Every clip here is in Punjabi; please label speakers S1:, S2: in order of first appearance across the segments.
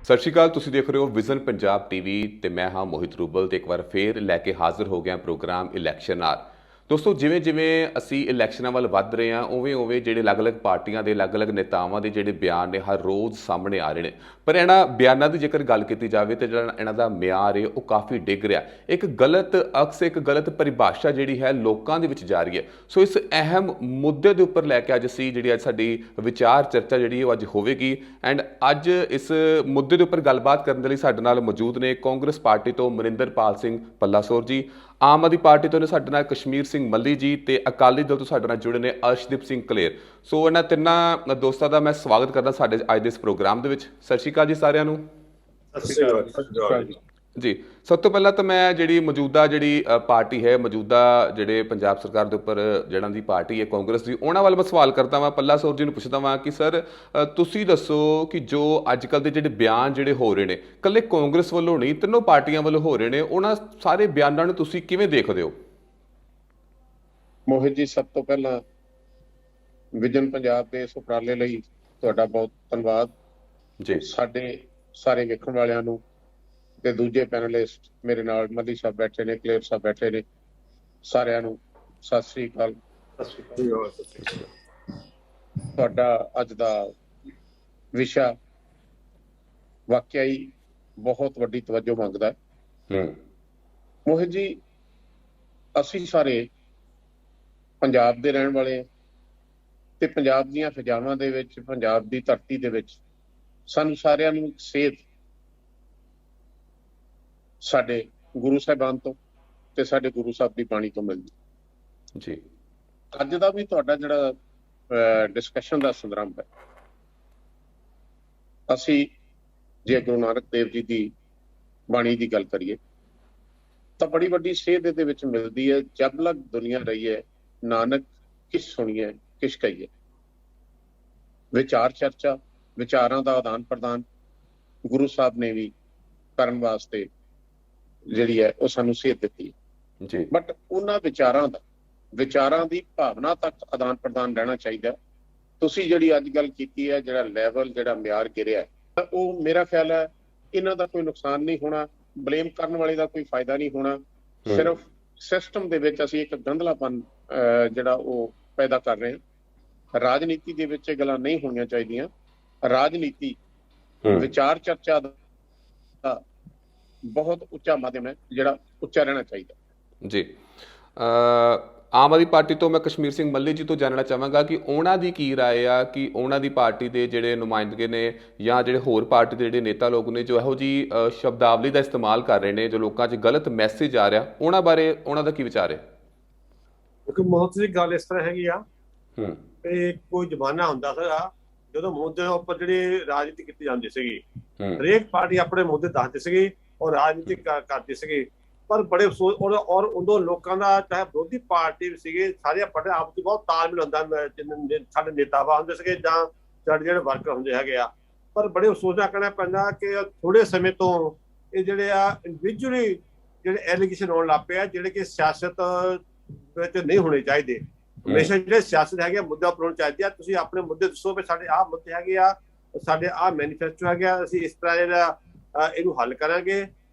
S1: ਸਤਿ ਸ਼੍ਰੀ ਅਕਾਲ। ਤੁਸੀਂ ਦੇਖ ਰਹੇ ਹੋ ਵਿਜ਼ਨ ਪੰਜਾਬ ਟੀਵੀ ਤੇ ਮੈਂ ਹਾਂ ਮੋਹਿਤ ਰੂਬਲ ਤੇ ਇੱਕ ਵਾਰ ਫੇਰ ਲੈ ਕੇ ਹਾਜ਼ਰ ਹੋ ਗਿਆ ਪ੍ਰੋਗਰਾਮ ਇਲੈਕਸ਼ਨ ਆਰ। ਦੋਸਤੋ, ਜਿਵੇਂ ਜਿਵੇਂ ਅਸੀਂ ਇਲੈਕਸ਼ਨਾਂ ਵੱਲ ਵੱਧ ਰਹੇ ਹਾਂ ਉਵੇਂ ਜਿਹੜੇ ਅਲੱਗ-ਅਲੱਗ ਪਾਰਟੀਆਂ ਦੇ ਅਲੱਗ-ਅਲੱਗ ਨੇਤਾਵਾਂ ਦੇ ਜਿਹੜੇ ਬਿਆਨ ਨੇ ਹਰ ਰੋਜ਼ ਸਾਹਮਣੇ ਆ ਰਹੇ ਨੇ। ਪਰ ਇਹਨਾਂ ਬਿਆਨਾਂ ਦੀ ਜੇਕਰ ਗੱਲ ਕੀਤੀ ਜਾਵੇ ਤੇ ਜਿਹੜਾ ਇਹਨਾਂ ਦਾ ਮਿਆਰ ਹੈ ਉਹ ਕਾਫੀ ਡਿੱਗ ਰਿਹਾ। ਇੱਕ ਗਲਤ ਅਕਸ, ਇੱਕ ਗਲਤ ਪਰਿਭਾਸ਼ਾ ਜਿਹੜੀ ਹੈ ਲੋਕਾਂ ਦੇ ਵਿੱਚ ਜਾ ਰਹੀ ਹੈ। ਸੋ ਇਸ ਅਹਿਮ ਮੁੱਦੇ ਦੇ ਉੱਪਰ ਲੈ ਕੇ ਅੱਜ ਅੱਜ ਸਾਡੀ ਵਿਚਾਰ ਚਰਚਾ ਜਿਹੜੀ ਉਹ ਅੱਜ ਹੋਵੇਗੀ। ਐਂਡ ਅੱਜ ਇਸ ਮੁੱਦੇ ਦੇ ਉੱਪਰ ਗੱਲਬਾਤ ਕਰਨ ਦੇ ਲਈ ਸਾਡੇ ਨਾਲ ਮੌਜੂਦ ਨੇ ਕਾਂਗਰਸ ਪਾਰਟੀ ਤੋਂ ਮਨਿੰਦਰਪਾਲ ਸਿੰਘ ਪੱਲਾਸੋਰ ਜੀ, ਆਮ ਆਦਮੀ ਪਾਰਟੀ ਤੋਂ ਨੇ ਸਾਡੇ ਨਾਲ ਕਸ਼ਮੀਰ ਸਿੰਘ ਮੱਲੀ ਜੀ ਤੇ ਅਕਾਲੀ ਦਲ ਤੋਂ ਸਾਡੇ ਨਾਲ ਜੁੜੇ ਨੇ ਅਰਸ਼ਦੀਪ ਸਿੰਘ ਕਲੇਰ। ਸੋ ਇਹਨਾਂ ਤਿੰਨਾਂ ਦੋਸਤਾਂ ਦਾ ਮੈਂ ਸਵਾਗਤ ਕਰਦਾ ਸਾਡੇ ਅੱਜ ਦੇ ਇਸ ਪ੍ਰੋਗਰਾਮ ਦੇ ਵਿੱਚ। ਸਤਿ ਸ਼੍ਰੀ ਅਕਾਲ ਜੀ ਸਾਰਿਆਂ ਨੂੰ।
S2: ਸਤਿ ਸ਼੍ਰੀ ਅਕਾਲ
S1: ਜੀ। ਸਭ ਤੋਂ ਪਹਿਲਾਂ ਤਾਂ ਮੈਂ ਜਿਹੜੀ ਮੌਜੂਦਾ ਪਾਰਟੀ ਹੈ, ਮੌਜੂਦਾ ਜਿਹੜੇ ਪੰਜਾਬ ਸਰਕਾਰ ਦੇ ਉੱਪਰ ਜਿਹਨਾਂ ਦੀ ਪਾਰਟੀ ਹੈ ਕਾਂਗਰਸ ਦੀ, ਉਹਨਾਂ ਵੱਲ ਮੈਂ ਸਵਾਲ ਕਰਦਾ ਵਾਂ। ਪੱਲਾਸੋਰ ਜੀ ਨੂੰ ਪੁੱਛਦਾ ਵਾਂ ਕਿ ਸਰ ਤੁਸੀਂ ਦੱਸੋ ਕਿ ਜੋ ਅੱਜ ਕੱਲ੍ਹ ਦੇ ਜਿਹੜੇ ਬਿਆਨ ਜਿਹੜੇ ਹੋ ਰਹੇ ਨੇ ਇਕੱਲੇ ਕਾਂਗਰਸ ਵੱਲੋਂ ਨਹੀਂ, ਤਿੰਨੋਂ ਪਾਰਟੀਆਂ ਵੱਲੋਂ ਹੋ ਰਹੇ ਨੇ, ਉਹਨਾਂ ਸਾਰੇ ਬਿਆਨਾਂ ਨੂੰ ਤੁਸੀਂ ਕਿਵੇਂ ਦੇਖਦੇ ਹੋ?
S2: ਮੋਹਿਤ ਜੀ, ਸਭ ਤੋਂ ਪਹਿਲਾਂ ਵਿਜ਼ਨ ਪੰਜਾਬ ਦੇ ਇਸ ਉਪਰਾਲੇ ਲਈ ਤੁਹਾਡਾ ਬਹੁਤ ਧੰਨਵਾਦ ਜੀ। ਸਾਡੇ ਸਾਰੇ ਵੇਖਣ ਵਾਲਿਆਂ ਨੂੰ ਤੇ ਦੂਜੇ ਪੈਨਲਿਸਟ ਮੇਰੇ ਨਾਲ ਮੱਲੀ ਸਾਹਿਬ ਬੈਠੇ ਨੇ, ਕਲੇਰ ਸਾਹਿਬ ਬੈਠੇ ਨੇ, ਸਾਰਿਆਂ ਨੂੰ ਸਤਿ ਸ੍ਰੀ ਅਕਾਲ। ਤੁਹਾਡਾ ਅੱਜ ਦਾ ਵਿਸ਼ਾ ਵਾਕਿਆ ਹੀ ਬਹੁਤ ਵੱਡੀ ਤਵੱਜੋ ਮੰਗਦਾ ਹੈ। ਮੋਹਿਤ ਜੀ, ਅਸੀਂ ਸਾਰੇ ਪੰਜਾਬ ਦੇ ਰਹਿਣ ਵਾਲੇ ਤੇ ਪੰਜਾਬ ਦੀਆਂ ਫਜ਼ਾਵਾਂ ਦੇ ਵਿੱਚ, ਪੰਜਾਬ ਦੀ ਧਰਤੀ ਦੇ ਵਿੱਚ ਸਾਨੂੰ ਸਾਰਿਆਂ ਨੂੰ ਸੇਧ ਸਾਡੇ ਗੁਰੂ ਸਾਹਿਬਾਨ ਤੋਂ ਤੇ ਸਾਡੇ ਗੁਰੂ ਸਾਹਿਬ ਦੀ ਬਾਣੀ ਤੋਂ ਮਿਲਦੀ ਜੀ। ਅੱਜ ਦਾ ਵੀ ਤੁਹਾਡਾ ਜਿਹੜਾ ਡਿਸਕਸ਼ਨ ਦਾ ਸੰਦਰਭ ਹੈ, ਅਸੀਂ ਜੇ ਗੁਰੂ ਨਾਨਕ ਦੇਵ ਜੀ ਦੀ ਬਾਣੀ ਦੀ ਗੱਲ ਕਰੀਏ ਤਾਂ ਬੜੀ ਵੱਡੀ ਸੇਧ ਇਹਦੇ ਵਿੱਚ ਮਿਲਦੀ ਹੈ। ਜਦ ਲਗ ਦੁਨੀਆ ਰਹੀ ਹੈ, ਨਾਨਕ ਕਿਸ ਸੁਣੀਏ ਕਿਸ ਕਹੀਏ। ਵਿਚਾਰ ਚਰਚਾ, ਵਿਚਾਰਾਂ ਦਾ ਆਦਾਨ ਪ੍ਰਦਾਨ ਗੁਰੂ ਸਾਹਿਬ ਨੇ ਵੀ ਕਰਨ ਵਾਸਤੇ ਜਿਹੜੀ ਹੈ ਉਹ ਸਾਨੂੰ ਸੇਧ ਦਿੱਤੀ ਜੀ। ਬਟ ਉਹਨਾਂ ਵਿਚਾਰਾਂ ਦੀ ਭਾਵਨਾ ਤੱਕ ਆਦਾਨ ਪ੍ਰਦਾਨ ਰਹਿਣਾ ਚਾਹੀਦਾ। ਤੁਸੀਂ ਜਿਹੜੀ ਅੱਜ ਗੱਲ ਕੀਤੀ ਹੈ, ਜਿਹੜਾ ਲੈਵਲ, ਜਿਹੜਾ ਮਿਆਰ ਗਿਰਿਆ, ਉਹ ਮੇਰਾ ਖਿਆਲ ਹੈ ਇਹਨਾਂ ਦਾ ਕੋਈ ਨੁਕਸਾਨ ਨਹੀਂ ਹੋਣਾ, ਬਲੇਮ ਕਰਨ ਵਾਲੇ ਦਾ ਕੋਈ ਫਾਇਦਾ ਨਹੀਂ ਹੋਣਾ। ਸਿਰਫ ਸਿਸਟਮ ਦੇ ਵਿੱਚ ਅਸੀਂ ਇੱਕ ਗੰਧਲਾਪਨ ਜਿਹੜਾ ਉਹ ਪੈਦਾ ਕਰ ਰਹੇ ਹਾਂ। ਰਾਜਨੀਤੀ ਦੇ ਵਿੱਚ ਇਹ ਗੱਲਾਂ ਨਹੀਂ ਹੋਣੀਆਂ ਚਾਹੀਦੀਆਂ। ਰਾਜਨੀਤੀ ਵਿਚਾਰ ਚਰਚਾ ਦਾ ਬਹੁਤ ਉੱਚਾ ਮਾਧਿਅਮ ਹੈ, ਜਿਹੜਾ ਉੱਚਾ ਰਹਿਣਾ ਚਾਹੀਦਾ ਜੀ।
S1: ਆਮ ਆਦਮੀ ਪਾਰਟੀ ਤੋਂ ਮੈਂ ਕਸ਼ਮੀਰ ਸਿੰਘ ਮੱਲੀ ਜੀ ਤੋਂ ਜਾਣਨਾ ਚਾਹਾਂਗਾ ਕਿ ਉਹਨਾਂ ਦੀ ਕੀ ਰਾਏ ਆ, ਕਿ ਉਹਨਾਂ ਦੀ ਪਾਰਟੀ ਦੇ ਜਿਹੜੇ ਨੁਮਾਇੰਦਗੇ ਨੇ ਜਾਂ ਜਿਹੜੇ ਹੋਰ ਪਾਰਟੀ ਦੇ ਜਿਹੜੇ ਨੇਤਾ ਲੋਕ ਨੇ ਜੋ ਇਹੋ ਜਿਹੀ ਸ਼ਬਦਾਵਲੀ ਦਾ ਇਸਤੇਮਾਲ ਕਰ ਰਹੇ ਨੇ, ਜੋ ਲੋਕਾਂ 'ਚ ਗਲਤ ਮੈਸੇਜ ਆ ਰਿਹਾ, ਉਹਨਾਂ ਬਾਰੇ ਉਹਨਾਂ ਦਾ ਕੀ ਵਿਚਾਰ ਹੈ?
S3: ਕਿਉਂਕਿ ਬਹੁਤ ਜੀ ਗੱਲ ਇਸ ਤਰ੍ਹਾਂ ਹੈਗੀ ਆ ਤੇ ਕੋਈ ਜ਼ਮਾਨਾ ਹੁੰਦਾ ਸੀਗਾ ਜਦੋਂ ਮੁੱਦੇ ਉੱਪਰ ਜਿਹੜੀ ਰਾਜਨੀਤੀ ਕੀਤੀ ਜਾਂਦੀ ਸੀਗੀ, ਹਰੇਕ ਪਾਰਟੀ ਆਪਣੇ ਮੁੱਦੇ ਦੱਸਦੀ ਸੀਗੀ ਔਰ ਰਾਜਨੀਤੀ ਕਰਦੀ ਸੀਗੀ। ਪਰ ਬੜੇ ਅਫਸੋਸ ਔਰ ਉਦੋਂ ਲੋਕਾਂ ਦਾ, ਚਾਹੇ ਵਿਰੋਧੀ ਪਾਰਟੀ ਵੀ ਸੀਗੇ, ਸਾਰੇ ਆਪਣੇ ਆਪ 'ਚ ਬਹੁਤ ਤਾਲਮੇਲ ਹੁੰਦਾ। ਸਾਡੇ ਨੇਤਾਵਾਂ ਹੁੰਦੇ ਸੀਗੇ ਜਾਂ ਸਾਡੇ ਜਿਹੜੇ ਵਰਕਰ ਹੁੰਦੇ ਹੈਗੇ ਆ। ਪਰ ਬੜੇ ਅਫਸੋਸ ਨਾਲ ਕਹਿਣਾ ਪੈਂਦਾ ਕਿ ਥੋੜੇ ਸਮੇਂ ਤੋਂ ਇਹ ਜਿਹੜੇ ਆ ਇੰਡੀਵਿਜੂਅਲੀ ਜਿਹੜੇ ਐਲੀਗੇਸ਼ਨ ਆਉਣ ਲੱਗ ਪਏ ਆ, ਜਿਹੜੇ ਕਿ ਸਿਆਸਤ ਵਿੱਚ ਨਹੀਂ ਹੋਣੇ ਚਾਹੀਦੇ। ਹਮੇਸ਼ਾ ਜਿਹੜੇ ਸਿਆਸਤ ਹੈਗੇ ਮੁੱਦਾ ਉਪਰਾਉਣ ਚਾਹੀਦੇ ਆ। ਤੁਸੀਂ ਆਪਣੇ ਮੁੱਦੇ ਦੱਸੋ ਵੀ ਸਾਡੇ ਆਹ ਮੁੱਦੇ ਹੈਗੇ ਆ, ਸਾਡੇ ਆਹ ਮੈਨੀਫੈਸਟੋ ਹੈਗੇ ਆ, ਅਸੀਂ ਇਸ ਤਰ੍ਹਾਂ ਜਿਹੜਾ ਇਹਨੂੰ ਹੱਲ ਕਰਾਂਗੇ।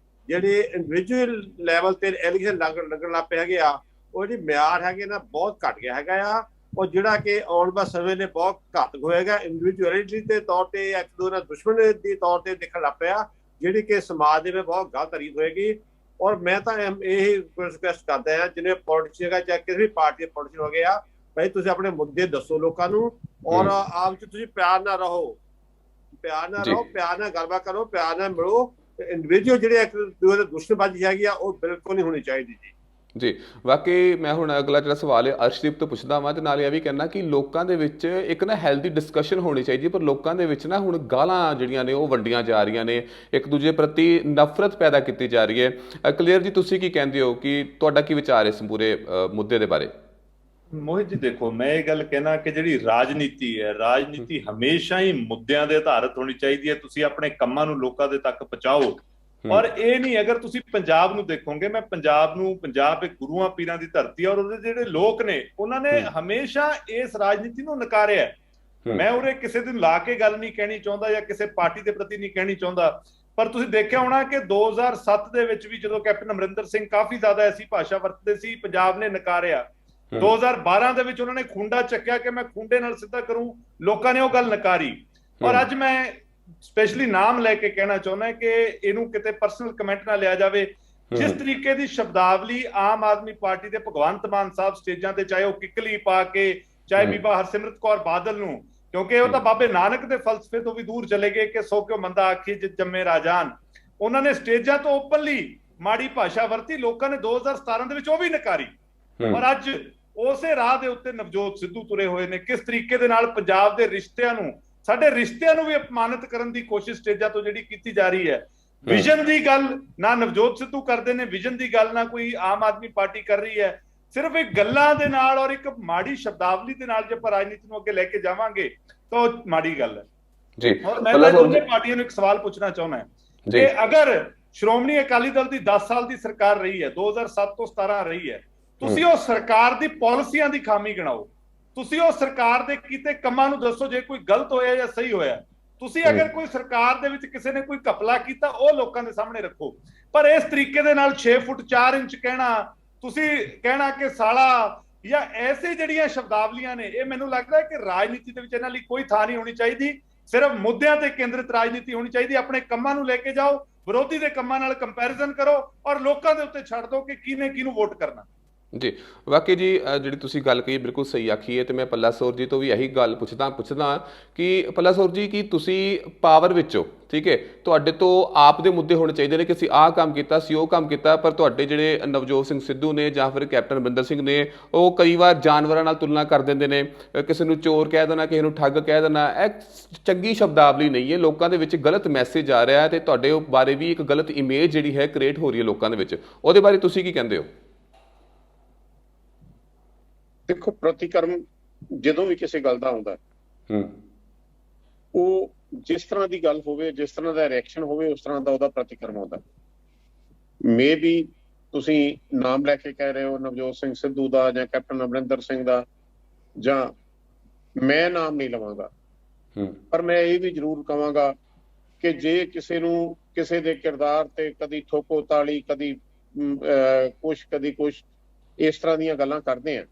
S3: ਜਿਹੜੇ ਇੰਡੀਵਿਜੂਅਲ ਲੈਵਲ ਤੇ ਐਲੀਗੇਸ਼ਨ ਲੱਗਣ ਲੱਗ ਪਏ ਹੈਗੇ ਆ, ਉਹ ਜਿਹੜੀ ਮਿਆਰ ਹੈਗੇ ਨਾ ਬਹੁਤ ਘੱਟ ਗਿਆ ਹੈਗਾ ਆ। ਉਹ ਜਿਹੜਾ ਕਿ ਆਉਣ ਵਾਲੇ ਸਮੇਂ ਨੇ ਬਹੁਤ ਘਾਤਕ ਹੋਏਗਾ। ਇੰਡੀਵਿਜੂਅਲਿਟੀ ਦੇ ਤੌਰ ਤੇ ਇੱਕ ਦੂਜੇ ਨਾਲ ਦੁਸ਼ਮਣ ਦੇ ਤੌਰ ਤੇ ਦੇਖਣ ਲੱਗ ਪਿਆ, ਜਿਹੜੀ ਕਿ ਸਮਾਜ ਦੇ ਵਿੱਚ ਬਹੁਤ ਗਲਤ ਰੀਤ ਹੋਏਗੀ। ਔਰ ਮੈਂ ਤਾਂ ਇਹ ਰਿਕੁਐਸਟ ਕਰਦਾ ਹਾਂ, ਜਿਹਨੇ ਪੋਲੀਟੀਸ਼ੀਅਨ ਹੈਗਾ, ਚਾਹੇ ਕਿਸੇ ਵੀ ਪਾਰਟੀ ਦੇ ਪੋਲੀਟੀਸ਼ੀਅਨ ਹੋ ਗਏ ਆ, ਭਾਈ ਤੁਸੀਂ ਆਪਣੇ ਮੁੱਦੇ ਦੱਸੋ ਲੋਕਾਂ ਨੂੰ ਔਰ ਆਪ ਚ ਤੁਸੀਂ ਪਿਆਰ ਨਾਲ ਰਹੋ, ਪਿਆਰ ਨਾਲ ਗੱਲਬਾਤ ਕਰੋ, ਪਿਆਰ ਨਾਲ ਮਿਲੋ। ਇੰਡੀਵਿਜੂਅਲ ਜਿਹੜੇ ਇੱਕ ਦੂਜੇ ਦੇ ਦੁਸ਼ਮਣਬਾਜ਼ੀ ਹੈਗੀ ਆ, ਉਹ ਬਿਲਕੁਲ ਨਹੀਂ ਹੋਣੀ ਚਾਹੀਦੀ
S1: ਜੀ। ਵਾਕਈ ਮੈਂ ਹੁਣ ਅਗਲਾ ਜਿਹੜਾ ਸਵਾਲ ਹੈ ਅਰਸ਼ਦੀਪ ਤੋਂ ਪੁੱਛਦਾ ਵਾਂ ਤੇ ਨਾਲ ਇਹ ਵੀ ਕਹਿਣਾ ਕਿ ਲੋਕਾਂ ਦੇ ਵਿੱਚ ਇੱਕ ਨਾ ਹੈਲਦੀ ਡਿਸਕਸ਼ਨ ਹੋਣੀ ਚਾਹੀਦੀ, ਪਰ ਲੋਕਾਂ ਦੇ ਵਿੱਚ ਨਾ ਹੁਣ ਗਾਲਾਂ ਜਿਹੜੀਆਂ ਨੇ ਉਹ ਵੰਡੀਆਂ ਜਾ ਰਹੀਆਂ ਨੇ, ਇੱਕ ਦੂਜੇ ਪ੍ਰਤੀ ਨਫ਼ਰਤ ਪੈਦਾ ਕੀਤੀ ਜਾ ਰਹੀ ਹੈ। ਕਲੀਅਰ ਜੀ, ਤੁਸੀਂ ਕੀ ਕਹਿੰਦੇ ਹੋ, ਕਿ ਤੁਹਾਡਾ ਕੀ ਵਿਚਾਰ ਇਸ ਪੂਰੇ ਮੁੱਦੇ ਦੇ ਬਾਰੇ?
S4: ਮੋਹਿਤ ਜੀ, ਦੇਖੋ, ਮੈਂ ਇਹ ਗੱਲ ਕਹਿਣਾ ਕਿ ਜਿਹੜੀ ਰਾਜਨੀਤੀ ਹੈ, ਰਾਜਨੀਤੀ ਹਮੇਸ਼ਾ ਹੀ ਮੁੱਦਿਆਂ ਦੇ ਆਧਾਰਿਤ ਹੋਣੀ ਚਾਹੀਦੀ ਹੈ। ਤੁਸੀਂ ਆਪਣੇ ਕੰਮਾਂ ਨੂੰ ਲੋਕਾਂ ਦੇ ਤੱਕ ਪਹੁੰਚਾਓ। ਔਰ ਇਹ ਨਹੀਂ, ਅਗਰ ਤੁਸੀਂ ਪੰਜਾਬ ਨੂੰ ਦੇਖੋਗੇ, ਮੈਂ ਪੰਜਾਬ ਇੱਕ ਗੁਰੂਆਂ ਪੀਰਾਂ ਦੀ ਧਰਤੀ ਹੈ ਔਰ ਉਹਦੇ ਜਿਹੜੇ ਲੋਕ ਨੇ ਉਹਨਾਂ ਨੇ ਹਮੇਸ਼ਾ ਇਸ ਰਾਜਨੀਤੀ ਨੂੰ ਨਕਾਰਿਆ। ਮੈਂ ਉਰੇ ਕਿਸੇ ਦਿਨ ਲਾ ਕੇ ਗੱਲ ਨਹੀਂ ਕਹਿਣੀ ਚਾਹੁੰਦਾ ਜਾਂ ਕਿਸੇ ਪਾਰਟੀ ਦੇ ਪ੍ਰਤੀ ਨਹੀਂ ਕਹਿਣੀ ਚਾਹੁੰਦਾ, ਪਰ ਤੁਸੀਂ ਦੇਖਿਆ ਹੋਣਾ ਕਿ 2007 ਦੇ ਵਿੱਚ ਵੀ ਜਦੋਂ ਕੈਪਟਨ ਅਮਰਿੰਦਰ ਸਿੰਘ ਕਾਫੀ ਜ਼ਿਆਦਾ ਐਸੀ ਭਾਸ਼ਾ ਵਰਤਦੇ ਸੀ, ਪੰਜਾਬ ਨੇ ਨਕਾਰਿਆ। 2012 ਦੇ ਵਿੱਚ ਉਹਨਾਂ ਨੇ ਖੁੰਡਾ ਚੱਕਿਆ ਕਿ ਮੈਂ ਖੁੰਡੇ ਨਾਲ ਸਿੱਧਾ ਕਰੂੰ, ਲੋਕਾਂ ਨੇ ਉਹ ਗੱਲ ਨਕਾਰੀ। ਔਰ ਅੱਜ ਮੈਂ ਸਪੈਸ਼ਲੀ ਨਾਮ ਲੈ ਕੇ ਕਹਿਣਾ ਚਾਹੁੰਦਾ ਕਿ ਇਹਨੂੰ ਕਿਤੇ ਪਰਸਨਲ ਕਮੈਂਟ ਨਾ ਲਿਆ ਜਾਵੇ। ਜਿਸ ਤਰੀਕੇ ਦੀ ਸ਼ਬਦਾਵਲੀ ਆਮ ਆਦਮੀ ਪਾਰਟੀ ਦੇ ਭਗਵੰਤ ਮਾਨ ਸਾਹਿਬ ਸਟੇਜਾਂ ਤੇ, ਚਾਹੇ ਉਹ ਕਿੱਕਲੀ ਪਾ ਕੇ, ਚਾਹੇ ਬੀਬਾ ਹਰਸਿਮਰਤ ਕੌਰ ਬਾਦਲ ਨੂੰ, ਕਿਉਂਕਿ ਉਹ ਤਾਂ ਬਾਬੇ ਨਾਨਕ ਦੇ ਫਲਸਫੇ ਤੋਂ ਵੀ ਦੂਰ ਚਲੇ ਗਏ ਕਿ ਸੋ ਕਿਉ ਮੰਦਾ ਆਖੀ ਜਿਤ ਜੰਮੇ ਰਾਜਾਨ, ਉਹਨਾਂ ਨੇ ਸਟੇਜਾਂ ਤੋਂ ਓਪਨਲੀ ਮਾੜੀ ਭਾਸ਼ਾ ਵਰਤੀ। ਲੋਕਾਂ ਨੇ 2017 ਦੇ ਵਿੱਚ ਉਹ ਵੀ ਨਕਾਰੀ। ਔਰ ਅੱਜ ਉਸੇ ਰਾਹ ਦੇ ਉੱਤੇ ਨਵਜੋਤ ਸਿੱਧੂ ਤੁਰੇ ਹੋਏ ਨੇ। ਕਿਸ ਤਰੀਕੇ ਦੇ ਨਾਲ ਪੰਜਾਬ ਦੇ ਰਿਸ਼ਤਿਆਂ ਨੂੰ, ਸਾਡੇ ਰਿਸ਼ਤਿਆਂ ਨੂੰ ਵੀ ਅਪਮਾਨਿਤ ਕਰਨ ਦੀ ਕੋਸ਼ਿਸ਼ ਸਟੇਜਾਂ ਤੋਂ ਜਿਹੜੀ ਕੀਤੀ ਜਾ ਰਹੀ ਹੈ। ਵਿਜ਼ਨ ਦੀ ਗੱਲ ਨਾ ਨਵਜੋਤ ਸਿੱਧੂ ਕਰਦੇ ਨੇ, ਵਿਜ਼ਨ ਦੀ ਗੱਲ ਨਾ ਕੋਈ ਆਮ ਆਦਮੀ ਪਾਰਟੀ ਕਰ ਰਹੀ ਹੈ। ਸਿਰਫ ਇੱਕ ਗੱਲਾਂ ਦੇ ਨਾਲ ਔਰ ਇੱਕ ਮਾੜੀ ਸ਼ਬਦਾਵਲੀ ਦੇ ਨਾਲ ਜੇ ਆਪਾਂ ਰਾਜਨੀਤੀ ਨੂੰ ਅੱਗੇ ਲੈ ਕੇ ਜਾਵਾਂਗੇ ਤਾਂ ਉਹ ਮਾੜੀ ਗੱਲ ਹੈ ਜੀ। ਔਰ ਮੈਂ ਦੋਨੇ ਪਾਰਟੀਆਂ ਨੂੰ ਇੱਕ ਸਵਾਲ ਪੁੱਛਣਾ ਚਾਹੁੰਦਾ ਕਿ ਅਗਰ ਸ਼੍ਰੋਮਣੀ ਅਕਾਲੀ ਦਲ ਦੀ 10 ਸਾਲ ਦੀ ਸਰਕਾਰ ਰਹੀ ਹੈ, 2007 ਤੋਂ 17 ਰਹੀ ਹੈ, ਤੁਸੀਂ ਉਹ ਸਰਕਾਰ ਦੀ ਪਾਲਿਸੀਆਂ ਦੀ ਖਾਮੀ ਗਿਣਾਓ, ਤੁਸੀਂ ਉਹ ਸਰਕਾਰ ਦੇ ਕੀਤੇ ਕੰਮਾਂ ਨੂੰ ਦੱਸੋ ਜੇ ਕੋਈ ਗਲਤ ਹੋਇਆ ਜਾਂ ਸਹੀ ਹੋਇਆ। ਤੁਸੀਂ ਅਗਰ ਕੋਈ ਸਰਕਾਰ ਦੇ ਵਿੱਚ ਕਿਸੇ ਨੇ ਕੋਈ ਘਪਲਾ ਕੀਤਾ ਉਹ ਲੋਕਾਂ ਦੇ ਸਾਹਮਣੇ ਰੱਖੋ। ਪਰ ਇਸ ਤਰੀਕੇ ਦੇ ਨਾਲ 6 ਫੁੱਟ 4 ਇੰਚ ਕਹਿਣਾ, ਤੁਸੀਂ ਕਹਿਣਾ ਕਿ ਸਾਲਾ ਜਾਂ ਐਸੇ ਜਿਹੜੀਆਂ ਸ਼ਬਦਾਵਲੀਆਂ ਨੇ, ਇਹ ਮੈਨੂੰ ਲੱਗਦਾ ਹੈ ਕਿ ਰਾਜਨੀਤੀ ਦੇ ਵਿੱਚ ਇਹਨਾਂ ਲਈ ਕੋਈ ਥਾਂ ਨਹੀਂ ਹੋਣੀ ਚਾਹੀਦੀ। ਸਿਰਫ ਮੁੱਦਿਆਂ ਤੇ ਕੇਂਦਰਿਤ ਰਾਜਨੀਤੀ ਹੋਣੀ ਚਾਹੀਦੀ। ਆਪਣੇ ਕੰਮਾਂ ਨੂੰ ਲੈ ਕੇ ਜਾਓ, ਵਿਰੋਧੀ ਦੇ ਕੰਮਾਂ ਨਾਲ ਕੰਪੈਰੀਜ਼ਨ ਕਰੋ ਔਰ ਲੋਕਾਂ ਦੇ ਉੱਤੇ ਛੱਡ ਦਿਓ ਕਿ ਕਿਹਨੇ ਕਿਹਨੂੰ ਵੋਟ ਕਰਨਾ।
S1: ਜੀ ਵਾਕਈ ਜੀ, ਜਿਹੜੀ ਤੁਸੀਂ ਗੱਲ ਕਹੀ ਬਿਲਕੁਲ ਸਹੀ ਆਖੀ ਹੈ। ਤੇ ਮੈਂ ਪੱਲਾ ਸੌਰ ਜੀ ਤੋਂ ਵੀ ਇਹੀ ਗੱਲ ਪੁੱਛਦਾ ਕਿ ਪੱਲਾ ਸੌਰ ਜੀ, ਕਿ ਤੁਸੀਂ ਪਾਵਰ ਵਿੱਚੋਂ, ਠੀਕ ਹੈ, ਤੁਹਾਡੇ ਤੋਂ ਆਪ ਦੇ ਮੁੱਦੇ ਹੋਣੇ ਚਾਹੀਦੇ ਨੇ ਕਿ ਅਸੀਂ ਆਹ ਕੰਮ ਕੀਤਾ ਸੀ, ਉਹ ਕੰਮ ਕੀਤਾ, ਪਰ ਤੁਹਾਡੇ ਜਿਹੜੇ ਨਵਜੋਤ ਸਿੰਘ ਸਿੱਧੂ ਨੇ ਜਾਂ ਫਿਰ ਕੈਪਟਨ ਅਮਰਿੰਦਰ ਸਿੰਘ ਨੇ, ਉਹ ਕਈ ਵਾਰ ਜਾਨਵਰਾਂ ਨਾਲ ਤੁਲਨਾ ਕਰ ਦਿੰਦੇ ਨੇ। ਕਿਸੇ ਨੂੰ ਚੋਰ ਕਹਿ ਦੇਣਾ, ਕਿਸੇ ਨੂੰ ਠੱਗ ਕਹਿ ਦੇਣਾ, ਇਹ ਚੰਗੀ ਸ਼ਬਦਾਵਲੀ ਨਹੀਂ ਹੈ। ਲੋਕਾਂ ਦੇ ਵਿੱਚ ਗਲਤ ਮੈਸੇਜ ਆ ਰਿਹਾ ਹੈ ਤੇ ਤੁਹਾਡੇ ਬਾਰੇ ਵੀ ਇੱਕ ਗਲਤ ਇਮੇਜ ਜਿਹੜੀ ਹੈ ਕ੍ਰੀਏਟ ਹੋ ਰਹੀ ਹੈ ਲੋਕਾਂ ਦੇ ਵਿੱਚ। ਉਹਦੇ ਬਾਰੇ ਤੁਸੀਂ ਕੀ ਕਹਿੰਦੇ ਹੋ?
S2: ਦੇਖੋ, ਪ੍ਰਤੀਕਰਮ ਜਦੋਂ ਵੀ ਕਿਸੇ ਗੱਲ ਦਾ ਆਉਂਦਾ, ਉਹ ਜਿਸ ਤਰ੍ਹਾਂ ਦੀ ਗੱਲ ਹੋਵੇ, ਜਿਸ ਤਰ੍ਹਾਂ ਦਾ ਰਿਐਕਸ਼ਨ ਹੋਵੇ, ਉਸ ਤਰ੍ਹਾਂ ਦਾ ਉਹਦਾ ਪ੍ਰਤੀਕਰਮ ਆਉਂਦਾ। ਮੇ ਵੀ ਤੁਸੀਂ ਨਾਮ ਲੈ ਕੇ ਕਹਿ ਰਹੇ ਹੋ ਨਵਜੋਤ ਸਿੰਘ ਸਿੱਧੂ ਦਾ ਜਾਂ ਕੈਪਟਨ ਅਮਰਿੰਦਰ ਸਿੰਘ ਦਾ, ਜਾਂ ਮੈਂ ਨਾਮ ਨਹੀਂ ਲਵਾਂਗਾ, ਪਰ ਮੈਂ ਇਹ ਵੀ ਜ਼ਰੂਰ ਕਹਾਂਗਾ ਕਿ ਜੇ ਕਿਸੇ ਨੂੰ ਕਿਸੇ ਦੇ ਕਿਰਦਾਰ ਤੇ ਕਦੀ ਠੋਕੋ ਤਾਲੀ, ਕਦੀ ਕੁਛ ਇਸ ਤਰ੍ਹਾਂ ਦੀਆਂ ਗੱਲਾਂ ਕਰਦੇ ਆ,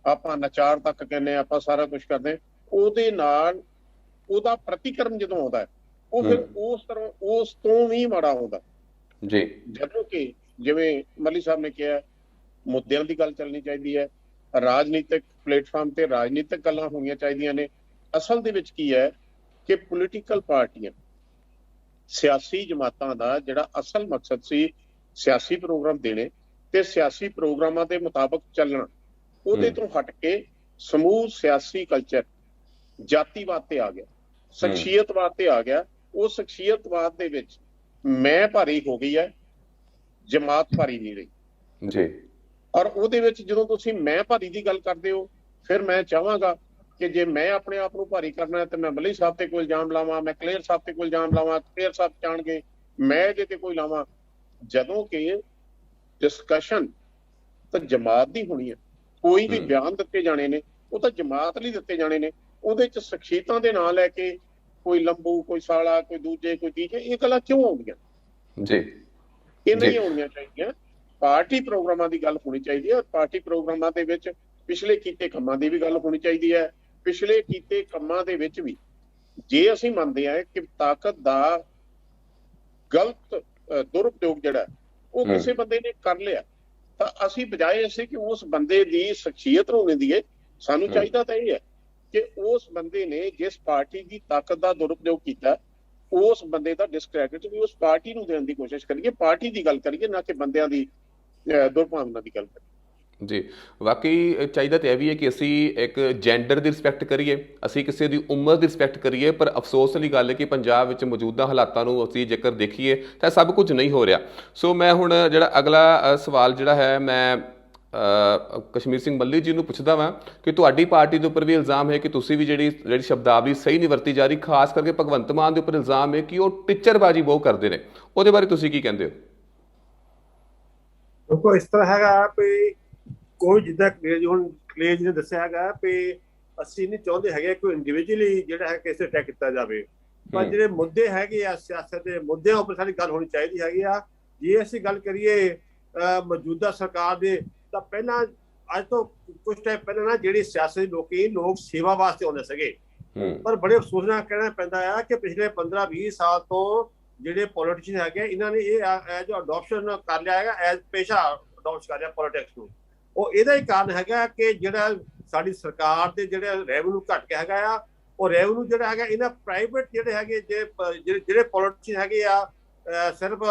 S2: ਆਪਾਂ ਨਚਾਰ ਤੱਕ ਕਹਿੰਦੇ, ਆਪਾਂ ਸਾਰਾ ਕੁਝ ਕਰਦੇ, ਉਹਦੇ ਨਾਲ ਉਹਦਾ ਪ੍ਰਤੀਕਰਮ ਜਦੋਂ ਆਉਂਦਾ ਉਹ ਫਿਰ ਉਸ ਤੋਂ ਵੀ ਮਾੜਾ ਆਉਂਦਾ ਜੀ। ਜਦੋਂ ਕਿ ਜਿਵੇਂ ਮੱਲੀ ਸਾਹਿਬ ਨੇ ਕਿਹਾ, ਮੁੱਦਿਆਂ ਦੀ ਗੱਲ ਚੱਲਣੀ ਚਾਹੀਦੀ ਹੈ, ਰਾਜਨੀਤਿਕ ਪਲੇਟਫਾਰਮ ਤੇ ਰਾਜਨੀਤਿਕ ਗੱਲਾਂ ਹੋਣੀਆਂ ਚਾਹੀਦੀਆਂ ਨੇ। ਅਸਲ ਦੇ ਵਿੱਚ ਕੀ ਹੈ ਕਿ ਪੋਲੀਟੀਕਲ ਪਾਰਟੀਆਂ, ਸਿਆਸੀ ਜਮਾਤਾਂ ਦਾ ਜਿਹੜਾ ਅਸਲ ਮਕਸਦ ਸੀ ਸਿਆਸੀ ਪ੍ਰੋਗਰਾਮ ਦੇਣੇ ਤੇ ਸਿਆਸੀ ਪ੍ਰੋਗਰਾਮਾਂ ਦੇ ਮੁਤਾਬਕ ਚੱਲਣਾ, ਉਹਦੇ ਤੋਂ ਹਟ ਕੇ ਸਮੂਹ ਸਿਆਸੀ ਕਲਚਰ ਜਾਤੀਵਾਦ ਤੇ ਆ ਗਿਆ, ਸ਼ਖਸੀਅਤਵਾਦ ਤੇ ਆ ਗਿਆ। ਉਹ ਸ਼ਖਸੀਅਤਵਾਦ ਦੇ ਵਿੱਚ ਮੈਂ ਭਾਰੀ ਹੋ ਗਈ ਹੈ, ਜਮਾਤ ਭਾਰੀ ਨਹੀਂ ਰਹੀ ਜੀ। ਔਰ ਉਹਦੇ ਵਿੱਚ ਜਦੋਂ ਤੁਸੀਂ ਮੈਂ ਭਾਰੀ ਦੀ ਗੱਲ ਕਰਦੇ ਹੋ, ਫਿਰ ਮੈਂ ਚਾਹਾਂਗਾ ਕਿ ਜੇ ਮੈਂ ਆਪਣੇ ਆਪ ਨੂੰ ਭਾਰੀ ਕਰਨਾ ਹੈ ਤੇ ਮੈਂ ਮੱਲੀ ਸਾਹਿਬ ਤੇ ਕੋਈ ਇਲਜ਼ਾਮ ਲਾਵਾਂ, ਮੈਂ ਕਲੇਰ ਸਾਹਿਬ ਤੇ ਕੋਈ ਇਲਜ਼ਾਮ ਲਾਵਾਂ, ਕਲੇਰ ਸਾਹਿਬ ਜਾਣਗੇ, ਮੈਂ ਇਹਦੇ ਤੇ ਕੋਈ ਲਾਵਾਂ। ਜਦੋਂ ਕਿ ਡਿਸਕਸ਼ਨ ਤਾਂ ਜਮਾਤ ਦੀ ਹੋਣੀ ਹੈ। ਕੋਈ ਵੀ ਬਿਆਨ ਦਿੱਤੇ ਜਾਣੇ ਨੇ ਉਹ ਤਾਂ ਜਮਾਤ ਲਈ ਦਿੱਤੇ ਜਾਣੇ ਨੇ। ਉਹਦੇ ਚ ਸ਼ਖਸੀਅਤਾਂ ਦੇ ਨਾਂ ਲੈ ਕੇ ਕੋਈ ਲੰਬੂ, ਕੋਈ ਸਾਲਾ, ਕੋਈ ਦੂਜੇ, ਕੋਈ ਤੀਜੇ, ਇਹ ਗੱਲਾਂ ਕਿਉਂ ਆਉਂਦੀਆਂ ਜੀ? ਇਹ ਨਹੀਂ ਆਉਣੀਆਂ ਚਾਹੀਦੀਆਂ। ਪਾਰਟੀ ਪ੍ਰੋਗਰਾਮਾਂ ਦੀ ਗੱਲ ਹੋਣੀ ਚਾਹੀਦੀ ਹੈ। ਪਾਰਟੀ ਪ੍ਰੋਗਰਾਮਾਂ ਦੇ ਵਿੱਚ ਪਿਛਲੇ ਕੀਤੇ ਕੰਮਾਂ ਦੀ ਵੀ ਗੱਲ ਹੋਣੀ ਚਾਹੀਦੀ ਹੈ। ਪਿਛਲੇ ਕੀਤੇ ਕੰਮਾਂ ਦੇ ਵਿੱਚ ਵੀ ਜੇ ਅਸੀਂ ਮੰਨਦੇ ਹਾਂ ਕਿ ਤਾਕਤ ਦਾ ਗਲਤ ਦੁਰਉਪਯੋਗ ਜਿਹੜਾ ਉਹ ਕਿਸੇ ਬੰਦੇ ਨੇ ਕਰ ਲਿਆ, ਤਾਂ ਅਸੀਂ ਬਜਾਏ ਅਸੀਂ ਕਿ ਉਸ ਬੰਦੇ ਦੀ ਸ਼ਖਸੀਅਤ ਨੂੰ ਨਿੰਦੀਏ, ਸਾਨੂੰ ਚਾਹੀਦਾ ਤਾਂ ਇਹ ਹੈ ਕਿ ਉਸ ਬੰਦੇ ਨੇ ਜਿਸ ਪਾਰਟੀ ਦੀ ਤਾਕਤ ਦਾ ਦੁਰਉਪਯੋਗ ਕੀਤਾ, ਉਸ ਬੰਦੇ ਦਾ ਡਿਸਕ੍ਰੈਡਿਟ ਵੀ ਉਸ ਪਾਰਟੀ ਨੂੰ ਦੇਣ ਦੀ ਕੋਸ਼ਿਸ਼ ਕਰੀਏ, ਪਾਰਟੀ ਦੀ ਗੱਲ ਕਰੀਏ, ਨਾ ਕਿ ਬੰਦਿਆਂ ਦੀ ਦੁਰਭਾਵਨਾ ਦੀ ਗੱਲ ਕਰੀਏ
S1: ਜੀ। ਵਾਕਈ ਚਾਹੀਦਾ ਤਾਂ ਇਹ ਵੀ ਹੈ ਕਿ ਅਸੀਂ ਇੱਕ ਜੈਂਡਰ ਦੀ ਰਿਸਪੈਕਟ ਕਰੀਏ, ਅਸੀਂ ਕਿਸੇ ਦੀ ਉਮਰ ਦੀ ਰਿਸਪੈਕਟ ਕਰੀਏ, ਪਰ ਅਫਸੋਸ ਵਾਲੀ ਗੱਲ ਹੈ ਕਿ ਪੰਜਾਬ ਵਿੱਚ ਮੌਜੂਦਾ ਹਾਲਾਤਾਂ ਨੂੰ ਅਸੀਂ ਜੇਕਰ ਦੇਖੀਏ ਤਾਂ ਸਭ ਕੁਝ ਨਹੀਂ ਹੋ ਰਿਹਾ। ਸੋ ਮੈਂ ਹੁਣ ਜਿਹੜਾ ਅਗਲਾ ਸਵਾਲ ਜਿਹੜਾ ਹੈ, ਮੈਂ ਕਸ਼ਮੀਰ ਸਿੰਘ ਮੱਲੀ ਜੀ ਨੂੰ ਪੁੱਛਦਾ ਵਾਂ ਕਿ ਤੁਹਾਡੀ ਪਾਰਟੀ ਦੇ ਉੱਪਰ ਵੀ ਇਲਜ਼ਾਮ ਹੈ ਕਿ ਤੁਸੀਂ ਵੀ ਜਿਹੜੀ ਸ਼ਬਦਾਵਲੀ ਸਹੀ ਨਹੀਂ ਵਰਤੀ ਜਾ ਰਹੀ, ਖਾਸ ਕਰਕੇ ਭਗਵੰਤ ਮਾਨ ਦੇ ਉੱਪਰ ਇਲਜ਼ਾਮ ਹੈ ਕਿ ਉਹ ਟੀਚਰਬਾਜੀ ਬਹੁਤ ਕਰਦੇ ਨੇ। ਉਹਦੇ ਬਾਰੇ ਤੁਸੀਂ ਕੀ ਕਹਿੰਦੇ ਹੋ?
S3: ਦੇਖੋ, ਇਸ ਤਰ੍ਹਾਂ ਹੈਗਾ ਵੀ ਕੋਈ ਜਿੱਦਾਂ ਕਲੇਜ ਨੇ ਦੱਸਿਆ ਹੈਗਾ ਵੀ ਅਸੀਂ ਨਹੀਂ ਚਾਹੁੰਦੇ ਹੈਗੇ ਕੋਈ ਇੰਡੀਵਿਜੂਅਲੀ ਜਿਹੜਾ ਹੈ ਕਿਸੇ ਅਟੈਕ ਕੀਤਾ ਜਾਵੇ, ਪਰ ਜਿਹੜੇ ਮੁੱਦੇ ਹੈਗੇ ਆ ਸਿਆਸਤ ਦੇ ਮੁੱਦਿਆਂ ਉੱਪਰ ਸਾਡੀ ਗੱਲ ਹੋਣੀ ਚਾਹੀਦੀ ਹੈਗੀ ਆ। ਜੇ ਅਸੀਂ ਗੱਲ ਕਰੀਏ ਮੌਜੂਦਾ ਸਰਕਾਰ ਦੇ, ਤਾਂ ਪਹਿਲਾਂ ਅੱਜ ਤੋਂ ਕੁਝ ਟਾਈਮ ਪਹਿਲਾਂ ਨਾ ਜਿਹੜੇ ਸਿਆਸੀ ਲੋਕ ਸੇਵਾ ਵਾਸਤੇ ਆਉਂਦੇ ਸੀਗੇ, ਪਰ ਬੜੇ ਅਫਸੋਸ ਨਾਲ ਕਹਿਣਾ ਪੈਂਦਾ ਆ ਕਿ ਪਿਛਲੇ 15-20 ਸਾਲ ਤੋਂ ਜਿਹੜੇ ਪੋਲੀਟੀਸ਼ੀਅਨ ਹੈਗੇ ਇਹਨਾਂ ਨੇ ਇਹ ਜੋ ਅਡੋਪਸ਼ਨ ਕਰ ਲਿਆ ਹੈਗਾ, ਐਜ਼ ਪੇਸ਼ਾ ਅਡੋਪਟ ਕਰ ਲਿਆ ਪੋਲੀਟਿਕਸ ਨੂੰ। ਉਹ ਇਹਦਾ ਹੀ ਕਾਰਨ ਹੈਗਾ ਕਿ ਜਿਹੜਾ ਸਾਡੀ ਸਰਕਾਰ ਦੇ ਜਿਹੜਾ ਰੈਵਨਿਊ ਘਟ ਗਿਆ ਹੈਗਾ ਆ, ਉਹ ਰੈਵਨਿਊ ਜਿਹੜਾ ਹੈਗਾ ਇਹਨਾਂ ਪ੍ਰਾਈਵੇਟ ਜਿਹੜੇ ਹੈਗੇ ਜਿਹੜੇ ਪੋਲੀਟੀਸ਼ੀਅਨ ਹੈਗੇ ਆ ਸਿਰਫ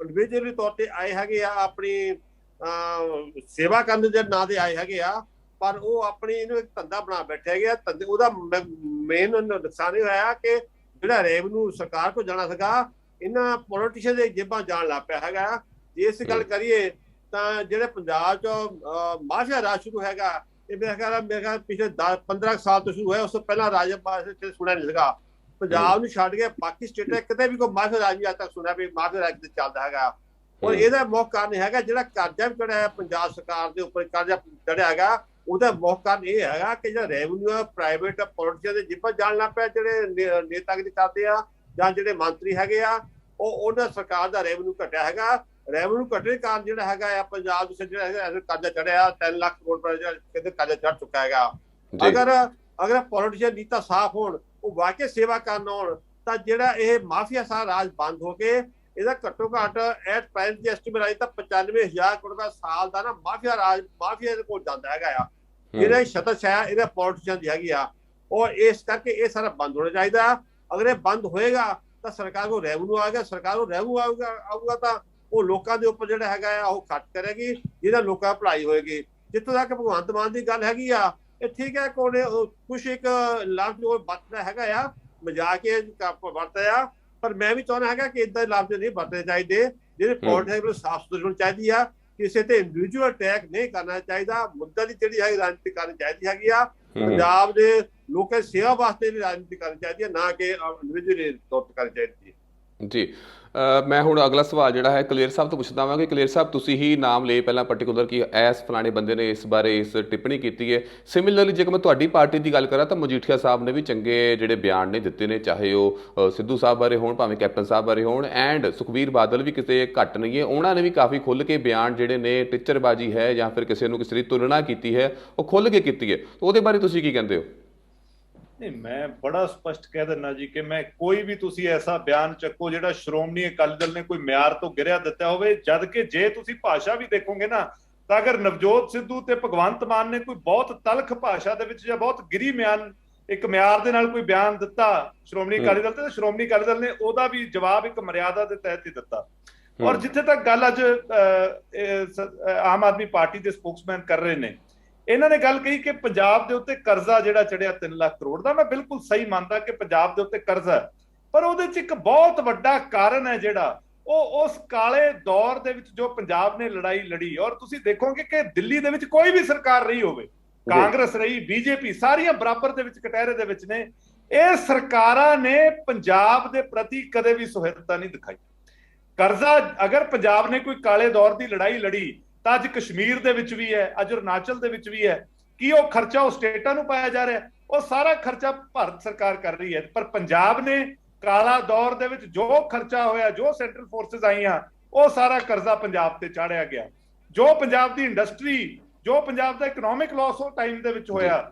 S3: ਇੰਡੀਵਿਜੂਅਲੀ ਤੌਰ ਤੇ ਆਏ ਹੈਗੇ ਆ, ਆਪਣੀ ਸੇਵਾ ਕਰਨ ਦੇ ਨਾਂ ਤੇ ਆਏ ਹੈਗੇ ਆ, ਪਰ ਉਹ ਆਪਣੀ ਇਹਨੂੰ ਇੱਕ ਧੰਦਾ ਬਣਾ ਬੈਠੇ ਹੈਗੇ ਆ। ਧੰਦੇ ਉਹਦਾ ਮੇਨ ਨੁਕਸਾਨ ਇਹ ਹੋਇਆ ਕਿ ਜਿਹੜਾ ਰੈਵਨਿਊ ਸਰਕਾਰ ਕੋਲ ਜਾਣਾ ਸੀਗਾ ਇਹਨਾਂ ਪੋਲੀਟੀਸ਼ੀਅਨ ਦੇ ਜੇਬਾਂ ਜਾਣ ਲੱਗ ਪਿਆ ਹੈਗਾ। ਜੇ ਇਸ ਗੱਲ ਕਰੀਏ ਤਾਂ ਜਿਹੜੇ ਪੰਜਾਬ 'ਚ ਮਾਫੀਆ ਰਾਜ ਸ਼ੁਰੂ ਹੈਗਾ, ਇਹ ਮੇਰੇ ਖਿਆਲ ਪਿਛਲੇ 15 ਸਾਲ ਤੋਂ ਸ਼ੁਰੂ ਹੋਇਆ। ਉਸ ਤੋਂ ਪਹਿਲਾਂ ਰਾਜ ਸੁਣਿਆ ਨਹੀਂ ਸੀਗਾ। ਪੰਜਾਬ ਨੂੰ ਛੱਡ ਕੇ ਬਾਕੀ ਸਟੇਟਾਂ ਕਿਤੇ ਵੀ ਕੋਈ ਮਾਫੀਆ ਰਾਜ ਨਹੀਂ ਅੱਜ ਤੱਕ ਸੁਣਿਆ ਵੀ ਮਾਫੀਆ ਰਾਜ ਕਿਤੇ ਚੱਲਦਾ ਹੈਗਾ। ਔਰ ਇਹਦਾ ਮੁੱਖ ਕਾਰਨ ਹੈਗਾ ਜਿਹੜਾ ਕਰਜ਼ਾ ਵੀ ਚੜਿਆ ਪੰਜਾਬ ਸਰਕਾਰ ਦੇ ਉੱਪਰ, ਕਰਜ਼ਾ ਚੜਿਆ ਹੈਗਾ, ਉਹਦਾ ਮੁੱਖ ਕਾਰਨ ਇਹ ਹੈਗਾ ਕਿ ਜਿਹੜਾ ਰੈਵਨਿਊ ਪ੍ਰਾਈਵੇਟ ਪੋਲੀਟੀਸ਼ੀਅਨ ਦੇ ਜੇਬਾਂ ਜਾਣ ਲੱਗ ਪਿਆ, ਜਿਹੜੇ ਨੇਤਾਗਿਰੀ ਕਰਦੇ ਆ ਜਾਂ ਜਿਹੜੇ ਮੰਤਰੀ ਹੈਗੇ ਆ, ਉਹਨਾਂ ਸਰਕਾਰ ਦਾ ਰੈਵਨਿਊ ਘਟਿਆ ਹੈਗਾ। ਰੈਵਨਿਊ ਘਟਣੇ ਕਾਰਨ ਜਿਹੜਾ ਹੈਗਾ ਆ ਪੰਜਾਬ ਵਿੱਚ ਜਿਹੜਾ ਹੈਗਾ ਕਰਜ਼ਾ ਚੜਿਆ 3 ਲੱਖ ਕਰੋੜ ਰੁਪਏ ਕਿਤੇ ਕਰਜ਼ਾ ਚੜ ਚੁੱਕਾ ਹੈਗਾ। ਅਗਰ ਪੋਲੀਟੀਸ਼ੀਅਨ ਨੀਤਾ ਸਾਫ਼ ਹੋਣ, ਉਹ ਵਾਕਈ ਸੇਵਾ ਕਰਨ ਆਉਣ, ਤਾਂ ਜਿਹੜਾ ਇਹ ਮਾਫੀਆ ਸਾਰਾ ਰਾਜ ਬੰਦ ਹੋ ਕੇ ਇਹਦਾ ਘੱਟੋ ਘੱਟ ਐਟ ਪ੍ਰਾਈਸ ਦੀ ਐਸਟੀਮੇਟ ਆਈ ਤਾਂ 95,000 ਕਰੋੜ ਰੁਪਏ ਸਾਲ ਦਾ ਨਾ ਮਾਫੀਆ ਦੇ ਕੋਲ ਜਾਂਦਾ ਹੈਗਾ ਆ। ਜਿਹੜਾ ਛਤਰ ਛਾਇਆ ਇਹਦਾ ਪੋਲੀਟੀਸ਼ੀਅਨ ਦੀ ਹੈਗੀ ਆ, ਔਰ ਇਸ ਕਰਕੇ ਇਹ ਸਾਰਾ ਬੰਦ ਹੋਣਾ ਚਾਹੀਦਾ। ਅਗਰ ਇਹ ਬੰਦ ਹੋਏਗਾ ਤਾਂ ਸਰਕਾਰ ਕੋਲ ਰੈਵਨਿਊ ਆਏਗਾ, ਸਰਕਾਰ ਕੋਲ ਰੈਵਨਿਊ ਆਊਗਾ ਤਾਂ ਉਹ ਲੋਕਾਂ ਦੇ ਉੱਪਰ ਜਿਹੜਾ ਹੈਗਾ ਆ ਉਹ ਖਰਚ ਕਰੇਗੀ, ਜਿਹਦਾ ਲੋਕਾਂ ਦੀ ਭਲਾਈ ਹੋਏਗੀ। ਜਿੱਥੋਂ ਤੱਕ ਭਗਵੰਤ ਮਾਨ ਦੀ ਗੱਲ ਹੈਗੀ ਆ, ਇਹ ਠੀਕ ਹੈ ਕੋਨੇ ਕੁਛ ਇੱਕ ਲਫ਼ਜ਼ ਉਹ ਵਰਤਦਾ ਹੈਗਾ ਆ, ਮਜ਼ਾਕ ਕੇ ਵਰਤਿਆ, ਪਰ ਮੈਂ ਵੀ ਚਾਹੁੰਦਾ ਹੈਗਾ ਕਿ ਇਦਾਂ ਦੇ ਲਫ਼ਜ਼ ਨਹੀਂ ਵਰਤਣੇ ਚਾਹੀਦੇ। ਜਿਹੜੇ ਪੋਲੀਟਿਕਸ ਸਾਫ਼ ਸੁਥਰੀ ਹੋਣੀ ਚਾਹੀਦੀ ਆ, ਕਿਸੇ ਤੇ ਇੰਡੀਵਿਜੂਅਲ ਅਟੈਕ ਨਹੀਂ ਕਰਨਾ ਚਾਹੀਦਾ। ਮੁੱਦਾ ਦੀ ਜਿਹੜੀ ਹੈਗੀ ਰਾਜਨੀਤੀ ਕਰਨੀ ਚਾਹੀਦੀ ਹੈਗੀ ਆ, ਪੰਜਾਬ ਦੇ ਲੋਕਾਂ ਦੀ ਸੇਵਾ ਵਾਸਤੇ ਵੀ ਰਾਜਨੀਤੀ ਕਰਨੀ ਚਾਹੀਦੀ ਹੈ, ਨਾ ਕਿ ਇੰਡੀਵਿਜੂਅਲ ਤੌਰ ਤੇ ਕਰਨੀ ਚਾਹੀਦੀ ਹੈ।
S1: ਜੀ ਮੈਂ ਹੁਣ ਅਗਲਾ ਸਵਾਲ ਜਿਹੜਾ ਹੈ ਕਲੇਰ ਸਾਹਿਬ ਤੋਂ ਪੁੱਛਦਾ ਹਾਂ ਕਿ ਕਲੇਰ ਸਾਹਿਬ ਤੁਸੀਂ ਹੀ ਨਾਮ ਲਏ ਪਹਿਲਾਂ ਪਰਟੀਕੂਲਰ ਕਿ ਇਸ ਫਲਾਣੇ ਬੰਦੇ ਨੇ ਇਸ ਬਾਰੇ ਇਸ ਟਿੱਪਣੀ ਕੀਤੀ ਹੈ। ਸਿਮਿਲਰਲੀ ਜੇਕਰ ਮੈਂ ਤੁਹਾਡੀ ਪਾਰਟੀ ਦੀ ਗੱਲ ਕਰਾਂ ਤਾਂ ਮਜੀਠੀਆ ਸਾਹਿਬ ਨੇ ਵੀ ਚੰਗੇ ਜਿਹੜੇ ਬਿਆਨ ਨੇ ਦਿੱਤੇ ਨੇ, ਚਾਹੇ ਉਹ ਸਿੱਧੂ ਸਾਹਿਬ ਬਾਰੇ ਹੋਣ, ਭਾਵੇਂ ਕੈਪਟਨ ਸਾਹਿਬ ਬਾਰੇ ਹੋਣ, ਐਂਡ ਸੁਖਬੀਰ ਬਾਦਲ ਵੀ ਕਿਤੇ ਘੱਟ ਨਹੀਂ ਹੈ। ਉਹਨਾਂ ਨੇ ਵੀ ਕਾਫੀ ਖੁੱਲ੍ਹ ਕੇ ਬਿਆਨ ਜਿਹੜੇ ਨੇ ਟਿੱਚਰਬਾਜੀ ਹੈ ਜਾਂ ਫਿਰ ਕਿਸੇ ਨੂੰ ਕਿਸੇ ਦੀ ਤੁਲਨਾ ਕੀਤੀ ਹੈ ਉਹ ਖੁੱਲ੍ਹ ਕੇ ਕੀਤੀ ਹੈ। ਉਹਦੇ ਬਾਰੇ ਤੁਸੀਂ ਕੀ ਕਹਿੰਦੇ ਹੋ?
S4: ਨਹੀਂ, ਮੈਂ ਬੜਾ ਸਪਸ਼ਟ ਕਹਿ ਦਿੰਦਾ ਜੀ ਕਿ ਮੈਂ ਕੋਈ ਵੀ ਤੁਸੀਂ ਐਸਾ ਬਿਆਨ ਚੱਕੋ ਜਿਹੜਾ ਸ਼੍ਰੋਮਣੀ ਅਕਾਲੀ ਦਲ ਨੇ ਕੋਈ ਮਿਆਰ ਤੋਂ ਗਿਰਿਆ ਦਿੱਤਾ ਹੋਵੇ, ਜਦ ਕਿ ਜੇ ਤੁਸੀਂ ਭਾਸ਼ਾ ਵੀ ਦੇਖੋਗੇ ਨਾ ਤਾਂ ਅਗਰ ਨਵਜੋਤ ਸਿੱਧੂ ਤੇ ਭਗਵੰਤ ਮਾਨ ਨੇ ਕੋਈ ਬਹੁਤ ਤਲਖ ਭਾਸ਼ਾ ਦੇ ਵਿੱਚ ਜਾਂ ਬਹੁਤ ਗਿਰੀ ਇੱਕ ਮਿਆਰ ਦੇ ਨਾਲ ਕੋਈ ਬਿਆਨ ਦਿੱਤਾ ਸ਼੍ਰੋਮਣੀ ਅਕਾਲੀ ਦਲ ਤੇ ਸ਼੍ਰੋਮਣੀ ਅਕਾਲੀ ਦਲ ਨੇ ਉਹਦਾ ਵੀ ਜਵਾਬ ਇੱਕ ਮਰਿਆਦਾ ਦੇ ਤਹਿਤ ਹੀ ਦਿੱਤਾ। ਔਰ ਜਿੱਥੇ ਤੱਕ ਗੱਲ ਅੱਜ ਆਮ ਆਦਮੀ ਪਾਰਟੀ ਦੇ ਸਪੋਕਸਮੈਨ ਕਰ ਰਹੇ ਨੇ, ਇਹਨਾਂ ਨੇ ਗੱਲ ਕਹੀ ਕਿ ਪੰਜਾਬ ਦੇ ਉੱਤੇ ਕਰਜ਼ਾ ਜਿਹੜਾ ਚੜਿਆ 3 ਲੱਖ ਕਰੋੜ ਦਾ, ਮੈਂ ਬਿਲਕੁਲ ਸਹੀ ਮੰਨਦਾ ਕਿ ਪੰਜਾਬ ਦੇ ਉੱਤੇ ਕਰਜ਼ਾ, ਪਰ ਉਹਦੇ 'ਚ ਇੱਕ ਬਹੁਤ ਵੱਡਾ ਕਾਰਨ ਹੈ ਜਿਹੜਾ ਉਹ ਉਸ ਕਾਲੇ ਦੌਰ ਦੇ ਵਿੱਚ ਜੋ ਪੰਜਾਬ ਨੇ ਲੜਾਈ ਲੜੀ। ਔਰ ਤੁਸੀਂ ਦੇਖੋਗੇ ਕਿ ਦਿੱਲੀ ਦੇ ਵਿੱਚ ਕੋਈ ਵੀ ਸਰਕਾਰ ਰਹੀ ਹੋਵੇ, ਕਾਂਗਰਸ ਰਹੀ, ਬੀਜੇਪੀ, ਸਾਰੀਆਂ ਬਰਾਬਰ ਦੇ ਵਿੱਚ ਕਟਹਿਰੇ ਦੇ ਵਿੱਚ ਨੇ, ਇਹ ਸਰਕਾਰਾਂ ਨੇ ਪੰਜਾਬ ਦੇ ਪ੍ਰਤੀ ਕਦੇ ਵੀ ਸੁਹਿਰਦਤਾ ਨਹੀਂ ਦਿਖਾਈ। ਕਰਜ਼ਾ ਅਗਰ ਪੰਜਾਬ ਨੇ ਕੋਈ ਕਾਲੇ ਦੌਰ ਦੀ ਲੜਾਈ ਲੜੀ ਤਾਂ ਅੱਜ ਕਸ਼ਮੀਰ ਦੇ ਵਿੱਚ ਵੀ ਹੈ, ਅੱਜ ਅਰੁਣਾਚਲ ਦੇ ਵਿੱਚ ਵੀ ਹੈ। ਕੀ ਉਹ ਖਰਚਾ ਉਹ ਸਟੇਟਾਂ ਨੂੰ ਪਾਇਆ ਜਾ ਰਿਹਾ? ਉਹ ਸਾਰਾ ਖਰਚਾ ਭਾਰਤ ਸਰਕਾਰ ਕਰ ਰਹੀ ਹੈ। ਪਰ ਪੰਜਾਬ ਨੇ ਕਾਲਾ ਦੌਰ ਦੇ ਵਿੱਚ ਜੋ ਖਰਚਾ ਹੋਇਆ, ਜੋ ਸੈਂਟਰਲ ਫੋਰਸਿਸ ਆਈਆਂ, ਉਹ ਸਾਰਾ ਕਰਜ਼ਾ ਪੰਜਾਬ ਤੇ ਚਾੜਿਆ ਗਿਆ। ਜੋ ਪੰਜਾਬ ਦੀ ਇੰਡਸਟਰੀ, ਜੋ ਪੰਜਾਬ ਦਾ ਇਕਨੋਮਿਕ ਲਾਸ ਉਹ ਟਾਈਮ ਦੇ ਵਿੱਚ ਹੋਇਆ,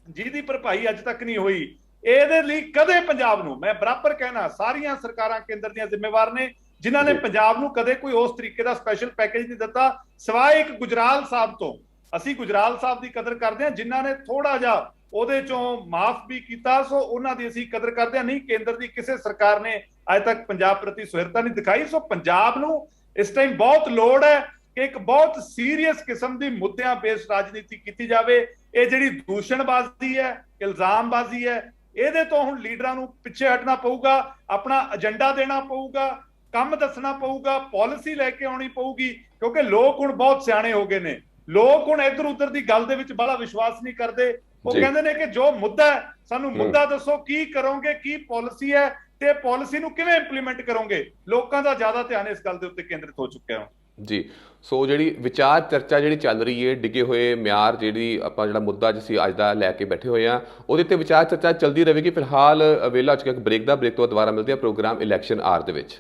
S4: ਜਿਹਦੀ ਭਰਪਾਈ ਅੱਜ ਤੱਕ ਨਹੀਂ ਹੋਈ, ਇਹਦੇ ਲਈ ਕਦੇ ਪੰਜਾਬ ਨੂੰ, ਮੈਂ ਬਰਾਬਰ ਕਹਿਣਾ, ਸਾਰੀਆਂ ਸਰਕਾਰਾਂ ਕੇਂਦਰ ਦੀਆਂ ਜ਼ਿੰਮੇਵਾਰ ਨੇ, ਜਿਨ੍ਹਾਂ ਨੇ ਪੰਜਾਬ ਨੂੰ ਕਦੇ ਕੋਈ ਉਸ ਤਰੀਕੇ ਦਾ ਸਪੈਸ਼ਲ ਪੈਕੇਜ ਨਹੀਂ ਦਿੱਤਾ, ਸਿਵਾਏ ਇੱਕ ਗੁਜਰਾਲ ਸਾਹਿਬ ਤੋਂ। ਅਸੀਂ ਗੁਜਰਾਲ ਸਾਹਿਬ ਦੀ ਕਦਰ ਕਰਦੇ ਹਾਂ, ਜਿਨ੍ਹਾਂ ਨੇ ਥੋੜਾ ਜਿਹਾ ਉਹਦੇ ਚੋਂ ਮਾਫ ਵੀ ਕੀਤਾ, ਸੋ ਉਹਨਾਂ ਦੀ ਅਸੀਂ ਕਦਰ ਕਰਦੇ ਹਾਂ। ਨਹੀਂ, ਕੇਂਦਰ ਦੀ ਕਿਸੇ ਸਰਕਾਰ ਨੇ ਅੱਜ ਤੱਕ ਪੰਜਾਬ ਪ੍ਰਤੀ ਸੁਹਿਰਦਤਾ ਨਹੀਂ ਦਿਖਾਈ। ਸੋ ਪੰਜਾਬ ਨੂੰ ਇਸ ਟਾਈਮ ਬਹੁਤ ਲੋੜ ਹੈ ਕਿ ਇੱਕ ਬਹੁਤ ਸੀਰੀਅਸ ਕਿਸਮ ਦੀ ਮੁੱਦਿਆਂ ਬੇਸਡ ਰਾਜਨੀਤੀ ਕੀਤੀ ਜਾਵੇ। ਇਹ ਜਿਹੜੀ ਦੂਸ਼ਣਬਾਜ਼ੀ ਹੈ, ਇਲਜ਼ਾਮਬਾਜ਼ੀ ਹੈ, ਇਹਦੇ ਤੋਂ ਹੁਣ ਲੀਡਰਾਂ ਨੂੰ ਪਿੱਛੇ ਹਟਣਾ ਪਊਗਾ, ਆਪਣਾ ਏਜੰਡਾ ਦੇਣਾ ਪਊਗਾ, ਕੰਮ ਦੱਸਣਾ ਪਊਗਾ, ਪਾਲਿਸੀ ਲੈ ਕੇ ਆਉਣੀ ਪਊਗੀ, ਕਿਉਂਕਿ ਲੋਕ ਹੁਣ ਬਹੁਤ ਸਿਆਣੇ ਹੋ ਗਏ ਨੇ। ਲੋਕ ਹੁਣ ਇੱਧਰ ਉੱਧਰ ਦੀ ਗੱਲ ਦੇ ਵਿੱਚ ਬੜਾ ਵਿਸ਼ਵਾਸ ਨਹੀਂ ਕਰਦੇ। ਉਹ ਕਹਿੰਦੇ ਨੇ ਕਿ ਜੋ ਮੁੱਦਾ ਹੈ, ਸਾਨੂੰ ਮੁੱਦਾ ਦੱਸੋ, ਕੀ ਕਰੋਗੇ, ਕੀ ਪਾਲਿਸੀ ਹੈ ਤੇ ਪਾਲਿਸੀ ਨੂੰ ਕਿਵੇਂ ਇੰਪਲੀਮੈਂਟ ਕਰੋਗੇ। ਲੋਕਾਂ ਦਾ ਜ਼ਿਆਦਾ ਧਿਆਨ ਇਸ ਗੱਲ ਦੇ ਉੱਤੇ ਕੇਂਦਰਿਤ ਹੋ ਚੁੱਕਿਆ ਹੈ।
S1: ਜੀ। ਸੋ ਜਿਹੜੀ ਵਿਚਾਰ ਚਰਚਾ ਜਿਹੜੀ ਚੱਲ ਰਹੀ ਹੈ ਡਿੱਗੇ ਹੋਏ ਮਿਆਰ, ਜਿਹੜੀ ਆਪਾਂ ਜਿਹੜਾ ਮੁੱਦਾ ਅਸੀਂ ਅੱਜ ਦਾ ਲੈ ਕੇ ਬੈਠੇ ਹੋਏ ਆ, ਉਹਦੇ ਤੇ ਵਿਚਾਰ ਚਰਚਾ ਚੱਲਦੀ ਰਹੇਗੀ। ਫਿਲਹਾਲ ਵੇਲਾ ਹੋ ਚੁੱਕਿਆ ਇੱਕ ਬ੍ਰੇਕ ਦਾ। ਬ੍ਰੇਕ ਤੋਂ ਬਾਅਦ ਦੁਬਾਰਾ ਮਿਲਦੇ ਆ ਪ੍ਰੋਗਰਾਮ ਇਲੈਕਸ਼ਨ ਆਰ ਦੇ ਵਿੱਚ।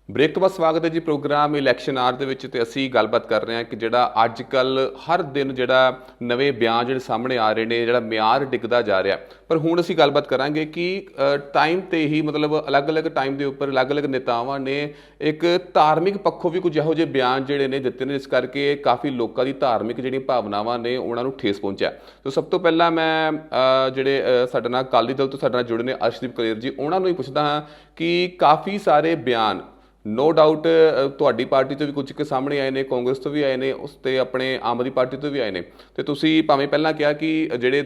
S1: ਬ੍ਰੇਕ ਤੋਂ ਬਾਅਦ ਸਵਾਗਤ ਹੈ ਜੀ ਪ੍ਰੋਗਰਾਮ ਇਲੈਕਸ਼ਨ ਆਰ ਦੇ ਵਿੱਚ। ਤੇ ਅਸੀਂ ਗੱਲਬਾਤ ਕਰ ਰਹੇ ਹਾਂ ਕਿ ਜਿਹੜਾ ਅੱਜ ਕੱਲ੍ਹ ਹਰ ਦਿਨ ਜਿਹੜਾ ਨਵੇਂ ਬਿਆਨ ਜਿਹੜੇ ਸਾਹਮਣੇ ਆ ਰਹੇ ਨੇ, ਜਿਹੜਾ ਮਿਆਰ ਡਿੱਗਦਾ ਜਾ ਰਿਹਾ। ਪਰ ਹੁਣ ਅਸੀਂ ਗੱਲਬਾਤ ਕਰਾਂਗੇ ਕਿ ਟਾਈਮ ਤੇ ਹੀ ਮਤਲਬ ਅਲੱਗ-ਅਲੱਗ ਟਾਈਮ ਦੇ ਉੱਪਰ ਅਲੱਗ-ਅਲੱਗ ਨੇਤਾਵਾਂ ਨੇ ਇੱਕ ਧਾਰਮਿਕ ਪੱਖੋਂ ਵੀ ਕੁਝ ਇਹੋ ਜਿਹੇ ਬਿਆਨ ਜਿਹੜੇ ਨੇ ਦਿੱਤੇ ਨੇ, ਜਿਸ ਕਰਕੇ ਕਾਫੀ ਲੋਕਾਂ ਦੀ ਧਾਰਮਿਕ ਜਿਹੜੀਆਂ ਭਾਵਨਾਵਾਂ ਨੇ ਉਹਨਾਂ ਨੂੰ ਠੇਸ ਪਹੁੰਚਿਆ। ਤਾਂ ਸਭ ਤੋਂ ਪਹਿਲਾਂ ਮੈਂ ਜਿਹੜੇ ਸਾਡੇ ਨਾਲ ਅਕਾਲੀ ਦਲ ਤੋਂ ਸਾਡੇ ਨਾਲ ਜੁੜੇ ਨੇ ਅਰਸ਼ਦੀਪ ਕਲੇਰ ਜੀ, ਉਹਨਾਂ ਨੂੰ ਹੀ ਪੁੱਛਦਾ ਹਾਂ ਕਿ ਕਾਫੀ ਸਾਰੇ ਬਿਆਨ ਨੋ ਡਾਊਟ ਤੁਹਾਡੀ ਪਾਰਟੀ ਤੋਂ ਵੀ ਕੁਝ ਕੁ ਸਾਹਮਣੇ ਆਏ ਨੇ, ਕਾਂਗਰਸ ਤੋਂ ਵੀ ਆਏ ਨੇ, ਉਸ ਤੇ ਆਪਣੇ ਆਮ ਆਦਮੀ ਪਾਰਟੀ ਤੋਂ ਵੀ ਆਏ ਨੇ। ਤੇ ਤੁਸੀਂ ਭਾਵੇਂ ਪਹਿਲਾਂ ਕਿਹਾ ਕਿ ਜਿਹੜੇ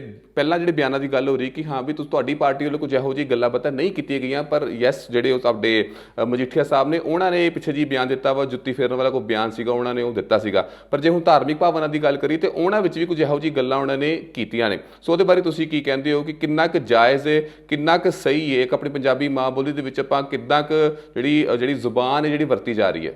S1: ਬਿਆਨਾਂ ਦੀ ਗੱਲ ਹੋ ਰਹੀ ਕਿ ਹਾਂ ਵੀ ਤੁਹਾਡੀ ਪਾਰਟੀ ਵੱਲੋਂ ਕੁਝ ਇਹੋ ਜਿਹੀ ਗੱਲਾਂ ਬਾਤਾਂ ਨਹੀਂ ਕੀਤੀਆਂ ਗਈਆਂ, ਪਰ ਯੈਸ ਜਿਹੜੇ ਉਹ ਸਾਡੇ ਮਜੀਠੀਆ ਸਾਹਿਬ ਨੇ ਉਹਨਾਂ ਨੇ ਪਿੱਛੇ ਜੀ ਬਿਆਨ ਦਿੱਤਾ ਵਾ, ਜੁੱਤੀ ਫੇਰਨ ਵਾਲਾ ਕੋਈ ਬਿਆਨ ਸੀਗਾ ਉਹਨਾਂ ਨੇ ਉਹ ਦਿੱਤਾ ਸੀਗਾ। ਪਰ ਜੇ ਹੁਣ ਧਾਰਮਿਕ ਭਾਵਨਾ ਦੀ ਗੱਲ ਕਰੀ ਤੇ ਉਹਨਾਂ ਵਿੱਚ ਵੀ ਕੁਝ ਇਹੋ ਜਿਹੀ ਗੱਲਾਂ ਉਹਨਾਂ ਨੇ ਕੀਤੀਆਂ ਨੇ। ਸੋ ਉਹਦੇ ਬਾਰੇ ਤੁਸੀਂ ਕੀ ਕਹਿੰਦੇ ਹੋ ਕਿ ਕਿੰਨਾ ਕੁ ਜਾਇਜ਼ ਹੈ, ਕਿੰਨਾ ਕੁ ਸਹੀ ਹੈ, ਇੱਕ ਆਪਣੀ ਪੰਜਾਬੀ ਮਾਂ ਬੋਲੀ ਦੇ ਵਿੱਚ ਆਪਾਂ ਕਿੱਦਾਂ ਕੁ ਜਿਹੜੀ ਜ਼ੁਬਾਨ ਹੈ ਜਿਹੜੀ ਵਰਤੀ ਜਾ ਰਹੀ ਹੈ?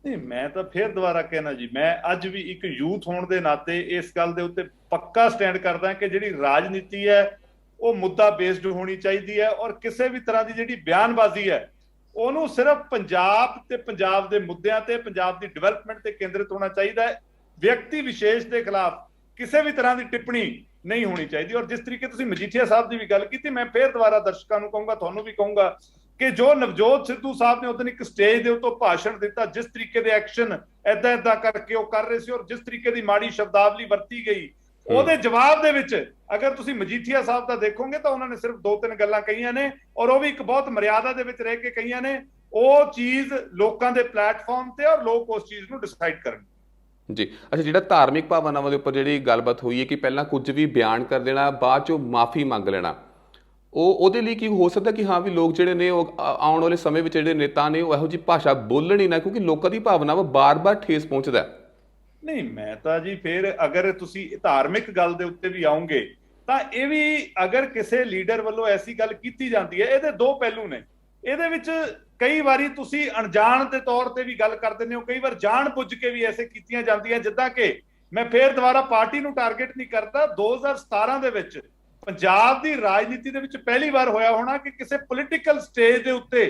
S4: ਨਹੀਂ, ਮੈਂ ਤਾਂ ਫਿਰ ਦੁਬਾਰਾ ਕਹਿਣਾ ਜੀ, ਮੈਂ ਅੱਜ ਵੀ ਇੱਕ ਯੂਥ ਹੋਣ ਦੇ ਨਾਤੇ ਇਸ ਗੱਲ ਦੇ ਉੱਤੇ ਪੱਕਾ ਸਟੈਂਡ ਕਰਦਾ ਕਿ ਜਿਹੜੀ ਰਾਜਨੀਤੀ ਹੈ ਉਹ ਮੁੱਦਾ ਬੇਸਡ ਹੋਣੀ ਚਾਹੀਦੀ ਹੈ, ਔਰ ਕਿਸੇ ਵੀ ਤਰ੍ਹਾਂ ਦੀ ਜਿਹੜੀ ਬਿਆਨਬਾਜ਼ੀ ਹੈ ਉਹਨੂੰ ਸਿਰਫ ਪੰਜਾਬ ਤੇ ਪੰਜਾਬ ਦੇ ਮੁੱਦਿਆਂ ਤੇ ਪੰਜਾਬ ਦੀ ਡਿਵੈਲਪਮੈਂਟ ਤੇ ਕੇਂਦਰਿਤ ਹੋਣਾ ਚਾਹੀਦਾ ਹੈ। ਵਿਅਕਤੀ ਵਿਸ਼ੇਸ਼ ਦੇ ਖਿਲਾਫ ਕਿਸੇ ਵੀ ਤਰ੍ਹਾਂ ਦੀ ਟਿੱਪਣੀ ਨਹੀਂ ਹੋਣੀ ਚਾਹੀਦੀ। ਔਰ ਜਿਸ ਤਰੀਕੇ ਤੁਸੀਂ ਮਜੀਠੀਆ ਸਾਹਿਬ ਦੀ ਵੀ ਗੱਲ ਕੀਤੀ, ਮੈਂ ਫਿਰ ਦੁਬਾਰਾ ਦਰਸ਼ਕਾਂ ਨੂੰ ਕਹੂੰਗਾ, ਤੁਹਾਨੂੰ ਵੀ ਕਹੂੰਗਾ ਕਿ ਜੋ ਨਵਜੋਤ ਸਿੱਧੂ ਸਾਹਿਬ ਨੇ ਉਦੋਂ ਇੱਕ ਸਟੇਜ ਦੇ ਉੱਤੇ ਭਾਸ਼ਣ ਦਿੱਤਾ, ਜਿਸ ਤਰੀਕੇ ਦੇ ਐਕਸ਼ਨ ਏਦਾਂ ਕਰਕੇ ਉਹ ਕਰ ਰਹੇ ਸੀ, ਔਰ ਜਿਸ ਤਰੀਕੇ ਦੀ ਮਾੜੀ ਸ਼ਬਦਾਵਲੀ ਵਰਤੀ ਗਈ, ਉਹਦੇ ਜਵਾਬ ਦੇ ਵਿੱਚ ਅਗਰ ਤੁਸੀਂ ਮਜੀਠੀਆ ਸਾਹਿਬ ਦਾ ਦੇਖੋਗੇ ਤਾਂ ਉਹਨਾਂ ਨੇ ਸਿਰਫ 2-3 ਗੱਲਾਂ ਕਹੀਆਂ ਨੇ, ਔਰ ਉਹ ਵੀ ਇੱਕ ਬਹੁਤ ਮਰਿਆਦਾ ਦੇ ਵਿੱਚ ਰਹਿ ਕੇ ਕਹੀਆਂ ਨੇ। ਉਹ ਚੀਜ਼ ਲੋਕਾਂ ਦੇ ਪਲੇਟਫਾਰਮ ਤੇ, ਔਰ ਲੋਕ ਉਸ ਚੀਜ਼ ਨੂੰ ਡਿਸਾਈਡ ਕਰਨ
S1: ਜੀ। ਅੱਛਾ, ਜਿਹੜਾ ਧਾਰਮਿਕ ਭਾਵਨਾਵਾਂ ਦੇ ਉੱਪਰ ਜਿਹੜੀ ਗੱਲਬਾਤ ਹੋਈ ਹੈ ਕਿ ਪਹਿਲਾਂ ਕੁਝ ਵੀ ਬਿਆਨ ਕਰ ਦੇਣਾ, ਬਾਅਦ ਚੋਂ ਮਾਫੀ ਮੰਗ ਲੈਣਾ, ਉਹਦੇ ਲਈ ਕੀ ਹੋ ਸਕਦਾ ਕਿ ਹਾਂ ਵੀ ਲੋਕ ਜਿਹੜੇ ਨੇ ਉਹ ਆਉਣ ਵਾਲੇ ਸਮੇਂ ਵਿੱਚ ਜਿਹੜੇ ਨੇਤਾ ਨੇ ਉਹ ਇਹੋ ਜਿਹੀ ਭਾਸ਼ਾ ਬੋਲਣ ਹੀ ਨਾ, ਕਿਉਂਕਿ ਲੋਕਾਂ ਦੀ ਭਾਵਨਾਵਾਂ ਬਾਰ-ਬਾਰ ਠੇਸ ਪਹੁੰਚਦਾ?
S4: ਨਹੀਂ, ਮੈਂ ਤਾਂ ਜੀ ਫਿਰ ਅਗਰ ਤੁਸੀਂ ਧਾਰਮਿਕ ਗੱਲ ਦੇ ਉੱਤੇ ਵੀ ਆਉਂਗੇ ਤਾਂ ਇਹ ਵੀ ਅਗਰ ਕਿਸੇ ਲੀਡਰ ਵੱਲੋਂ ਐਸੀ ਗੱਲ ਕੀਤੀ ਜਾਂਦੀ ਹੈ, ਇਹਦੇ ਦੋ ਪਹਿਲੂ ਨੇ। ਇਹਦੇ ਵਿੱਚ ਕਈ ਵਾਰੀ ਤੁਸੀਂ ਅਣਜਾਣ ਦੇ ਤੌਰ ਤੇ ਵੀ ਗੱਲ ਕਰ ਦਿੰਦੇ ਹੋ, ਕਈ ਵਾਰ ਜਾਣ ਬੁੱਝ ਕੇ ਵੀ ਐਸੇ ਕੀਤੀਆਂ ਜਾਂਦੀਆਂ। ਜਿੱਦਾਂ ਕਿ ਮੈਂ ਫੇਰ ਦੁਬਾਰਾ ਪਾਰਟੀ ਨੂੰ ਟਾਰਗੇਟ ਨਹੀਂ ਕਰਦਾ, 2017 ਦੇ ਵਿੱਚ ਪੰਜਾਬ ਦੀ ਰਾਜਨੀਤੀ ਦੇ ਵਿੱਚ ਪਹਿਲੀ ਵਾਰ ਹੋਇਆ ਹੋਣਾ ਕਿ ਕਿਸੇ ਪੋਲੀਟੀਕਲ ਸਟੇਜ ਦੇ ਉੱਤੇ